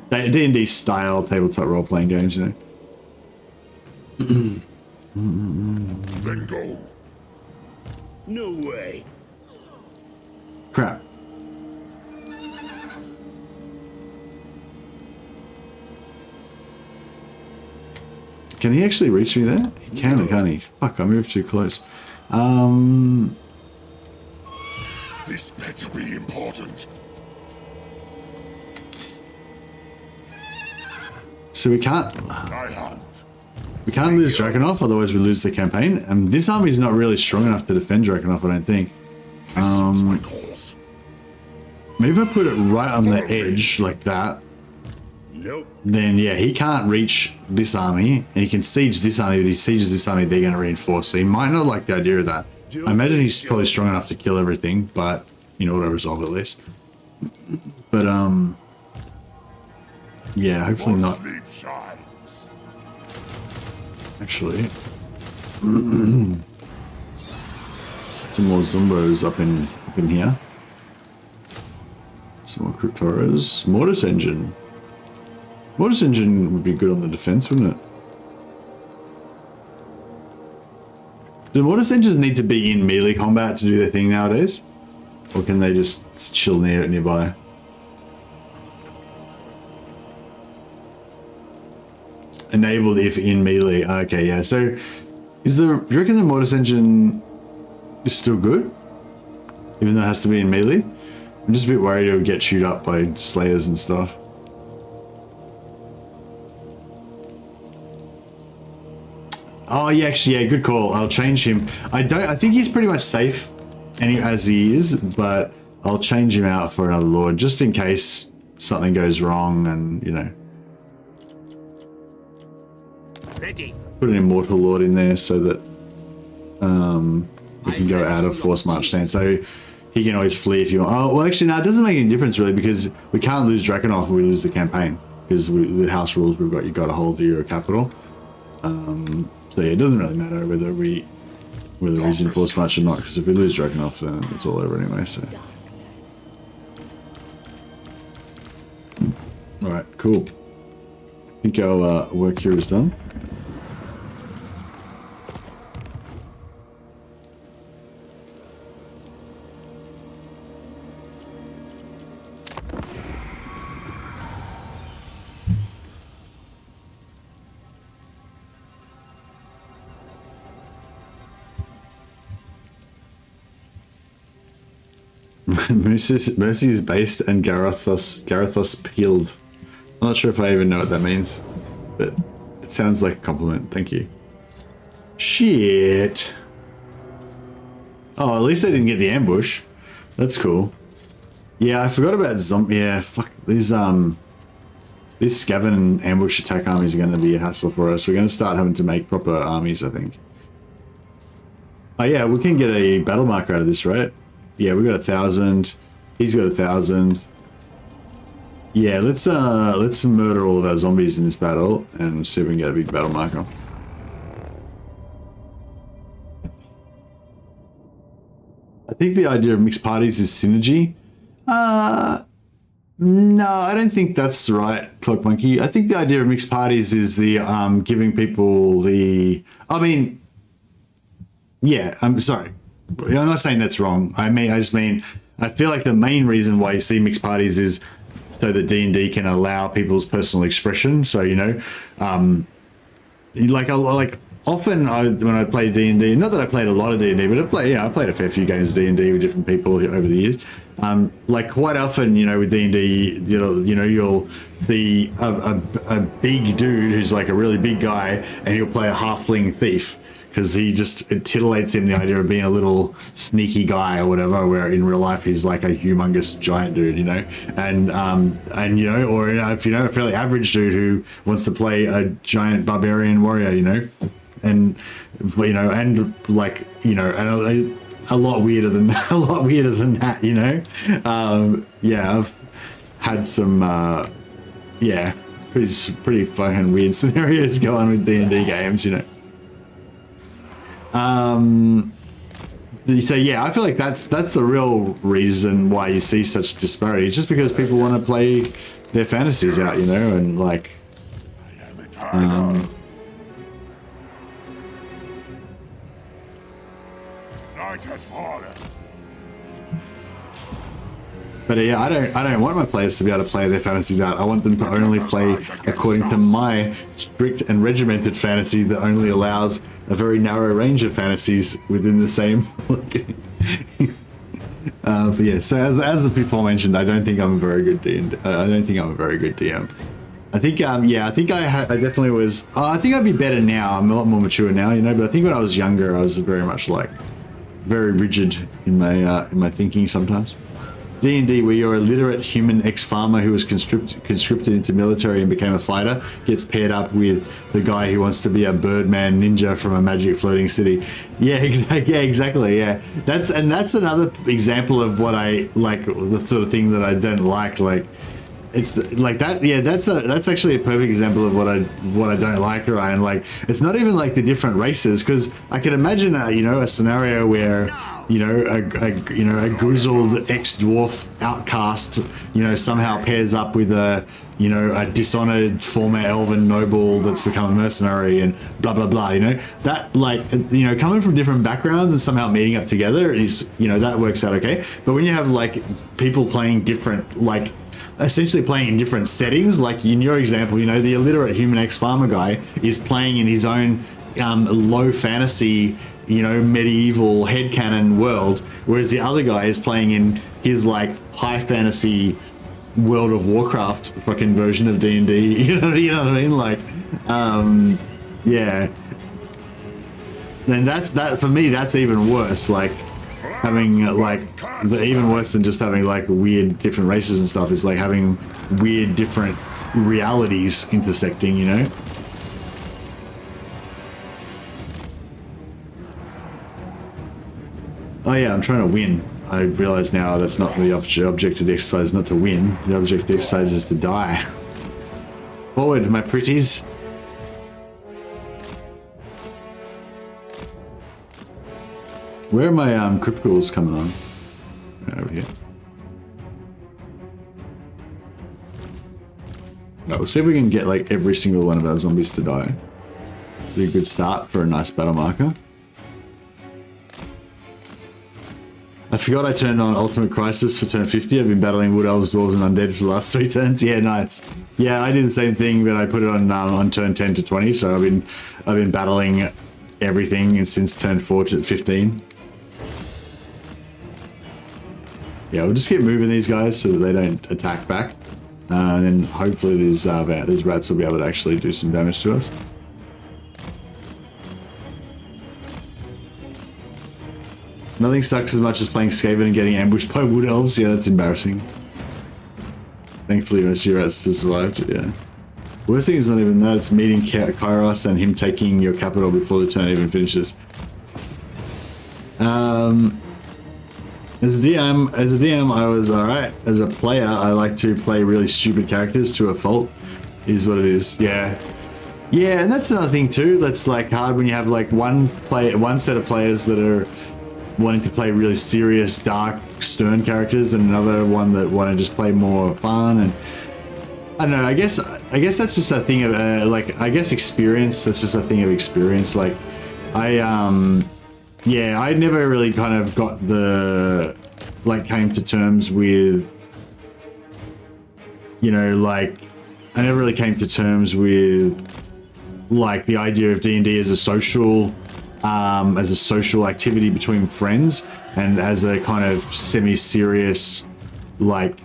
D&D style tabletop role-playing games, you know. Then go. No way. Crap. Can he actually reach me there? He can, can't he? Fuck, I moved too close. This better be important. So we can't lose Drakenhof, otherwise we lose the campaign. And this army's not really strong enough to defend Drakenhof, I don't think. Maybe if I put it right on the edge like that. Nope. Then yeah, he can't reach this army, and he can siege this army. If he sieges this army, they're going to reinforce. So he might not like the idea of that. I imagine he's probably strong enough to kill everything, but you know, to resolve at least. But yeah, hopefully not. Actually, some more Zumbos up in here. Some more Cryptoras. Mortis Engine. Mortis Engine would be good on the defense, wouldn't it? Do Mortis Engines need to be in melee combat to do their thing nowadays? Or can they just chill nearby? Enabled if in melee. Okay, yeah. So, do you reckon the Mortis Engine is still good? Even though it has to be in melee? I'm just a bit worried it would get chewed up by Slayers and stuff. Oh yeah, actually, yeah, good call. I'll change him. I think he's pretty much safe as he is, but I'll change him out for another Lord just in case something goes wrong, and you know. Ready. Put an Immortal Lord in there so that we can go out of Force March stand. So he can always flee if you want. Oh, well, actually, no, it doesn't make any difference really, because we can't lose Drakenhof if we lose the campaign, because the house rules we've got, you got to hold your capital. So yeah, it doesn't really matter whether he's in Force March or not, because if we lose Drakenhof, then it's all over anyway. So, all right, cool. I think our work here is done. Mercy is based and Garethos peeled. I'm not sure if I even know what that means, but it sounds like a compliment. Thank you. Shit. Oh, at least I didn't get the ambush. That's cool. Yeah, I forgot about zombie. Yeah, fuck these Skaven ambush attack armies are going to be a hassle for us. We're going to start having to make proper armies, I think. Oh yeah, we can get a battle marker out of this, right? Yeah, we got 1,000. He's got 1,000. Yeah, let's murder all of our zombies in this battle and see if we can get a big battle marker. I think the idea of mixed parties is synergy. No, I don't think that's right, Cloak Monkey. I think the idea of mixed parties is the giving people the. I mean, yeah. I'm sorry. I'm not saying that's wrong. I just mean I feel like the main reason why you see mixed parties is so that D&D can allow people's personal expression. So like often when I play D&D, not that I played a lot of D&D, but I played a fair few games of D&D with different people over the years. Like quite often, with D&D, you'll see a big dude who's like a really big guy, and he'll play a halfling thief because it titillates him, the idea of being a little sneaky guy or whatever, where in real life he's like a humongous giant dude, and or if a fairly average dude who wants to play a giant barbarian warrior, and like a lot weirder than that, yeah, I've had some pretty fucking weird scenarios go on with D&D games, so yeah, I feel like that's the real reason why you see such disparity. It's just because people want to play their fantasies out, and like Night has fallen. But yeah, I don't want my players to be able to play their fantasy out. I want them to only play according to my strict and regimented fantasy that only allows a very narrow range of fantasies within the same. But yeah, so as the people mentioned, I don't think I'm a very good DM. I don't think I'm a very good DM. I think I think I definitely was. I think I'd be better now. I'm a lot more mature now, But I think when I was younger, I was very much like very rigid in my thinking sometimes. D&D, where you're a literate human ex-farmer who was conscripted into military and became a fighter, gets paired up with the guy who wants to be a birdman ninja from a magic floating city. Yeah, exactly. Yeah, that's another example of what I like, the sort of thing that I don't like. Like, it's like that. Yeah, that's actually a perfect example of what I don't like, Ryan. Like, it's not even like the different races, because I can imagine a scenario where a grizzled ex-dwarf outcast somehow pairs up with a dishonored former elven noble that's become a mercenary and blah blah blah. That coming from different backgrounds and somehow meeting up together is that works out okay. But when you have like people playing different, like essentially playing in different settings, like in your example, the illiterate human ex-farmer guy is playing in his own low fantasy medieval headcanon world, whereas the other guy is playing in his like high fantasy World of Warcraft fucking version of D&D. You know what I mean? Like, yeah. Then that for me, that's even worse. Like having even worse than just having like weird different races and stuff. Is like having weird different realities intersecting. Oh yeah, I'm trying to win. I realize now that's not the object of the exercise, is not to win. The object of the exercise is to die. Forward, my pretties. Where are my crypticals coming on? Over here. No, we'll see if we can get like every single one of our zombies to die. This will be a good start for a nice battle marker. I forgot I turned on Ultimate Crisis for turn 50. I've been battling Wood Elves, Dwarves, and Undead for the last 3 turns. Yeah, nice. Yeah, I did the same thing, but I put it on turn 10 to 20. So I've been battling everything since turn 4 to 15. Yeah, we'll just keep moving these guys so that they don't attack back, and then hopefully these rats will be able to actually do some damage to us. Nothing sucks as much as playing Skaven and getting ambushed by Wood Elves. Yeah, that's embarrassing. Thankfully, most of your rats still survived. Yeah. Worst thing is not even that. It's meeting Kairos and him taking your capital before the turn even finishes. As a DM, I was alright. As a player, I like to play really stupid characters to a fault. Is what it is. Yeah. Yeah, and that's another thing too. That's like hard when you have like one set of players that are wanting to play really serious, dark, stern characters, and another one that want to just play more fun. And I don't know. I guess that's just a thing of I guess experience. That's just a thing of experience. Like yeah, I never really kind of got came to terms with, you know, like I never really came to terms with like the idea of D&D as a social activity between friends and as a kind of semi-serious, like,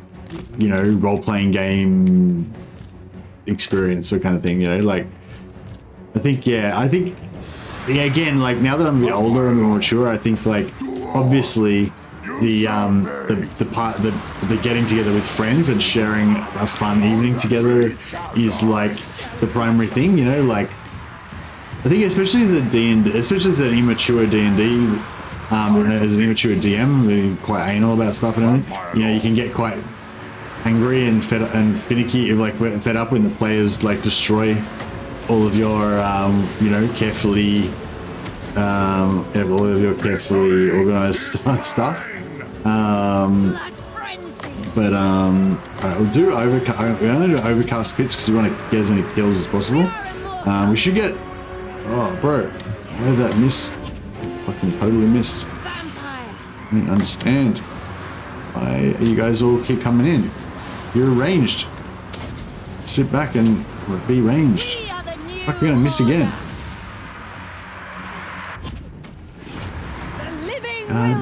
you know, role-playing game experience or kind of thing, you know, like I think again, like now that I'm a bit older and more mature, I think like obviously the getting together with friends and sharing a fun evening together is like the primary thing, you know, like I think especially as an immature D&D, as an immature DM, we're quite anal about stuff and everything. You know, you can get quite angry and finicky, like fed up when the players like destroy all of your, you know, carefully organized stuff. But we'll do overcast. We only do overcast pits because we want to get as many kills as possible. We should get. Oh, bro, where did that miss? Fucking totally missed. I don't understand. Why you guys all keep coming in? You're ranged. Sit back and be ranged. Fuck, we're gonna miss again.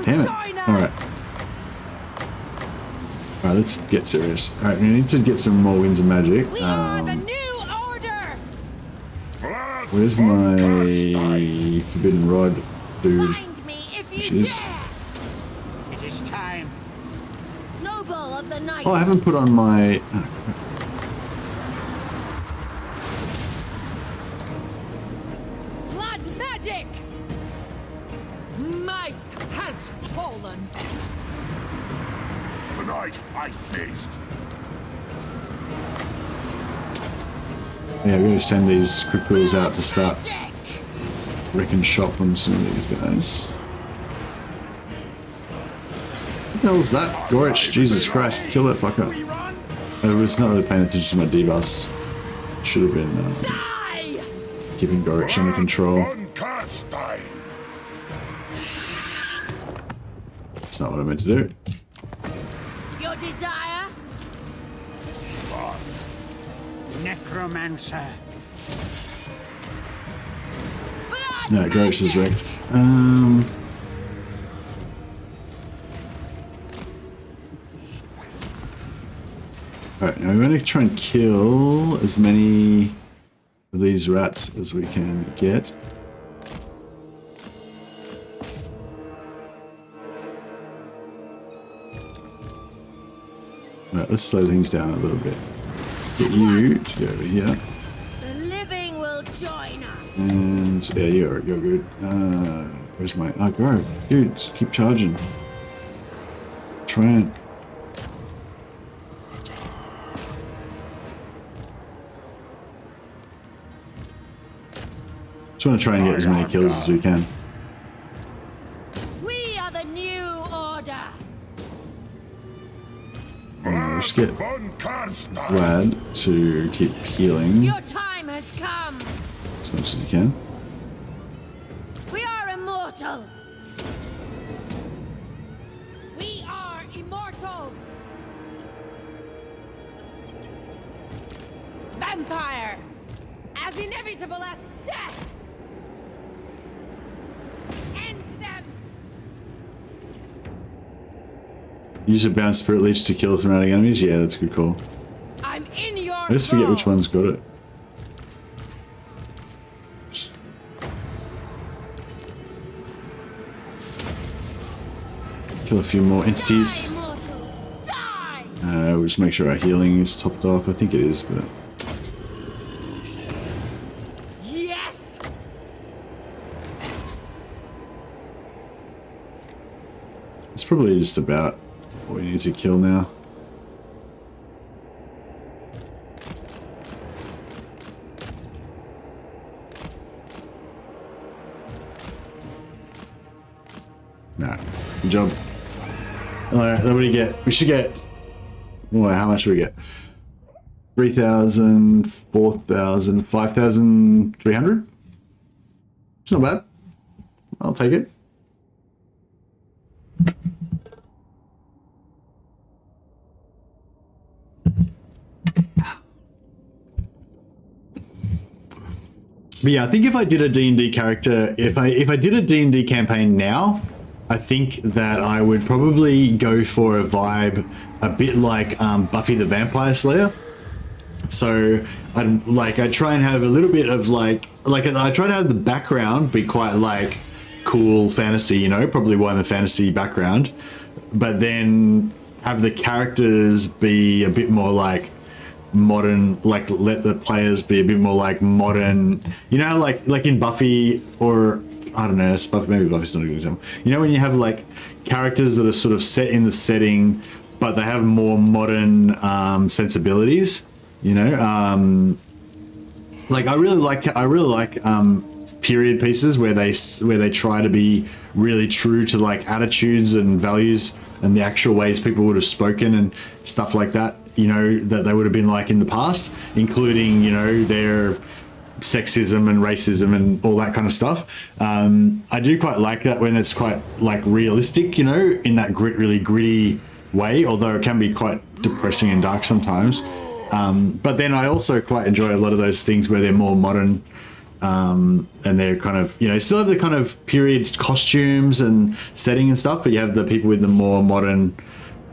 Damn it. Alright. Alright, let's get serious. Alright, we need to get some more winds of magic. Where's my forbidden rod, dude? She is. It is time. Noble of the night. Oh, I haven't put on my. Blood magic. Might has fallen. Tonight I feast. Yeah, we're going to send these cripples out to start wrecking shop on some of these guys. What the hell is that? Gorich, Jesus Christ, kill that fucker. I was not really paying attention to my debuffs. Should have been keeping Gorich under control. Carstein. That's not what I meant to do. Your desire? Necromancer. No, Gorich is wrecked. Alright, now we're going to try and kill as many of these rats as we can get. Alright, let's slow things down a little bit. Get you to go over here. The living will join us. And yeah, you're good. Where's my go? Dude, just keep charging. Try and just want to try and get as many kills as we can. We are the new order. Let's get Vlad to keep healing Your time has come. as much as he can. We are immortal. We are immortal. Vampire, as inevitable as death. End them. Use a bound spirit leech to kill surrounding enemies. Yeah, that's a good call. I'm in your I just forget which one's got it. Kill a few more entities. Immortals, die. We'll just make sure our healing is topped off. I think it is, but probably just about what we need to kill now. Nah, good job. Alright, then what do you get? We should get... Well, how much do we get? 3,000, 4,000, 5,300? It's not bad. I'll take it. But yeah, I think if I did a D&D character, if I did a D&D campaign now, I think that I would probably go for a vibe a bit like Buffy the Vampire Slayer. So I'd try and have a little bit of I try to have the background be quite like cool fantasy, you know, probably Warhammer fantasy background, but then have the characters be a bit more like modern, like let the players be a bit more like modern, you know, like in Buffy, or I don't know, maybe Buffy's not a good example. You know, when you have like characters that are sort of set in the setting, but they have more modern sensibilities, you know. Like I really like period pieces where they try to be really true to like attitudes and values and the actual ways people would have spoken and stuff like that, you know, that they would have been like in the past, including, you know, their sexism and racism and all that kind of stuff. I do quite like that when it's quite like realistic, you know, in that really gritty way, although it can be quite depressing and dark sometimes. But then I also quite enjoy a lot of those things where they're more modern, and they're kind of, you know, still have the kind of period costumes and setting and stuff, but you have the people with the more modern,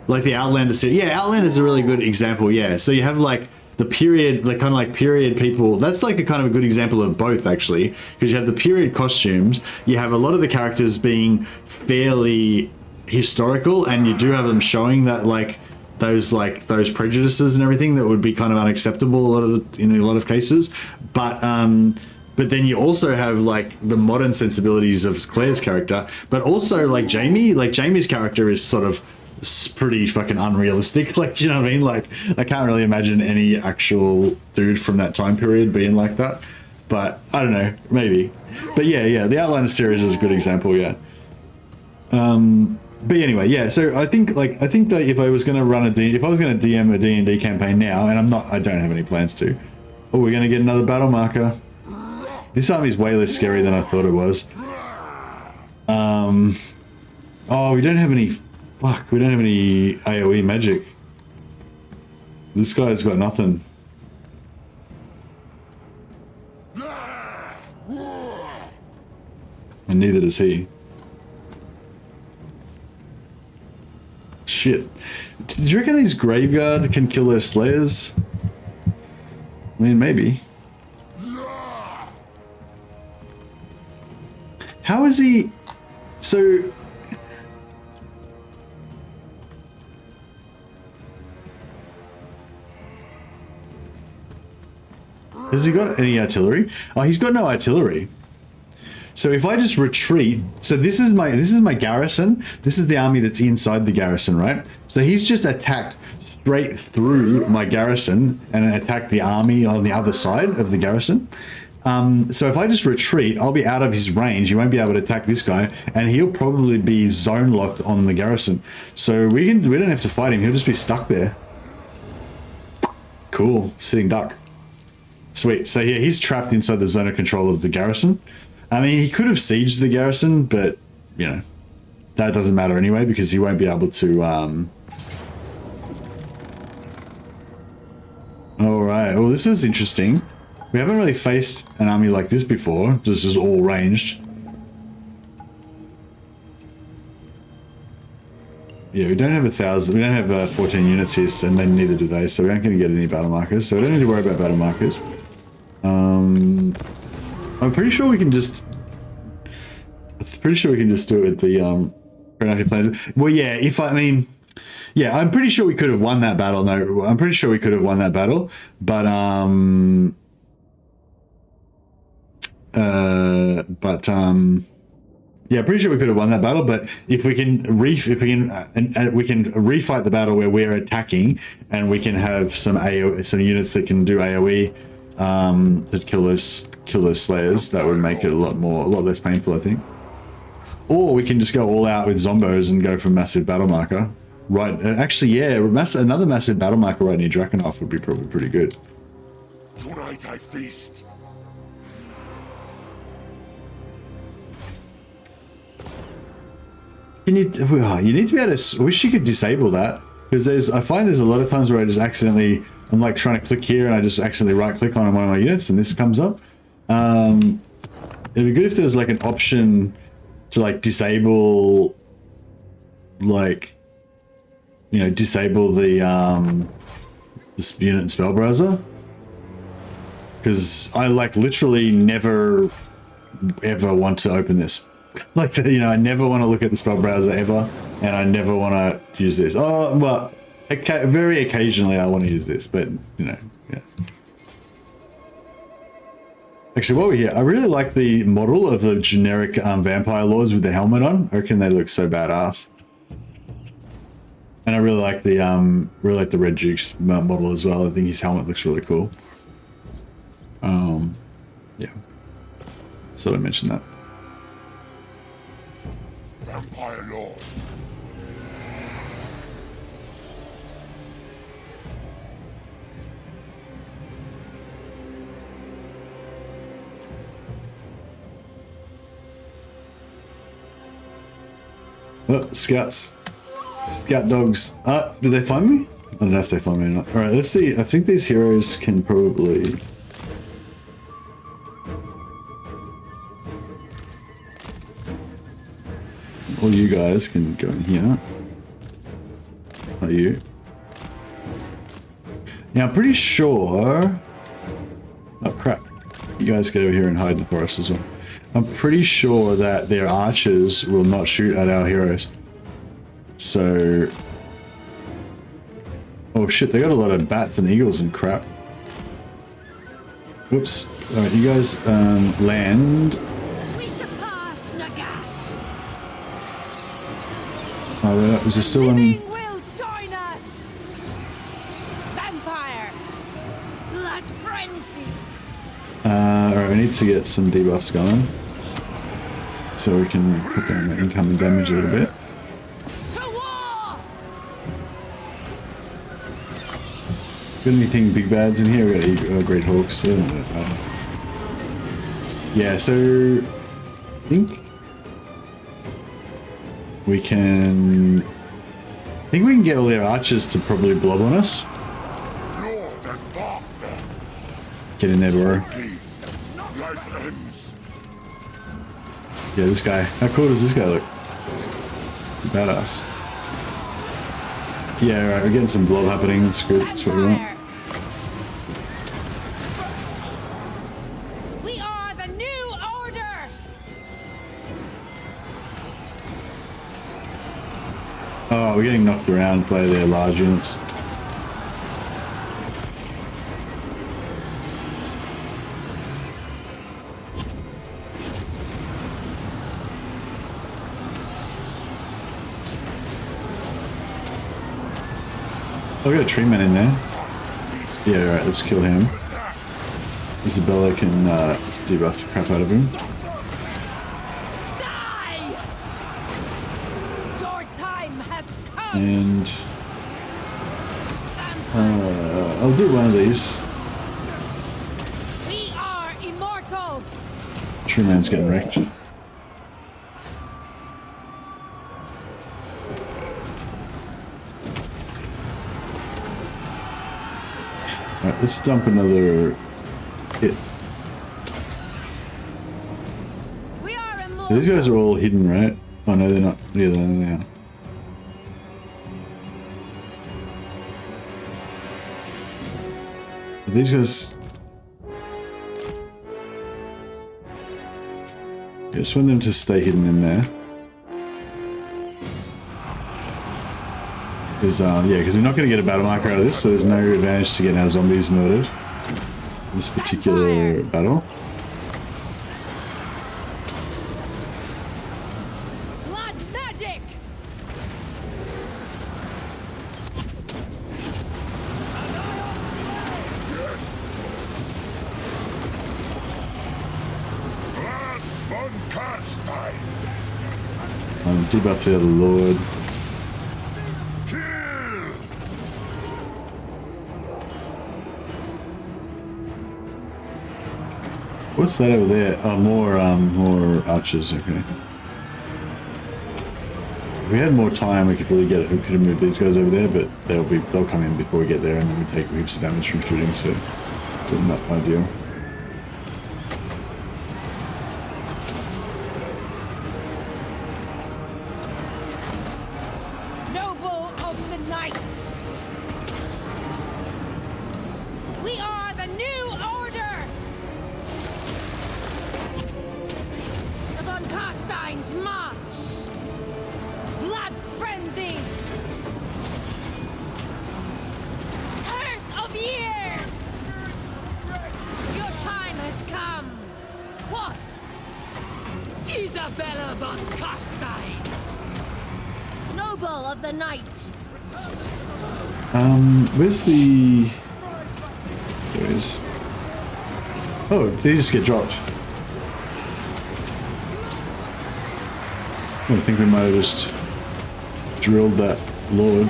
like the Outlander set. Yeah, Outlander is a really good example. Yeah, so you have like the period, like kind of like period people. That's like a kind of a good example of both, actually, because you have the period costumes. You have a lot of the characters being fairly historical, and you do have them showing that like those prejudices and everything that would be kind of unacceptable in a lot of cases. But then you also have like the modern sensibilities of Claire's character, but also like Jamie's character is sort of pretty fucking unrealistic. Like, do you know what I mean? Like, I can't really imagine any actual dude from that time period being like that. But I don't know, maybe. But yeah, the Outlander series is a good example. Yeah. But anyway, yeah. So I think that if I was going to DM a D&D campaign now, and I don't have any plans to. Oh, we're going to get another battle marker. This army's way less scary than I thought it was. Oh, we don't have any. Fuck, we don't have any AoE magic. This guy's got nothing. And neither does he. Shit. Do you reckon these Graveguard can kill their Slayers? I mean, maybe. How is he... So... Has he got any artillery? Oh, he's got no artillery. So if I just retreat, so this is my garrison. This is the army that's inside the garrison, right? So he's just attacked straight through my garrison and attacked the army on the other side of the garrison. So if I just retreat, I'll be out of his range. He won't be able to attack this guy, and he'll probably be zone locked on the garrison. So we don't have to fight him. He'll just be stuck there. Cool, sitting duck. Sweet. So yeah, he's trapped inside the zone of control of the garrison. I mean, he could have sieged the garrison, but, you know, that doesn't matter anyway, because he won't be able to, Alright, well, this is interesting. We haven't really faced an army like this before. This is all ranged. Yeah, we don't have 1,000. We don't have 14 units here, and then neither do they, so we aren't going to get any battle markers, so we don't need to worry about battle markers. I'm pretty sure we can just... do it with the Chronotic Planet. Well, yeah, yeah, I'm pretty sure we could have won that battle. No, I'm pretty sure we could have won that battle, but Yeah, pretty sure we could have won that battle, but if we can we can refight the battle where we're attacking, and we can have some units that can do AOE that kill those slayers, that would make it a lot less painful, I think. Or we can just go all out with zombos and go for massive battle marker. Right, actually, yeah, another massive battle marker right near Drakenhof would be probably pretty good. Tonight I feast. You need to be able to. I wish you could disable that, because I find there's a lot of times where I just accidentally, I'm like trying to click here and I just accidentally right click on one of my units and this comes up. It'd be good if there was like an option to like disable, like, you know, disable the unit and spell browser, because I like literally never ever want to open this. Like, you know, I never want to look at the spell browser ever, and I never want to use this. Oh, well, very occasionally I want to use this, but, you know, yeah. Actually, while we're here, I really like the model of the generic vampire lords with the helmet on. I reckon they look so badass. And I really like the Red Duke's model as well. I think his helmet looks really cool. Yeah. So I mentioned that. Vampire Lord. Oh, scouts. Scout dogs. Did they find me? I don't know if they find me or not. Alright, let's see. I think these heroes can probably... All you guys can go in here. Not you. Now, I'm pretty sure... Oh, crap. You guys get over here and hide in the forest as well. I'm pretty sure that their archers will not shoot at our heroes. So... Oh shit, they got a lot of bats and eagles and crap. Whoops. Alright, you guys land. We surpass Nagas. Oh, is there still one? Living will join us. Vampire. Blood frenzy. Alright, we need to get some debuffs going. So we can put down the incoming damage a little bit. Got anything big bads in here? We got Great Hawks. Yeah, so I think we can. I think we can get all their archers to probably blob on us. Lord and master. Get in there, bro. Life ends. Yeah, this guy. How cool does this guy look? He's a badass. Yeah, right. We're getting some blob happening. That's good. That's what we want. Oh, we're getting knocked around by their large units. Oh, we got a tree man in there. Yeah, alright, let's kill him. Isabella can debuff the crap out of him. And I'll do one of these. We are immortal. True man's getting wrecked. Alright, let's dump another hit. We are immortal. These guys are all hidden, right? Oh no, they're not. Yeah, they're not. These guys... I just want them to stay hidden in there. Because, yeah, because we're not going to get a battle marker out of this, so there's no advantage to getting our zombies murdered in this particular battle. Debuff the other lord. What's that over there? Oh, more archers. Okay. If we had more time, we could probably get it. We could have moved these guys over there, but they'll come in before we get there, and then we take heaps of damage from shooting. So, not ideal. Noble of the night. We are the new order. The von Carstein's march. Blood frenzy. Curse of years. Your time has come. What? Isabella von Carstein! Noble of the night. Where's the... There it is. Oh, did he just get dropped? I think we might have just drilled that lord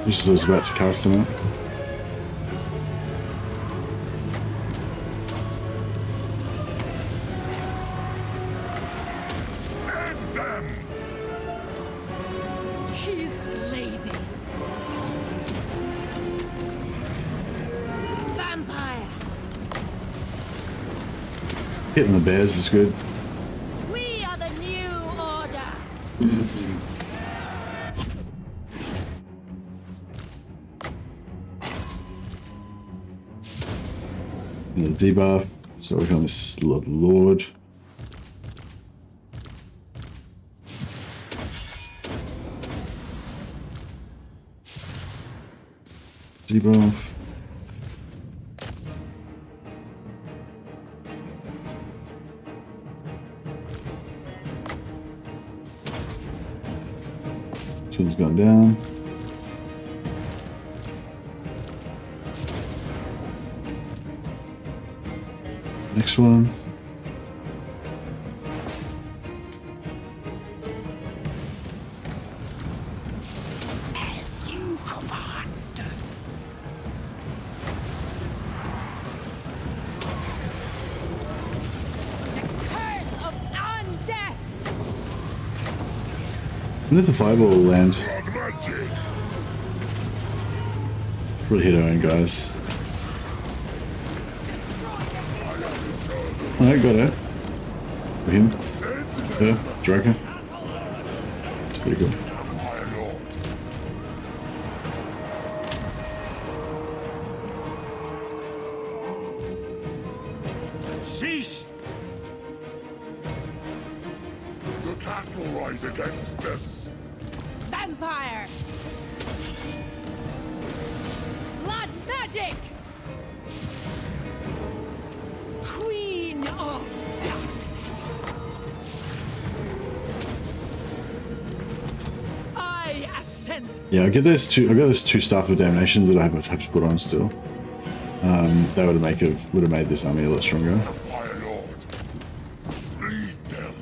just as I was about to cast him out. End them! His lady. Vampire. Hitting the bears is good. We are the new order. And the debuff, so we're going to lord. Debuff. This one's gone down. Next one. As you command. Curse of undeath. When did the fireball land? Magic! Really hit our own guys. I got it. For him. Yeah, Draken. That's pretty good. My lord. Sheesh! The cat will rise against us. Vampire. Blood magic. Queen of darkness. I ascend! Yeah, I get those two. I got those two staff of damnations that I have to put on still. That would have made this army a lot stronger. My lord. Lead them.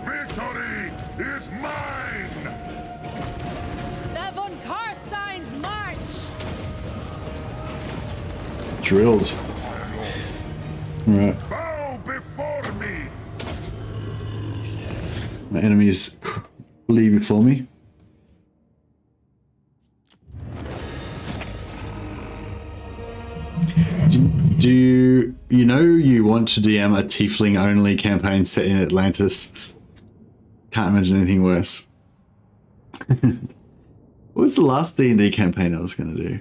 Victory is mine! The von Carstein's march. Drilled. My lord. Alright. Bow before me! My enemies flee before me. Do you know you want to DM a tiefling only campaign set in Atlantis? Can't imagine anything worse. What was the last D&D campaign I was going to do?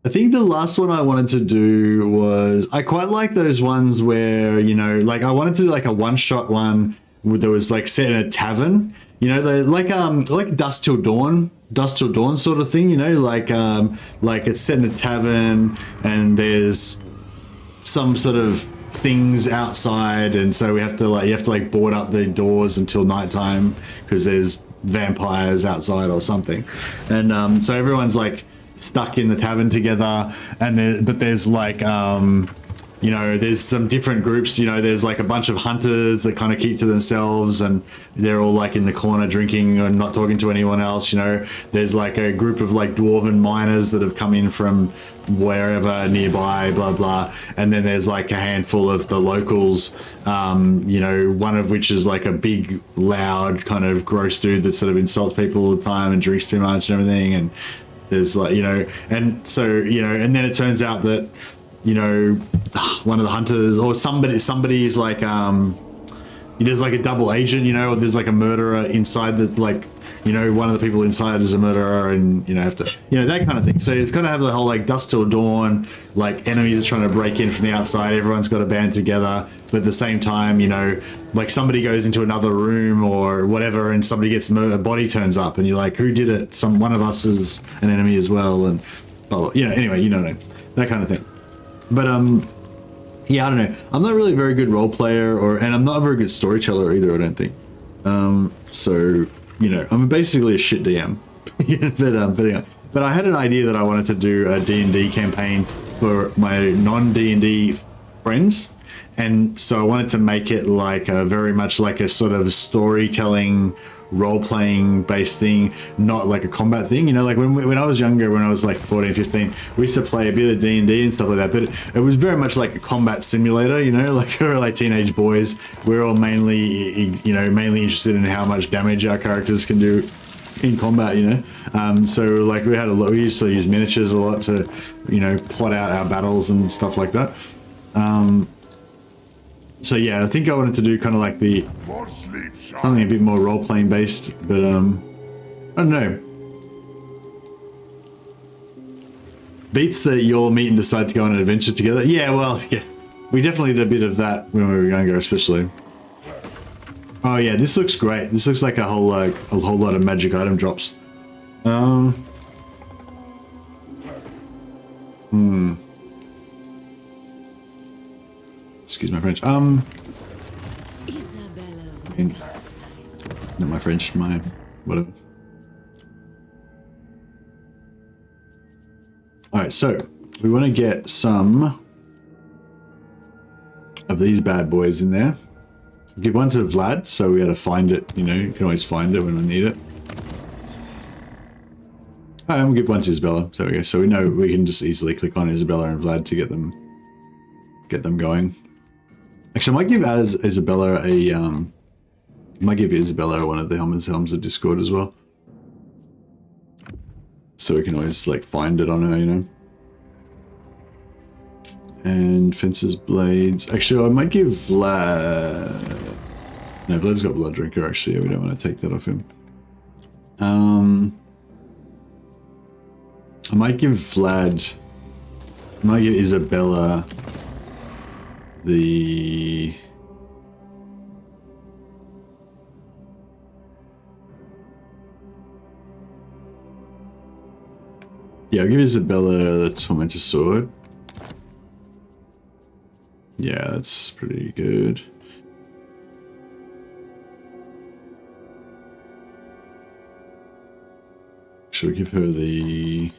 I think the last one I wanted to do was, I quite like those ones where, you know, like I wanted to do like a one-shot one that was like set in a tavern, you know, like Dusk Till Dawn sort of thing, you know, like it's set in a tavern and there's some sort of things outside, and so you have to board up the doors until nighttime because there's vampires outside or something, and so everyone's like stuck in the tavern together, and there's like you know, there's some different groups. You know, there's like a bunch of hunters that kind of keep to themselves, and they're all like in the corner drinking and not talking to anyone else. You know, there's like a group of like dwarven miners that have come in from wherever nearby, blah blah, and then there's like a handful of the locals. You know, one of which is like a big, loud, kind of gross dude that sort of insults people all the time and drinks too much and everything. And there's like, you know, and so, you know, and then it turns out that, you know, one of the hunters or somebody is like, there's like a double agent, you know, or there's like a murderer inside the, like, you know, one of the people inside is a murderer, and, you know, have to, you know, that kind of thing. So it's got to have the whole like dusk till dawn, like enemies are trying to break in from the outside, everyone's got to band together, but at the same time, you know, like somebody goes into another room or whatever and somebody gets murdered, a body turns up and you're like, who did it? One of us is an enemy as well, and blah, blah. You know, anyway, you know, that kind of thing. But yeah, I don't know, I'm not really a very good role player, and I'm not a very good storyteller either, I don't think. So, you know, I'm basically a shit DM. But I had an idea that I wanted to do a D&D campaign for my non-D&D friends, and so I wanted to make it like a very much like a sort of storytelling, role-playing based thing, not like a combat thing. You know, like when I was younger, when I was like 14, 15, we used to play a bit of D&D and stuff like that, but it was very much like a combat simulator, you know, like we were like teenage boys. We're all mainly interested in how much damage our characters can do in combat, you know. So like we used to use miniatures a lot to, you know, plot out our battles and stuff like that. So yeah, I think I wanted to do kind of like something a bit more role-playing based, but I don't know. Beats that you all meet and decide to go on an adventure together. Yeah, well, yeah, we definitely did a bit of that when we were younger, especially. Oh yeah, this looks great. This looks like a whole lot of magic item drops. Excuse my French. Isabella. Not my French, my whatever. Alright, so we want to get some of these bad boys in there. Give one to Vlad, so we got to find it, you know, you can always find it when we need it. And we'll give one to Isabella, so we go. So we know we can just easily click on Isabella and Vlad to get them going. Actually, I might give Isabella one of the helms of Discord as well, so we can always like find it on her, you know. And fences, blades. Actually, I might give Vlad. No, Vlad's got Blood Drinker. Actually, yeah, we don't want to take that off him. I might give Vlad. I might give Isabella the. Yeah, I'll give Isabella the Tormentor Sword. Yeah, that's pretty good. Should we give her the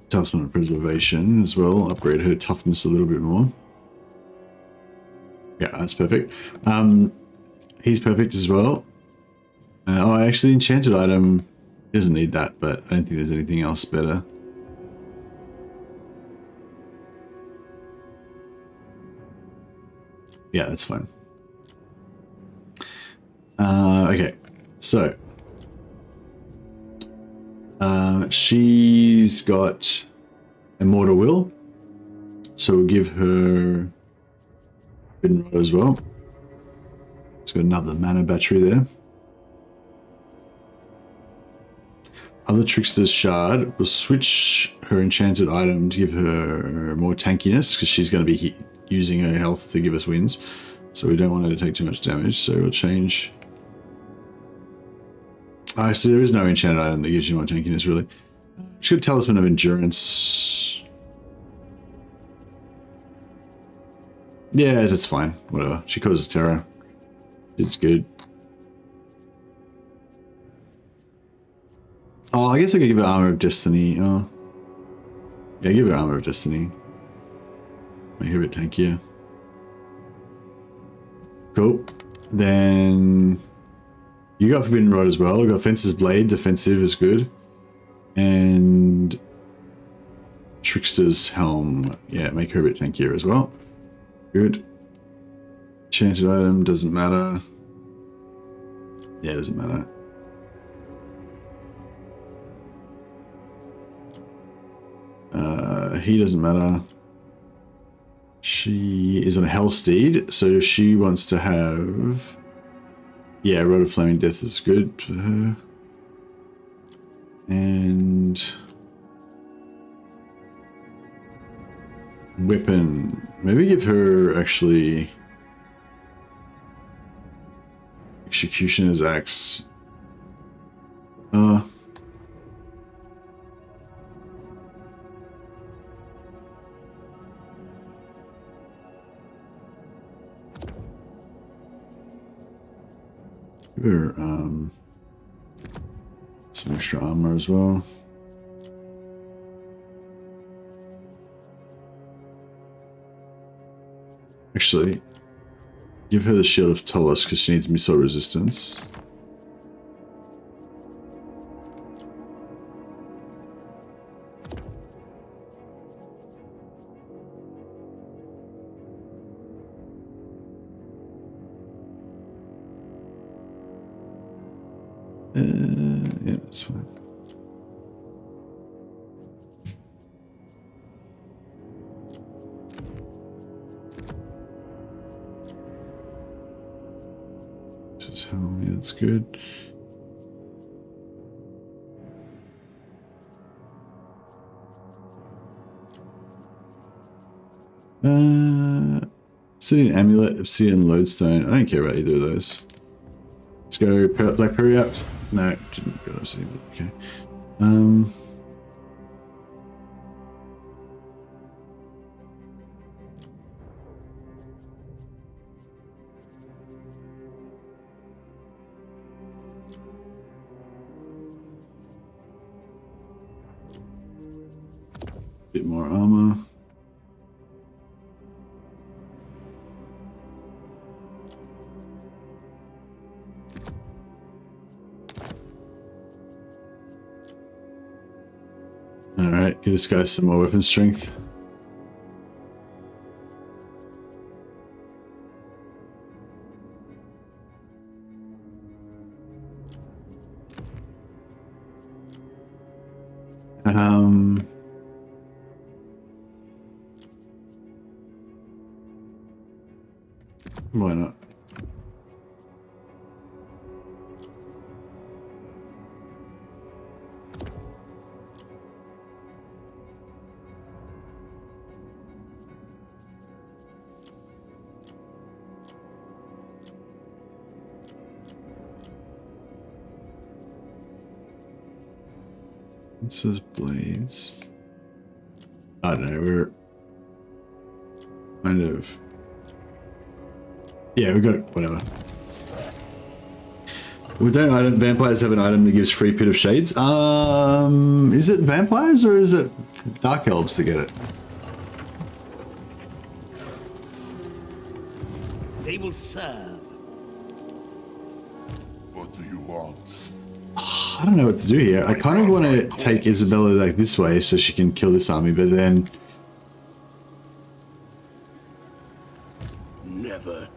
Talisman of Preservation as well? Upgrade her toughness a little bit more. Yeah, that's perfect. He's perfect as well. Oh, actually, enchanted item, he doesn't need that, but I don't think there's anything else better. Yeah, that's fine. Okay, so she's got Immortal Will, so we'll give her Hidden Rod as well. She's got another mana battery there. Other Trickster's Shard will switch her enchanted item to give her more tankiness, because she's going to be using her health to give us wins, so we don't want her to take too much damage, so we'll change. So there is no enchanted item that gives you more tankiness, really. She's got Talisman of Endurance. Yeah, that's fine, whatever. She causes terror. It's good. Oh, I guess I could give her Armor of Destiny. Oh. Yeah, give her Armor of Destiny. Make her a bit tankier. Cool. Then you got Forbidden Rod as well. Got Fencer's Blade, defensive is good. And Trickster's Helm. Yeah, make her a bit tankier as well. Good. Enchanted item, doesn't matter. Yeah, doesn't matter. He doesn't matter. She is on Hellsteed, so she wants to have... Yeah, Rod of Flaming Death is good for her. And... Weapon. Maybe give her, actually... Executioner's Axe. Give her some extra armor as well. Actually, give her the Shield of Tullus because she needs missile resistance. Yeah, that's fine. Just how yeah, that's good. Obsidian Amulet, Obsidian Lodestone. I don't care about either of those. Let's go Black Periapt. No, didn't go to Obsidian. Okay. Bit more armor. Alright, give this guy some more weapon strength. Why not? It says blades. I don't know, we're kind of... Yeah, we got it, whatever. We don't vampires have an item that gives free Pit of Shades? Is it vampires or is it dark elves to get it? They will serve. What do you want? I don't know what to do here. I kind of want to take Isabella like this way so she can kill this army, but then... Never.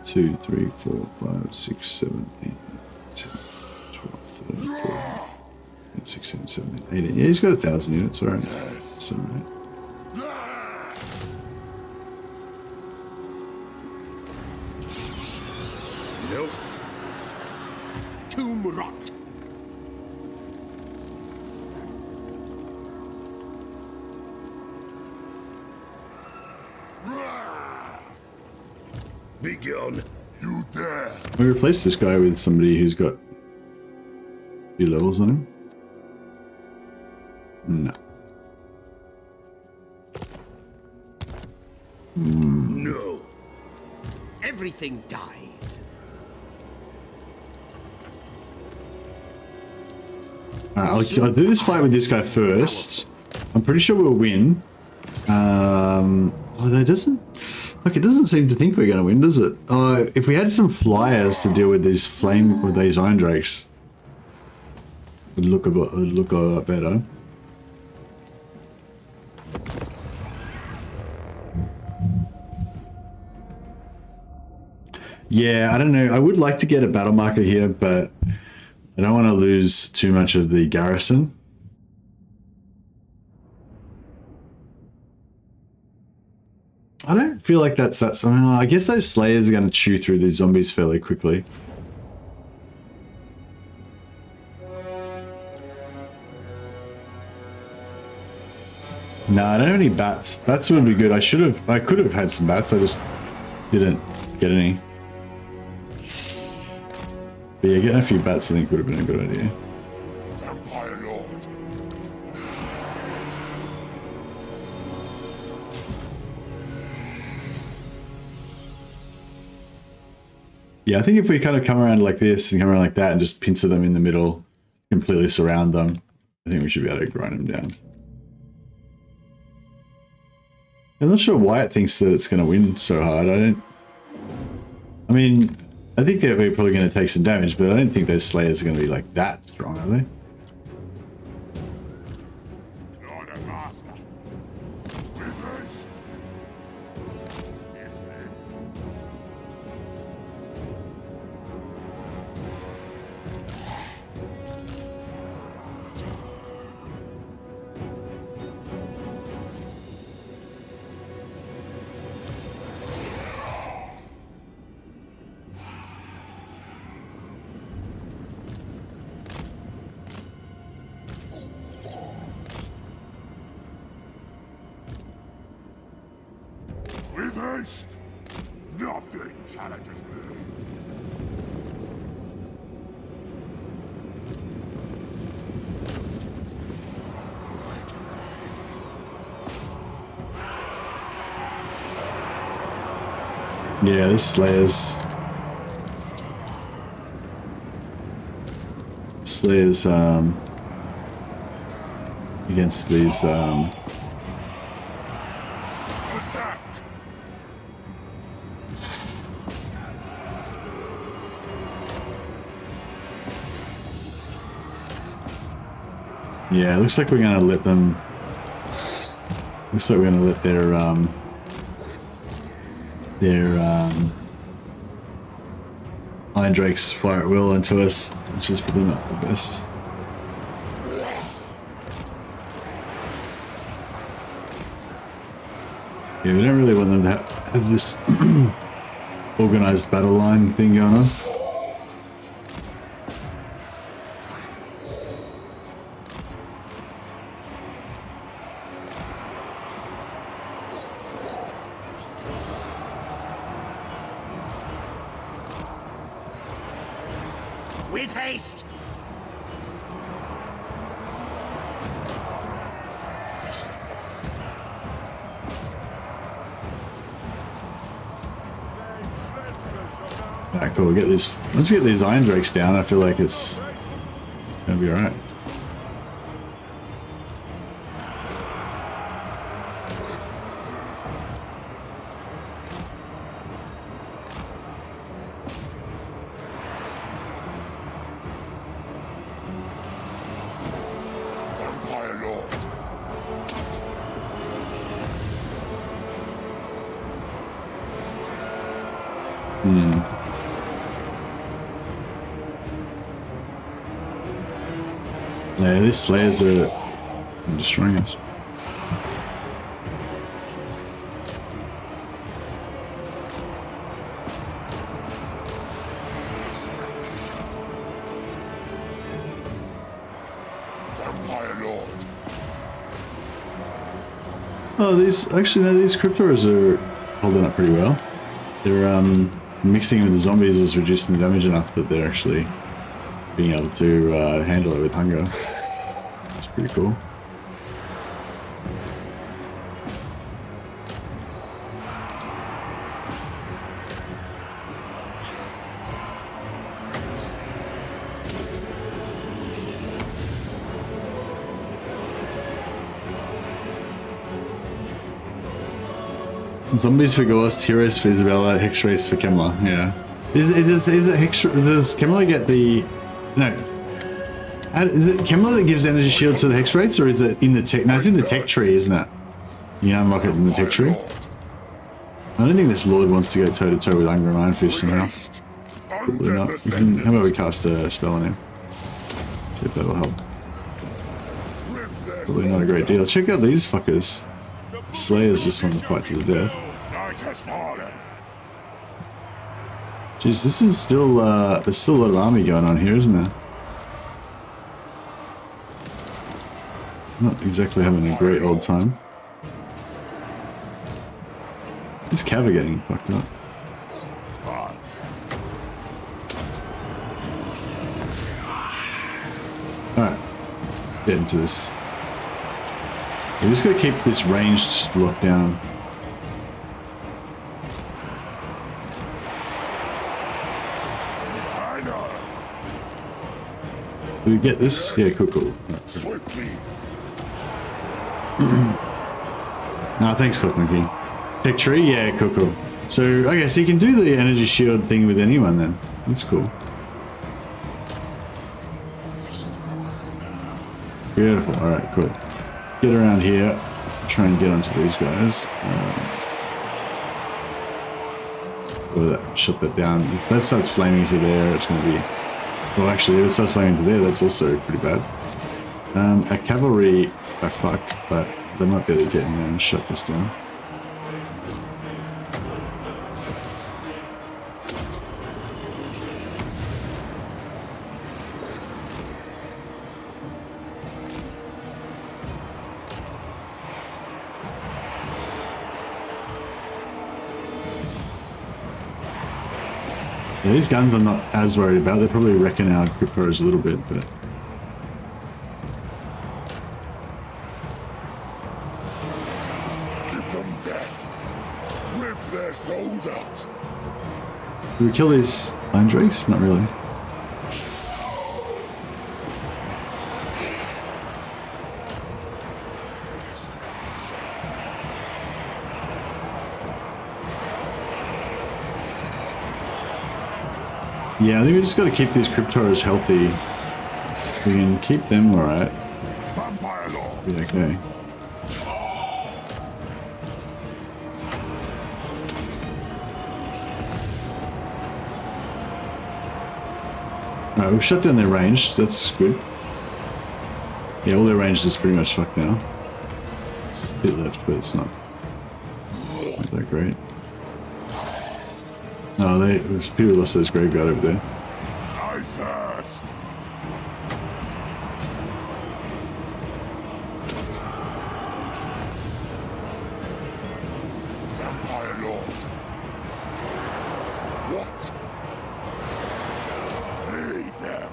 Two, 3, 4, 5, 6, 7, 8, 10, 12, 13, 14, 16, 17, 18. Yeah, he's got 1,000 units, alright. That's alright. Nope. Tomb rot. Be gone. You dare! We replace this guy with somebody who's got a few levels on him. No. No. Everything dies. Alright, I'll do this fight with this guy first. I'm pretty sure we'll win. Although it doesn't... Look, it doesn't seem to think we're going to win, does it? If we had some flyers to deal with these with these Iron Drakes, it would look a lot better. Yeah, I don't know. I would like to get a battle marker here, but I don't want to lose too much of the garrison. I don't feel like that's I guess those slayers are going to chew through these zombies fairly quickly. No, I don't have any bats. Bats would be good. I could have had some bats. I just didn't get any. But yeah, getting a few bats I think would have been a good idea. Vampire Lord. Yeah, I think if we kind of come around like this and come around like that and just pincer them in the middle, completely surround them, I think we should be able to grind them down. I'm not sure why it thinks that it's going to win so hard. I mean, I think that we're probably going to take some damage, but I don't think those slayers are going to be like that strong, are they? Lord and Master. With haste. Swiftly. With haste. Nothing challenges me. Yeah, this Slayers against these Attack. yeah, it looks like we're gonna let them. Looks like we're gonna let their Iron Drakes fire at will into us, which is probably not the best. Yeah, we don't really want them to have this organized battle line thing going on. With haste! Alright, cool. We'll get these. Once we get these Iron Drakes down, I feel like it's gonna be alright. Vampire Lord. Yeah, these Slayers are destroying us. Vampire Lord. Oh, these actually no, these Cryptors are holding up pretty well. They're mixing with the zombies is reducing the damage enough that they're actually being able to handle it with hunger. It's pretty cool. Zombies for Ghost, Heroes for Isabella, Hex Race for Kemla. Yeah. Is it Hex? Does Kemla get the? No. Is it Kemla that gives energy shield to the Hex rates, or is it in the tech? No, it's in the tech tree, isn't it? You can unlock it in the tech tree. I don't think this Lord wants to go toe to toe with Hunger and Ironfish somehow. Probably not. How about we cast a spell on him? See if that'll help. Probably not a great deal. Check out these fuckers. Slayers just want to fight to the death. Jeez, this is still, there's still a lot of army going on here, isn't there? Not exactly having a great old time. These cav are getting fucked up. Alright. Get into this. We just gotta keep this ranged lockdown. Do we get this? Yeah, cool. Nah, thanks, Click Monkey. Tech tree? Yeah, cool. So, okay, so you can do the energy shield thing with anyone then. That's cool. Beautiful. Alright, cool. Get around here. Try and get onto these guys. Shut that down. If that starts flaming to there, it's going to be... Well, actually, if it starts flaming to there, that's also pretty bad. Our cavalry are fucked, but they might be able to get in there and shut this down. Yeah, these guns I'm not as worried about. They're probably wrecking our Cryptos a little bit, but... Give them death. Rip their souls out. Do we kill these Iron Drakes? Not really. Yeah, I think we just got to keep these Cryptos healthy. We can keep them alright. Vampire Lord. Be okay. Alright, we've shut down their range. That's good. Yeah, all their range is pretty much fucked now. It's a bit left, but it's not that great. No, people lost those graveyard over there. I thirst. Vampire Lord. What? Lead them.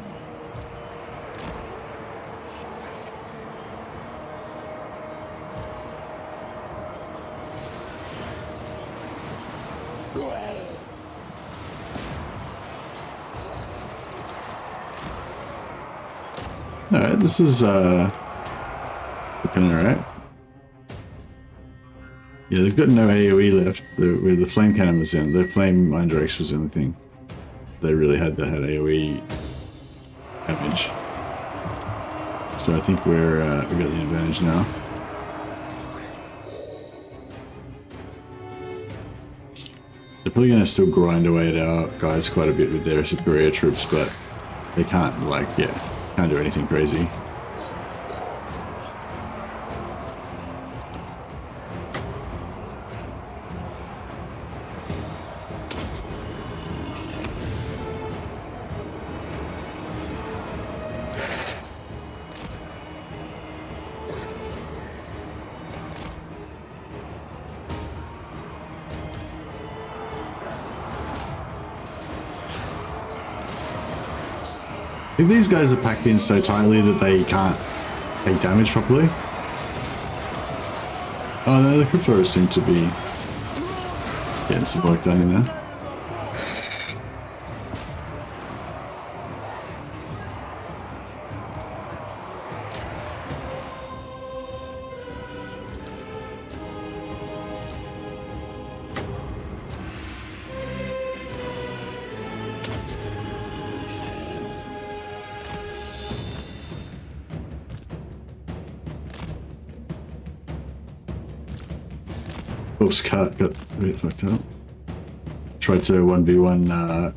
Alright, this is looking alright. Yeah, they've got no AoE left. Where the flame cannon was in, the flame Iron Drakes was in the thing. They really had AoE damage. So I think we got the advantage now. They're probably going to still grind away at our guys quite a bit with their superior troops, but they can't, can't do anything crazy. I think these guys are packed in so tightly that they can't take damage properly. Oh no, the Cryptos seem to be getting some work done in there. Oops, cut got a bit fucked up. Tried to 1v1.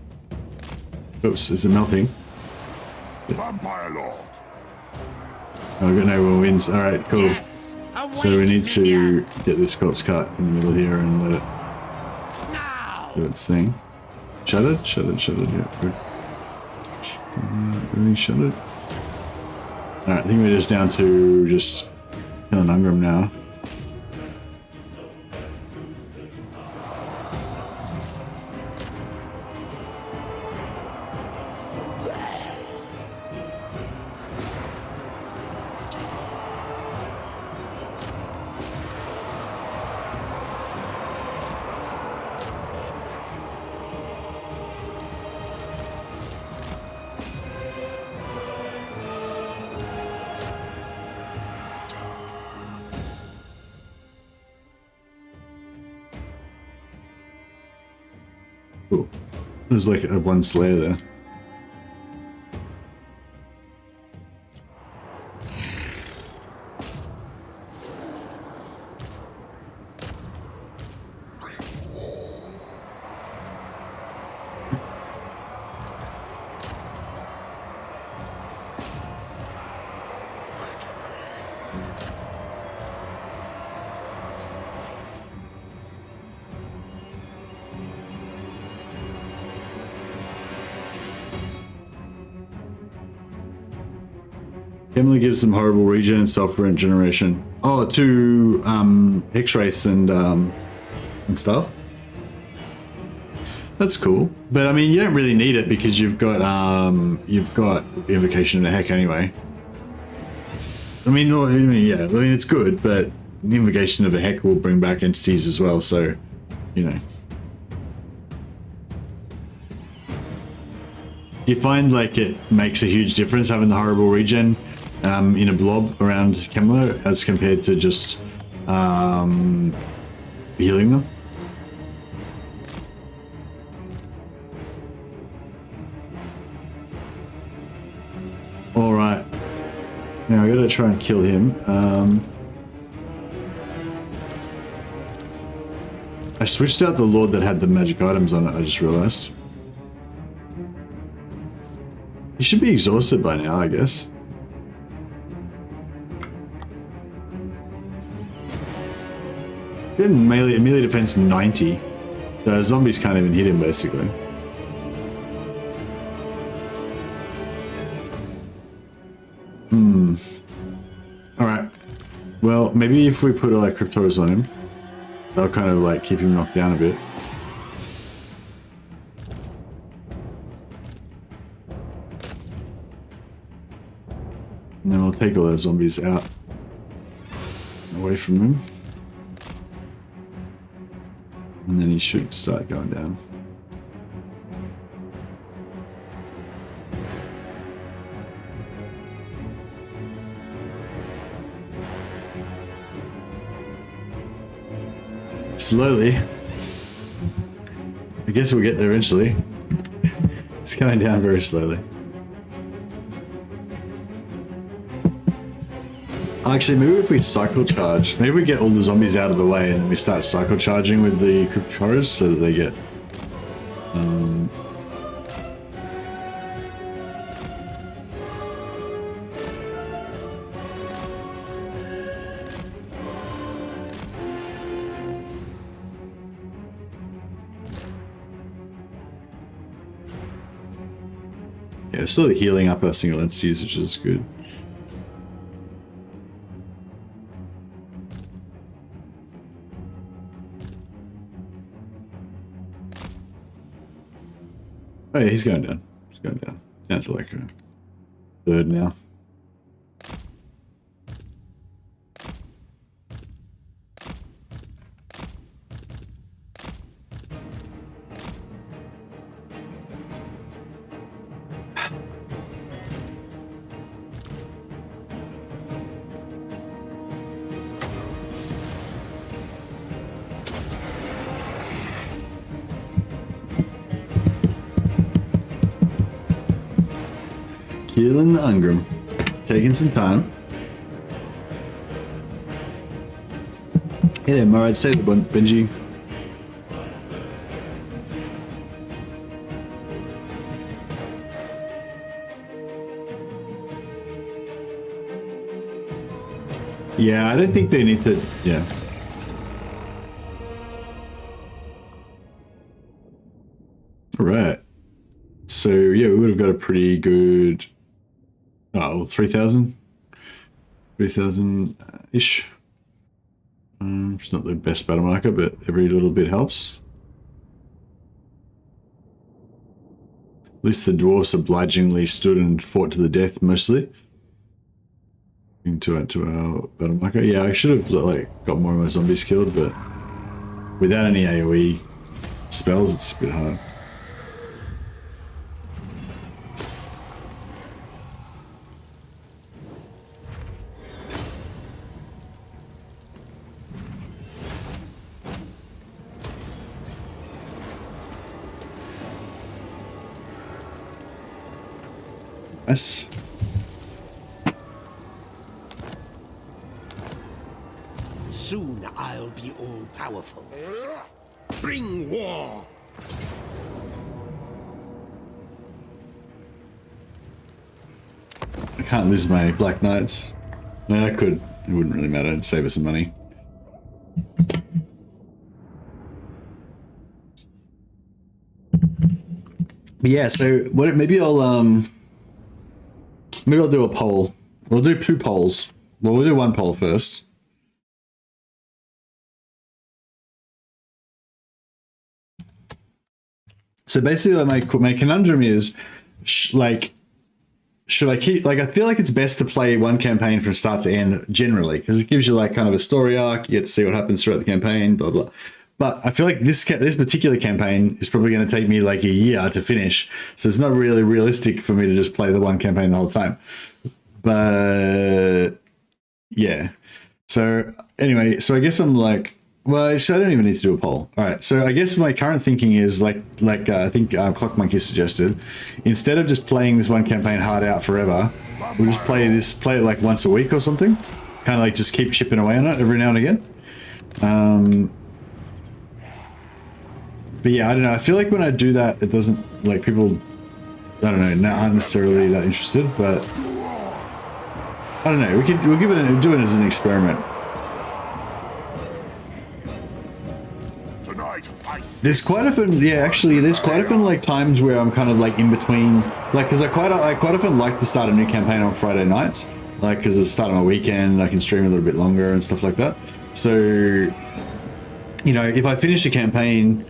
Oops, is it melting? Vampire Lord. Oh, we got no one wins. Alright, cool. Yes, So we need to minions. get this corpse cut in the middle here and let it Now. do its thing. Shuttered? Shuttered, yeah, good. Really shuttered? Alright, I think we're just down to just killing Ungram now. Cool. There's like a one slayer there. Emily gives them horrible regen and self-regeneration. Oh, to X-rays and stuff. That's cool, but I mean, you don't really need it because you've got Invocation of the Heck anyway. I mean, yeah, I mean it's good, but the Invocation of the Heck will bring back entities as well. So, you know. You find like it makes a huge difference having the horrible regen in a blob around Kemlo as compared to just healing them. All right, now I gotta try and kill him. I switched out the Lord that had the magic items on it. I just realized. He should be exhausted by now, I guess. Getting melee defense 90. So zombies can't even hit him, basically. Alright. Well, maybe if we put like Cryptos on him, they'll kind of like keep him knocked down a bit. And then we'll take all those zombies out, away from him. And then he should start going down. Slowly. I guess we'll get there eventually. It's going down very slowly. Actually, maybe if we cycle charge, maybe we get all the zombies out of the way and then we start cycle charging with the crypt horrors so that they get yeah, still healing up our single entities, which is good. Oh yeah, he's going down. He's going down. Down to like a third now. Killing the Ungram. Taking some time. Hey there, Murad. Say the one, Benji. Yeah, I don't think they need to. Yeah. All right. So yeah, we would have got a pretty good. Oh, 3,000. 3,000 ish. It's not the best battle marker, but every little bit helps. At least the dwarves obligingly stood and fought to the death, mostly. Into our battle marker. Yeah, I should have like got more of my zombies killed, but without any AoE spells, it's a bit hard. Nice. Soon I'll be all-powerful. Bring war! I can't lose my Black Knights. No, I could. It wouldn't really matter. It'd save us some money. But yeah, so what? Maybe I'll do a poll. We'll do 2 polls. Well, we'll do 1 poll first. So basically, my conundrum is, should I keep, like, I feel like it's best to play one campaign from start to end generally, because it gives you like kind of a story arc, you get to see what happens throughout the campaign, blah, blah. But I feel like this particular campaign is probably going to take me like a year to finish. So it's not really realistic for me to just play the one campaign the whole time. But yeah. So anyway, so I guess I'm like, well, I don't even need to do a poll. All right. So I guess my current thinking is like I think Clock Monkey suggested, instead of just playing this one campaign hard out forever, we'll just play it like once a week or something. Kind of like just keep chipping away on it every now and again. But yeah, I don't know. I feel like when I do that, it doesn't, like, people, I don't know, not necessarily that interested, but I don't know. We'll do it as an experiment. There's quite often, yeah, actually, there's quite often like times where I'm kind of like in between, like, because I quite often like to start a new campaign on Friday nights, like, because it's start on a weekend, I can stream a little bit longer and stuff like that. So, you know, if I finish a campaign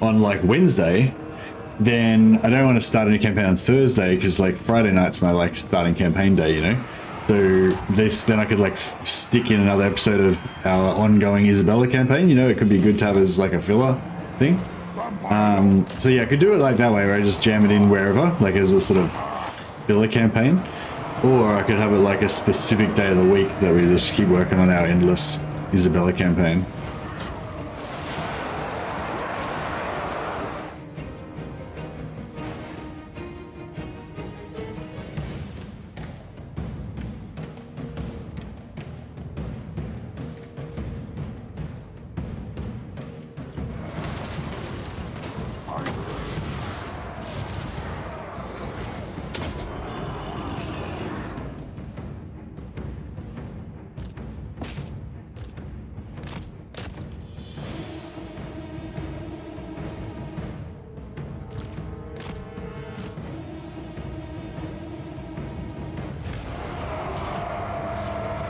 on like Wednesday, then I don't want to start a new campaign on Thursday, because like Friday night's my like starting campaign day, you know. So then I could like stick in another episode of our ongoing Isabella campaign. You know, it could be good to have as like a filler thing. So yeah, I could do it like that way, where I just jam it in wherever, like as a sort of filler campaign, or I could have it like a specific day of the week that we just keep working on our endless Isabella campaign.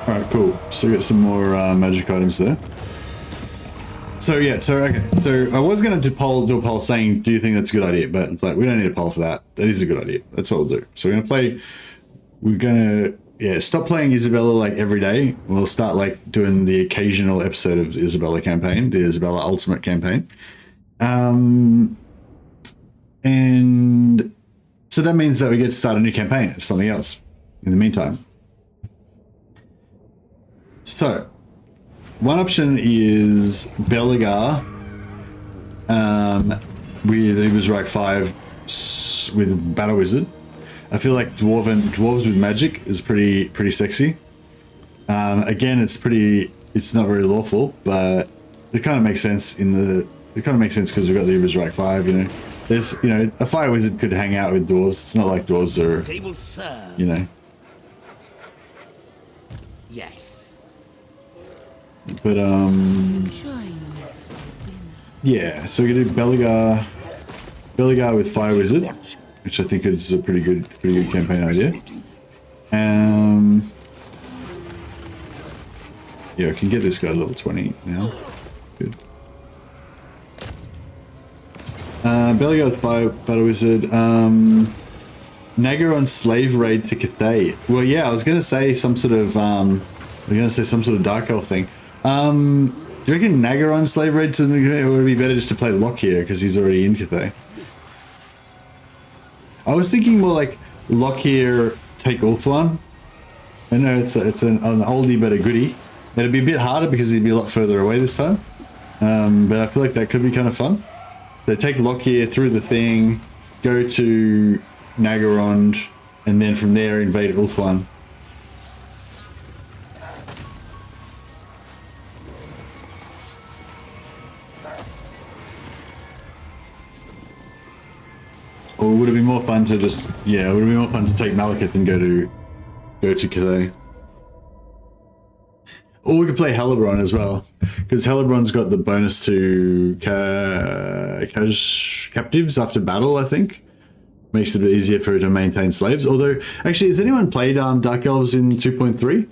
Alright, cool. So we got some more magic items there. So yeah, okay. So I was going to do a poll saying, do you think that's a good idea? But it's like, we don't need a poll for that. That is a good idea. That's what we'll do. So we're going to stop playing Isabella like every day. We'll start like doing the occasional episode of the Isabella campaign, the Isabella Ultimate campaign. And so that means that we get to start a new campaign of something else in the meantime. So, one option is Belagar with Ubersreich 5 with Battle Wizard. I feel like dwarves with magic is pretty sexy. Again, it's pretty it's not very lawful, but it kind of makes sense because we've got the Uber's 5, you know. There's, you know, a fire wizard could hang out with dwarves. It's not like dwarves are, They will serve. you know. Yes. But yeah. So we can do Beligar with fire wizard, which I think is a pretty good campaign idea. Yeah, I can get this guy to level 20 now. Good. Beligar with fire battle wizard. Nagaron slave raid to Cathay. Well, yeah, I was gonna say some sort of dark elf thing. Do you reckon Nagaron slave raid to, or would it be better just to play Lockyer because he's already in Cathay? I was thinking more like Lockyer take Ulthuan. I know it's an oldie but a goodie. It'd be a bit harder because he'd be a lot further away this time. But I feel like that could be kind of fun. So they take Lockyer through the thing, go to Nagarond, and then from there invade Ulthuan. Or would it be more fun to just, yeah, would it be more fun to take Malekith and go to Cathay? Or we could play Hellebrand as well, because Hellebrand's got the bonus to captives after battle, I think. Makes it a bit easier for her to maintain slaves. Although, actually, has anyone played Dark Elves in 2.3?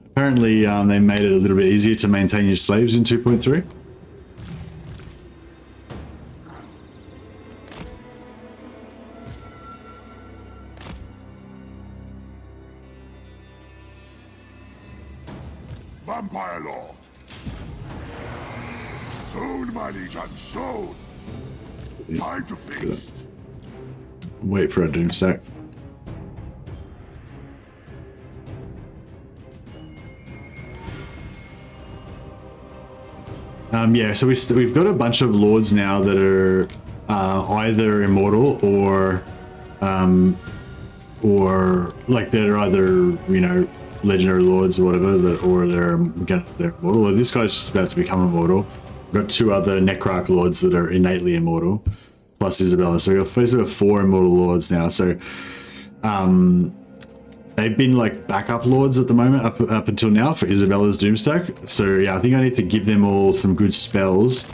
Apparently, they made it a little bit easier to maintain your slaves in 2.3. Vampire Lord. Soon, my legion, soon. Time to feast. Wait for a doomstack. Yeah, so we've got a bunch of lords now that are either immortal or like they're either, you know, legendary lords or whatever, or they're immortal. Well, this guy's just about to become immortal. We've got two other Necrarch lords that are innately immortal, plus Isabella. So we've got 4 immortal lords now. So they've been like backup lords at the moment up until now for Isabella's Doomstack. So yeah, I think I need to give them all some good spells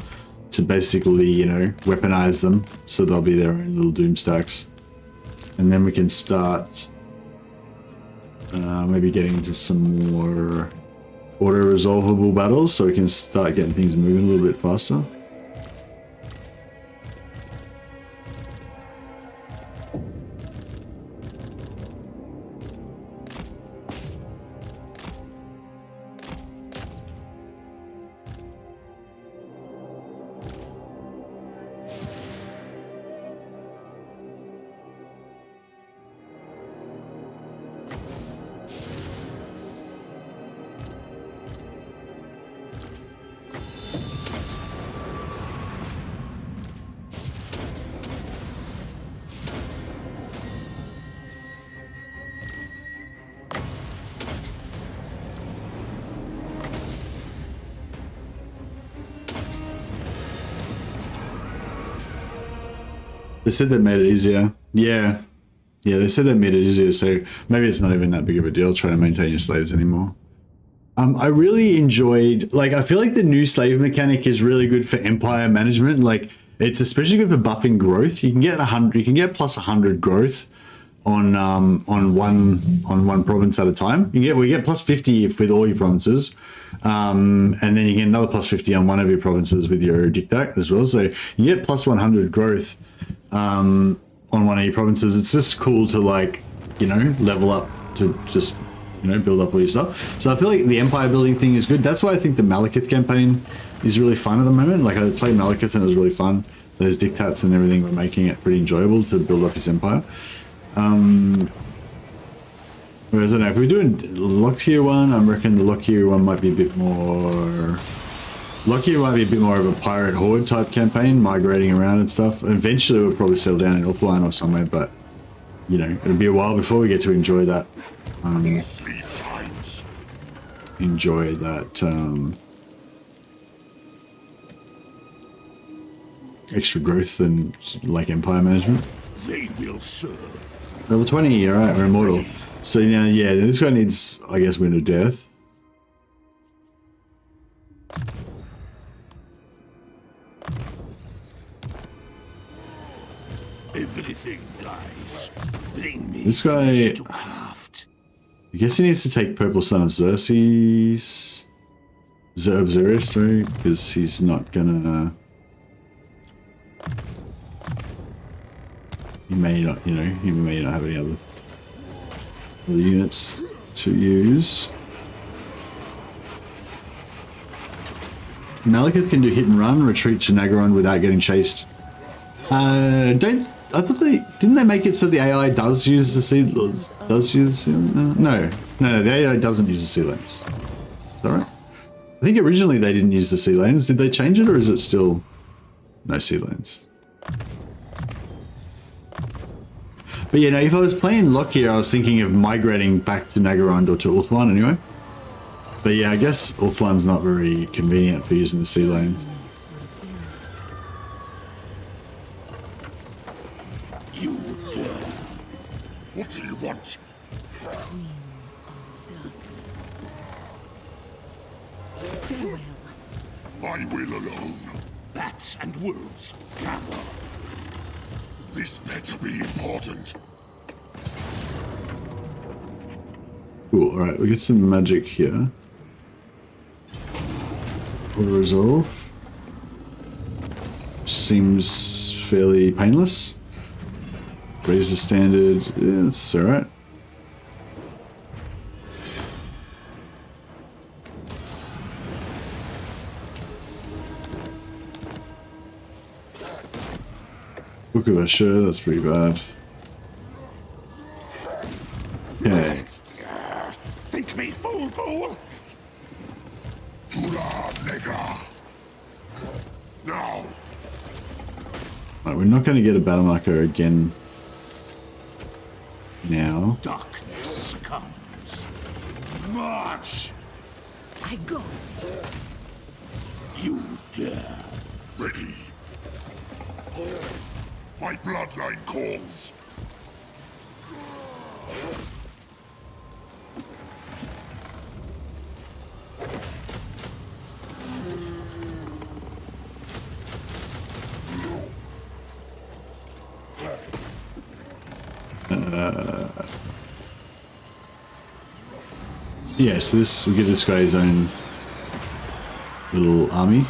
to basically, you know, weaponize them so they'll be their own little Doomstacks. And then we can start maybe getting into some more auto-resolvable battles so we can start getting things moving a little bit faster. They said they made it easier. Yeah, they said they made it easier, so maybe it's not even that big of a deal trying to maintain your slaves anymore. I really enjoyed, like, I feel like the new slave mechanic is really good for empire management. Like, it's especially good for buffing growth. You can get 100, you can get plus 100 growth on one province at a time. We get plus 50 with all your provinces. And then you get another plus 50 on one of your provinces with your dictat as well. So you get plus 100 growth on one of your provinces. It's just cool to, like, you know, level up to just, you know, build up all your stuff. So I feel like the empire building thing is good. That's why I think the Malekith campaign is really fun at the moment. Like, I played Malekith and it was really fun. Those dictats and everything were making it pretty enjoyable to build up his empire. Whereas, I don't know, if we're doing Lockyer one, I reckon the Lockyer one might be a bit more... Lockyer might be a bit more of a pirate horde type campaign, migrating around and stuff. Eventually we'll probably settle down in Ulthuan or somewhere, but, you know, it'll be a while before we get to enjoy that. Sleep times. enjoy that extra growth and like empire management. They will serve. Level 20, alright, we're immortal. So now, yeah, this guy needs, I guess, Wind of Death. Everything dies. Bring me This guy, flesh to craft. I guess he needs to take Purple Son of Xerxes. Xerxes, sorry, because he's not gonna... he may not, you know, he may not have any other units to use. Malekith can do hit and run, retreat to Nagaron without getting chased. I thought didn't they make it so the AI does use the sea, no, the AI doesn't use the sea lanes. Is that right? I think originally they didn't use the sea lanes. Did they change it, or is it still no sea lanes? But you know, if I was playing Lockyer, I was thinking of migrating back to Nagaron or to Ulthuan anyway. But yeah, I guess Ulthuan's not very convenient for using the sea lanes. You dare. What do you want? I will alone. Bats and wolves, gather. This better be important. Cool, alright, we get some magic here. Auto resolve. Seems fairly painless. Raise the standard, yeah, that's alright. Book of Usher, that's pretty bad. Okay. Think me fool, fool! Tula Nega! Now! Right, we're not going to get a battle marker again now. Darkness comes. March! I go. You dare. Ready. My bloodline calls. Yeah, so this will give this guy his own little army.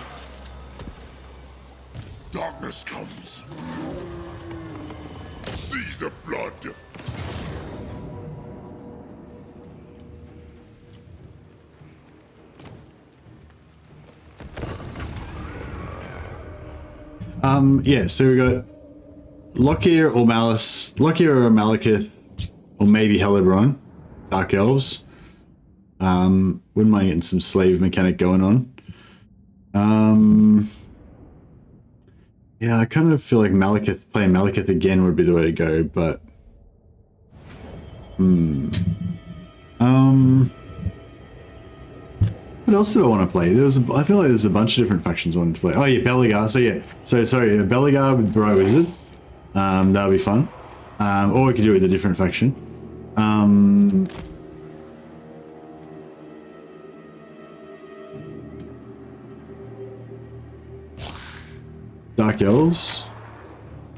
Darkness comes. Seas of blood. Yeah, so we got Lockyer or Malice, Lockyer or Malekith, or maybe Helebron, Dark Elves. Wouldn't mind getting some slave mechanic going on. Yeah, I kind of feel like playing Malekith again would be the way to go, but what else did I want to play? I feel like there's a bunch of different factions I wanted to play. Oh yeah, Belegar. So yeah, sorry, Belegar with Bro Wizard. That would be fun. Or we could do it with a different faction. Dark Elves.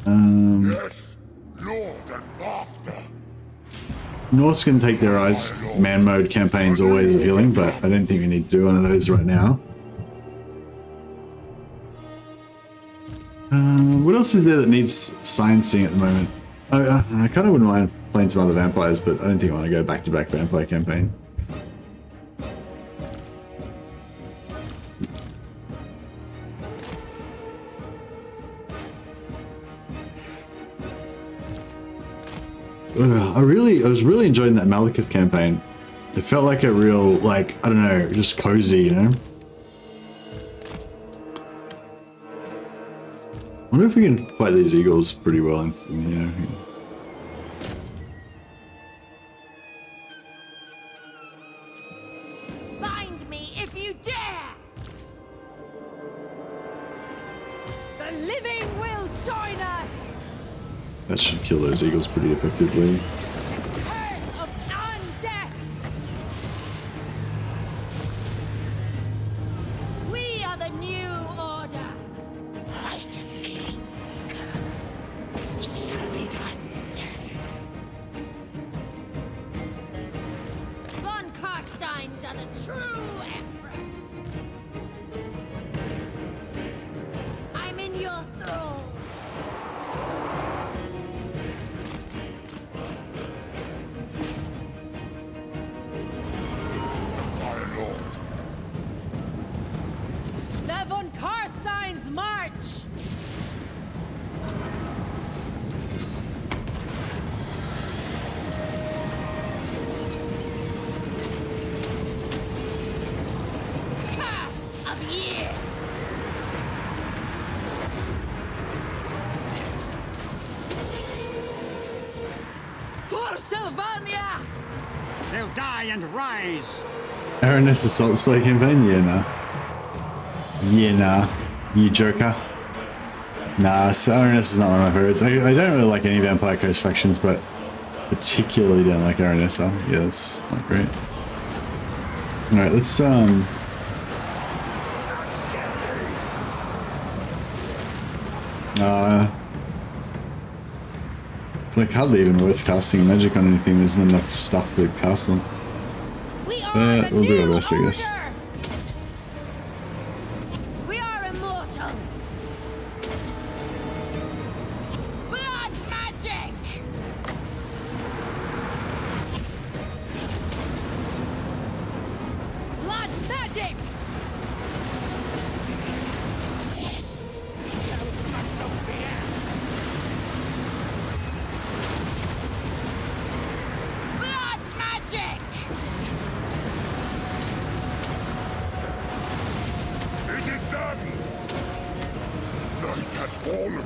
Yes, Lord and Master. North's going to take their eyes. Man mode campaign's always appealing, but I don't think we need to do one of those right now. What else is there that needs sciencing at the moment? I kind of wouldn't mind playing some other vampires, but I don't think I want to go back-to-back vampire campaign. I was really enjoying that Malekith campaign. It felt like a real, like, I don't know, just cozy, you know? I wonder if we can fight these eagles pretty well in here. By The living will join us. That should kill those eagles pretty effectively. The curse of undeath. We are the new order. White King. It shall be done. Von Carsteins are the true empress. I'm in your thrall. My lord. The Von Carsteins march. Curse of years. For Sylvania! They'll die and rise. Araness Assault Spy campaign? Yeah, nah. Yeah, nah. You joker. Nah, so Araness is not one of my favorites. I don't really like any Vampire Coast factions, but particularly don't like Aranessa. Yeah, that's not great. Alright, let's it's like hardly even worth casting magic on anything. There's not enough stuff to cast on. We are But the we'll do new our best, I guess. order. We are immortal. Blood magic. Blood magic. Blood magic. It is done! Night has fallen.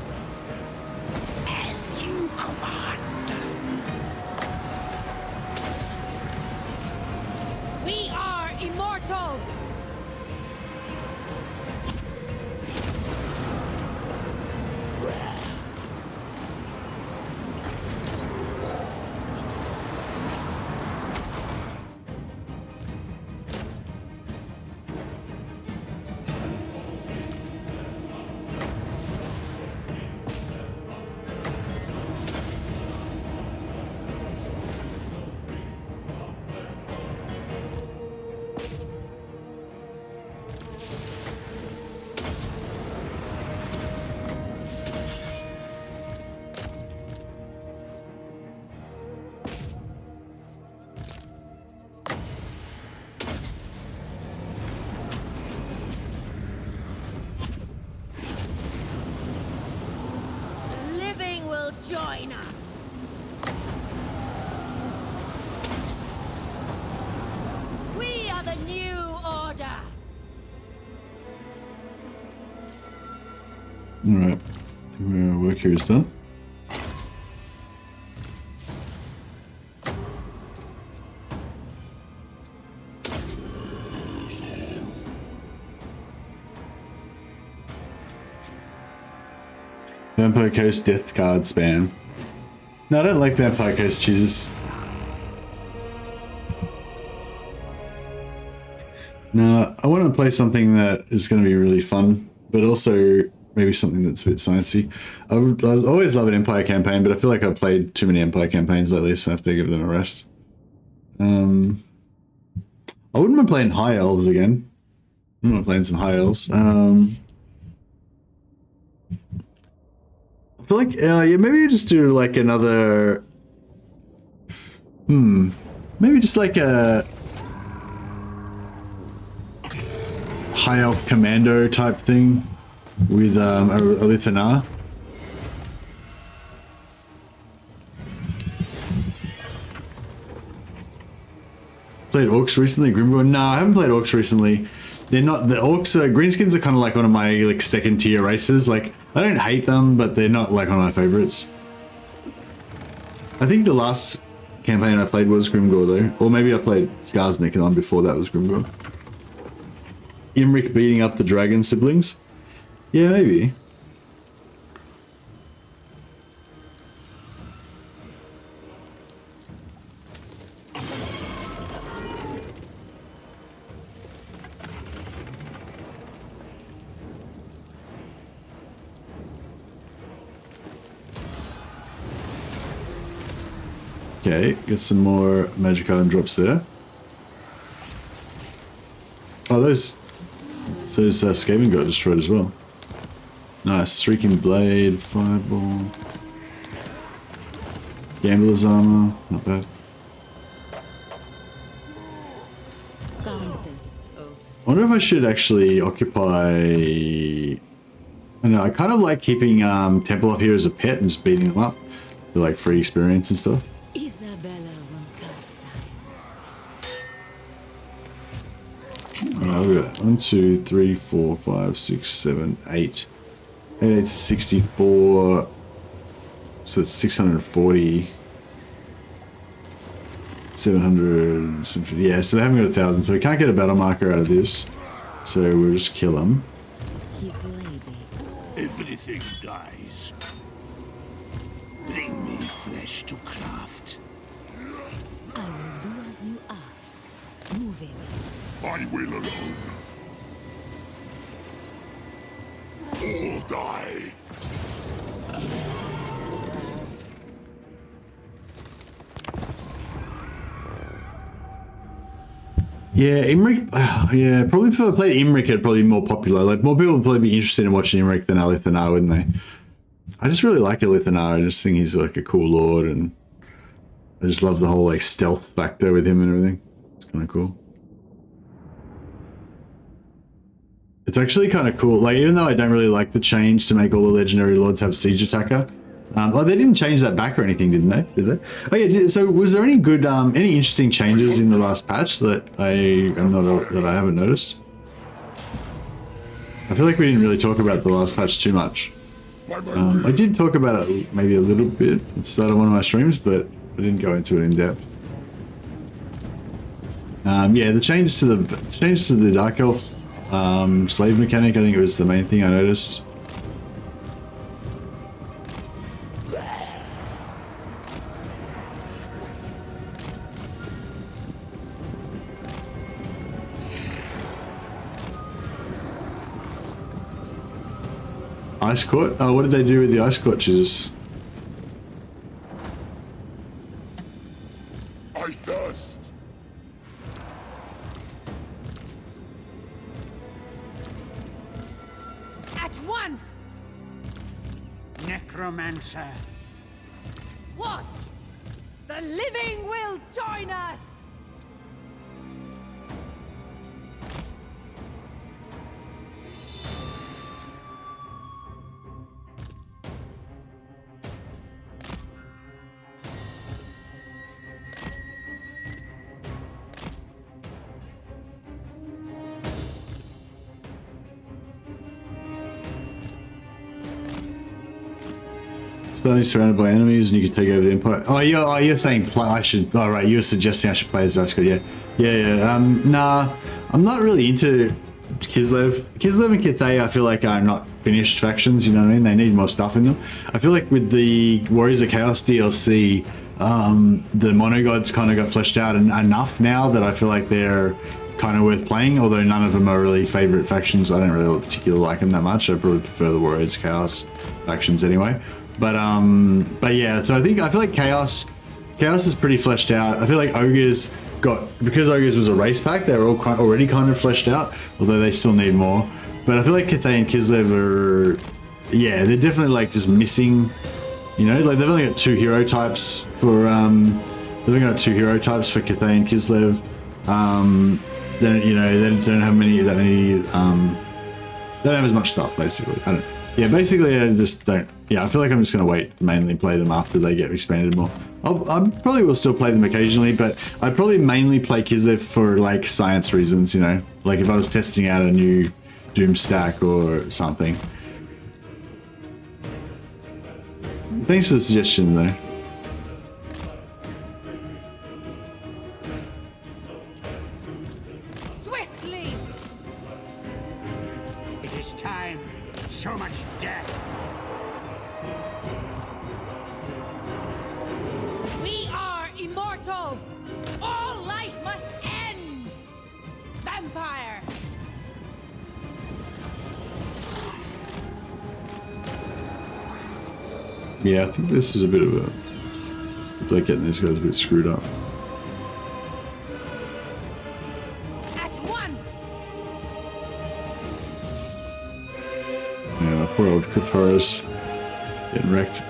As you command. We are immortal. The living will join us. We are the new order. Alright. I think our work here is done. Vampire Coast Death Card spam. No, I don't like Vampire Coast, Jesus. No, I want to play something that is going to be really fun, but also maybe something that's a bit sciencey. I always love an Empire campaign, but I feel like I've played too many Empire campaigns lately, so I have to give them a rest. I wouldn't mind playing High Elves again. I wouldn't mind playing some High Elves. I feel like, yeah, maybe you just do like another... Maybe just like a... High Elf Commando type thing with Alithana. Played Orcs recently, Grimgor? No, I haven't played Orcs recently. They're not, the Orcs, Greenskins are kind of like one of my like second tier races. Like, I don't hate them, but they're not like one of my favorites. I think the last campaign I played was Grimgor though. Or maybe I played Skarsnik and the one before that was Grimgor. Imric beating up the dragon siblings? Yeah, maybe. Okay, get some more magic item drops there. Oh, those Skaven got destroyed as well. Nice, Shrieking Blade, Fireball. Gambler's Armor, not bad. I wonder if I should actually occupy... I don't know, I kind of like keeping Temple up here as a pet and just beating them up for like free experience and stuff. Isabella von Carstein. Alright, we got 1, 2, 3, 4, 5, 6, 7, 8. 8, 8, 64. So it's 640. 700. Yeah, so they haven't got 1,000. So we can't get a battle marker out of this. So we'll just kill them. His lady. Everything dies. Bring me flesh to craft. I will do as you ask. Moving. I will alone. All die. Yeah, Imric. Yeah, probably if I played Imric, it'd probably be more popular. Like more people would probably be interested in watching Imric than Alithanar, wouldn't they? I just really like Alithanar. I just think he's like a cool lord, and I just love the whole like stealth factor with him and everything. It's kind of cool. It's actually kind of cool. Like even though I don't really like the change to make all the legendary lords have siege attacker. Well, they didn't change that back or anything, didn't they? Did they? Oh yeah. So was there any good, any interesting changes in the last patch that I haven't noticed? I feel like we didn't really talk about the last patch too much. I did talk about it maybe a little bit at the start of one of my streams, but I didn't go into it in depth. Yeah, the changes to the Dark Elf slave mechanic. I think it was the main thing I noticed. Ice Court? Oh, what did they do with the Ice Court choosers? I thirst. At once! Necromancer. What? The living will join us! Suddenly surrounded by enemies and you can take over the empire. Oh, you're saying play. I should. Oh, right. You're suggesting I should play as Ice Court. Yeah. Nah, I'm not really into Kislev. Kislev and Cathay, I feel like are not finished factions. You know what I mean? They need more stuff in them. I feel like with the Warriors of Chaos DLC, the monogods kind of got fleshed out enough now that I feel like they're kind of worth playing. Although none of them are really favorite factions. I don't really particularly like them that much. I probably prefer the Warriors of Chaos factions anyway. But yeah, so I feel like Chaos is pretty fleshed out. I feel like Ogres because Ogres was a race pack, they were all already kind of fleshed out, although they still need more. But I feel like Cathay and Kislev are, yeah, they're definitely like just missing, you know, like they've only got 2 hero types for Cathay and Kislev. Then, you know, they don't have they don't have as much stuff basically. I don't. Yeah, basically I just don't. Yeah, I feel like I'm just gonna wait, mainly play them after they get expanded more. I probably will still play them occasionally, but I'd probably mainly play Kislev for like science reasons, you know, like if I was testing out a new Doom stack or something. Thanks for the suggestion though. Swiftly! It is time. So much death. We are immortal! All life must end! Vampire! Yeah, I think this is a bit of a I feel like getting these guys a bit screwed up. At once. Yeah, poor old Cryptoris getting wrecked.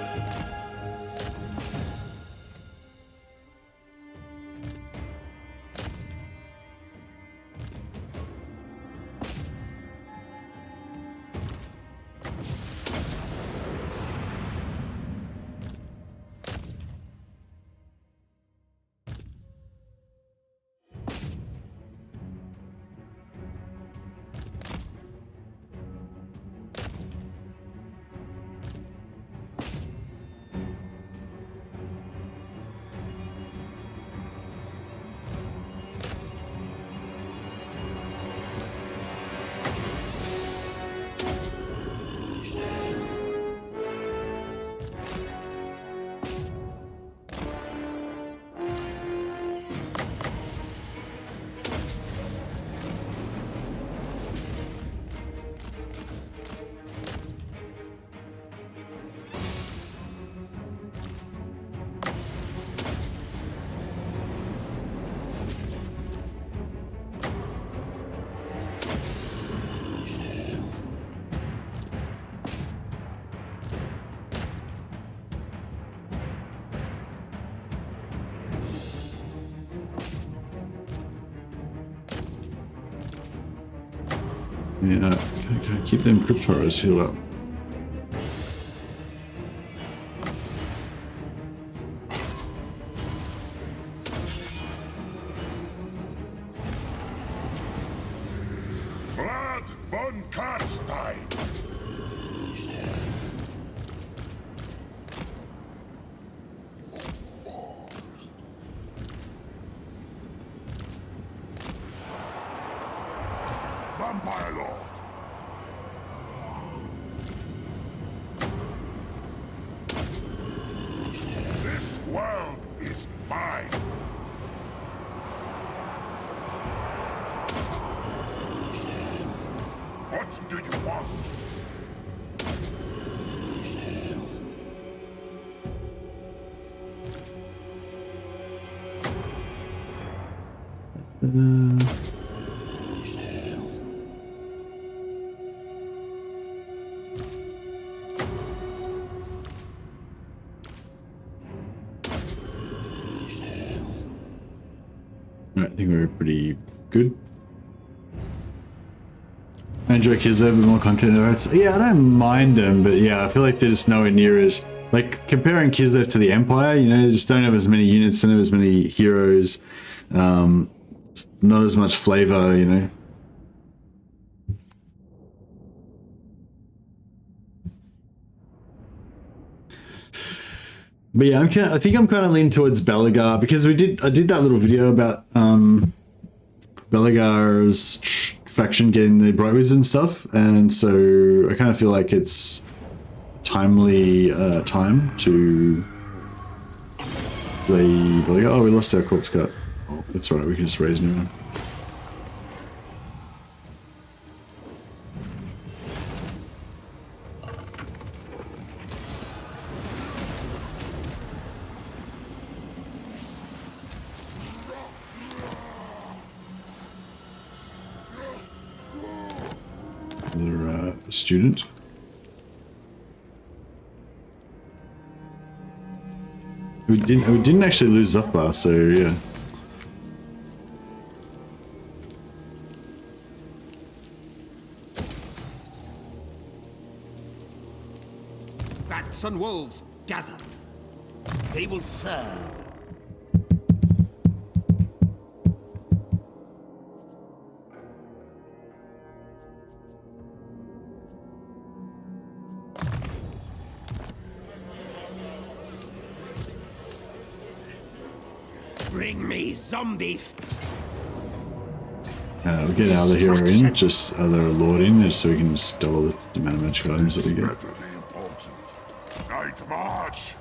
Yeah, gotta keep them Cryptoris healed up. Blood von Carstein. Vampire Lord. This world is mine. What do you want? I think we're pretty good. I enjoy kids a bit more content. Yeah, I don't mind them, but yeah, I feel like they're just nowhere near as like comparing Kislev to the Empire. You know, they just don't have as many units, don't have as many heroes, it's not as much flavor. You know. But yeah, I think I'm kind of leaning towards Belagar because I did that little video about Belagar's faction getting the Brightwoods and stuff, and so I kind of feel like it's timely time to play Belagar. Oh, we lost our corpse cut. Oh, that's all right. We can just raise a new one. Student. We didn't actually lose Zuffbar, so yeah. Bats and wolves, gather. They will serve. Bring me zombie. We'll get other hero in, just other lord in, just so we can just double the amount of magic items that we get. Better be important. Night march.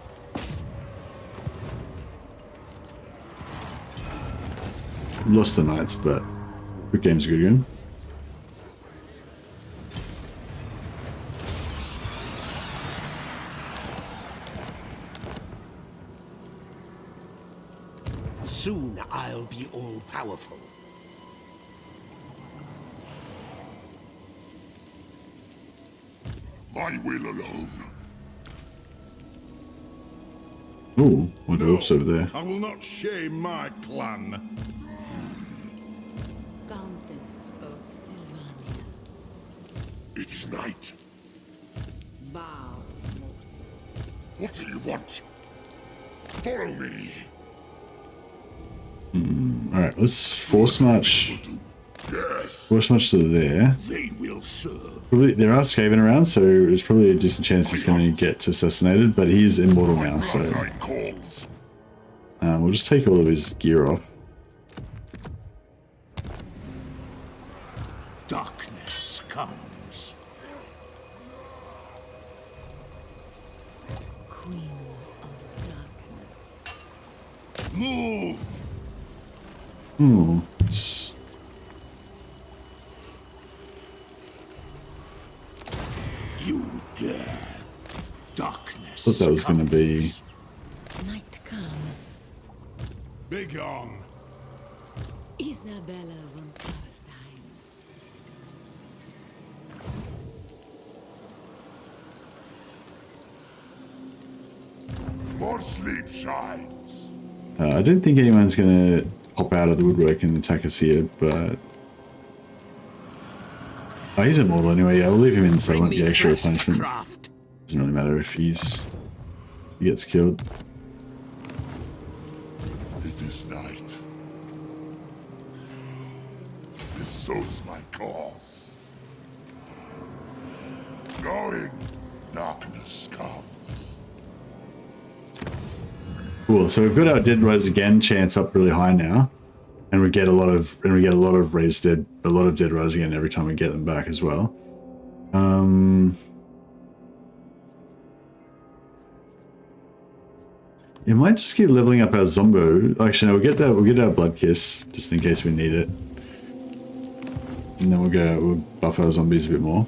Lost the knights, but quick game's good again. Soon I'll be all-powerful. My will alone. Oh, what else over there? I will not shame my clan. Countess of Sylvania. It is night. Bow, mortal. What do you want? Follow me. Alright, let's force march. Yes. Force march to there. They will serve. Probably, there are Skaven around, so there's probably a decent chance he's going to get assassinated, but he's immortal now, so Bloodline calls. we'll just take all of his gear off. Darkness comes. Queen of darkness. Move. You dare. Darkness Thought that was going to be... comes. Night comes. Begone. Isabella von Carstein. More sleep shines. I don't think anyone's going to pop out of the woodwork and attack us here, but... Oh, he's immortal anyway, yeah, we'll leave him in so I Bring won't me get extra flesh to punishment. craft. Doesn't really matter if he gets killed. It is night. This suits my cause. Going, darkness comes. Cool, so we've got our dead rise again chance up really high now. And we get a lot of dead rise again every time we get them back as well. You might just keep leveling up our Zombo. Actually, no, we'll get our Blood Kiss just in case we need it. And then we'll buff our zombies a bit more.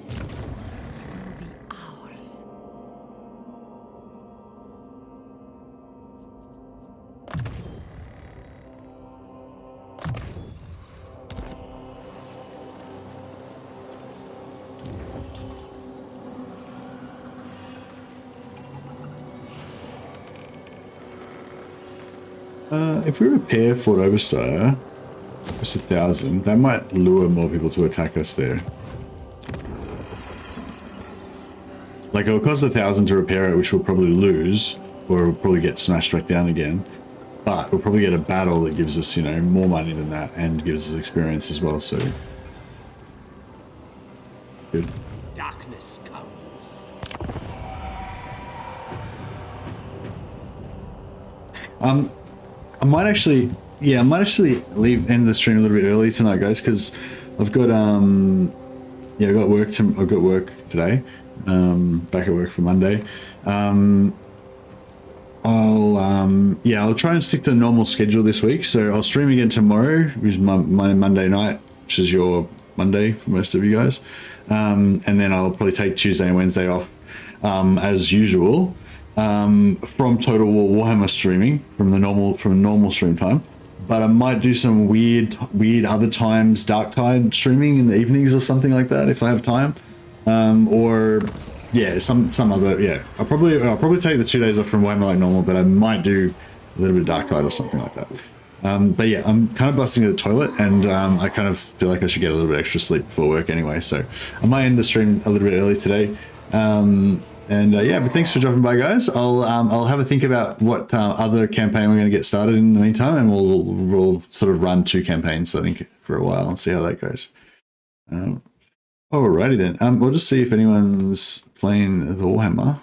Ours. If we repair Fort Overstyre, just 1,000, that might lure more people to attack us there. Like, it'll cost 1,000 to repair it, which we'll probably lose, or we'll probably get smashed back down again. But we'll probably get a battle that gives us, you know, more money than that, and gives us experience as well, so... Good. Darkness comes. I might actually end the stream a little bit early tonight, guys, because I've got I got work today. Back at work for Monday. I'll try and stick to the normal schedule this week. So I'll stream again tomorrow, which is my Monday night, which is your Monday for most of you guys. And then I'll probably take Tuesday and Wednesday off as usual. From Total War Warhammer streaming from normal stream time, but I might do some weird other times Dark Tide streaming in the evenings or something like that if I have time, or yeah, some other, yeah. I'll probably take the 2 days off from Warhammer like normal, but I might do a little bit of Dark Tide or something like that. But yeah, I'm kind of busting to the toilet, and I kind of feel like I should get a little bit extra sleep before work anyway, so I might end the stream a little bit early today. But thanks for dropping by, guys. I'll have a think about what other campaign we're going to get started in the meantime, and we'll sort of run 2 campaigns, I think, for a while and see how that goes. Alrighty then. We'll just see if anyone's playing the Warhammer.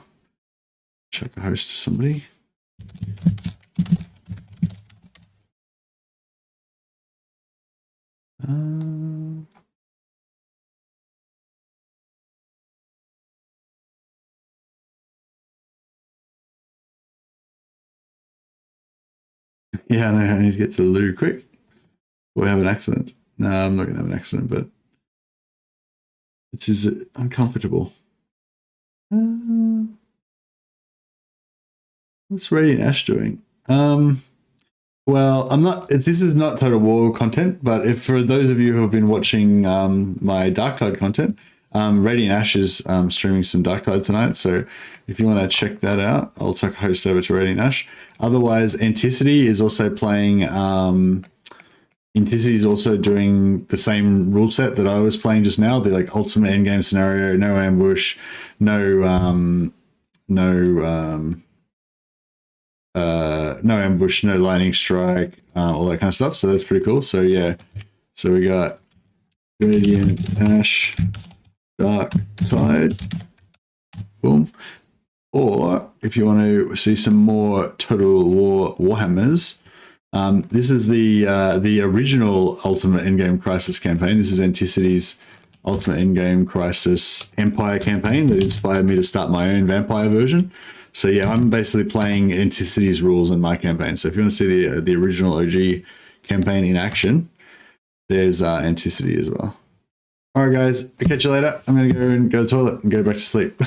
Chuck a host to somebody. Yeah, I know I need to get to the loo quick. Or have an accident. No, I'm not going to have an accident, but which is uncomfortable. What's Radiant Ash doing? For Well, I'm not. This is not Total War content, but if for those of you who have been watching my Darktide content, Radiant Ash is streaming some Darktide tonight. So if you want to check that out, I'll take a host over to Radiant Ash. Otherwise, Anticity is also playing. Anticity is also doing the same rule set that I was playing just now. The like ultimate endgame scenario, no ambush, no ambush, no lightning strike, all that kind of stuff. So that's pretty cool. So yeah, so we got Radiant Ash, Dark Tide, boom. Or if you want to see some more Total War Warhammers, this is the original Ultimate Endgame Crisis campaign. This is Anticity's Ultimate Endgame Crisis Empire campaign that inspired me to start my own vampire version. So yeah, I'm basically playing Anticity's rules in my campaign. So if you want to see the original OG campaign in action, there's Anticity as well. All right, guys, I'll catch you later. I'm going to go to the toilet and go back to sleep.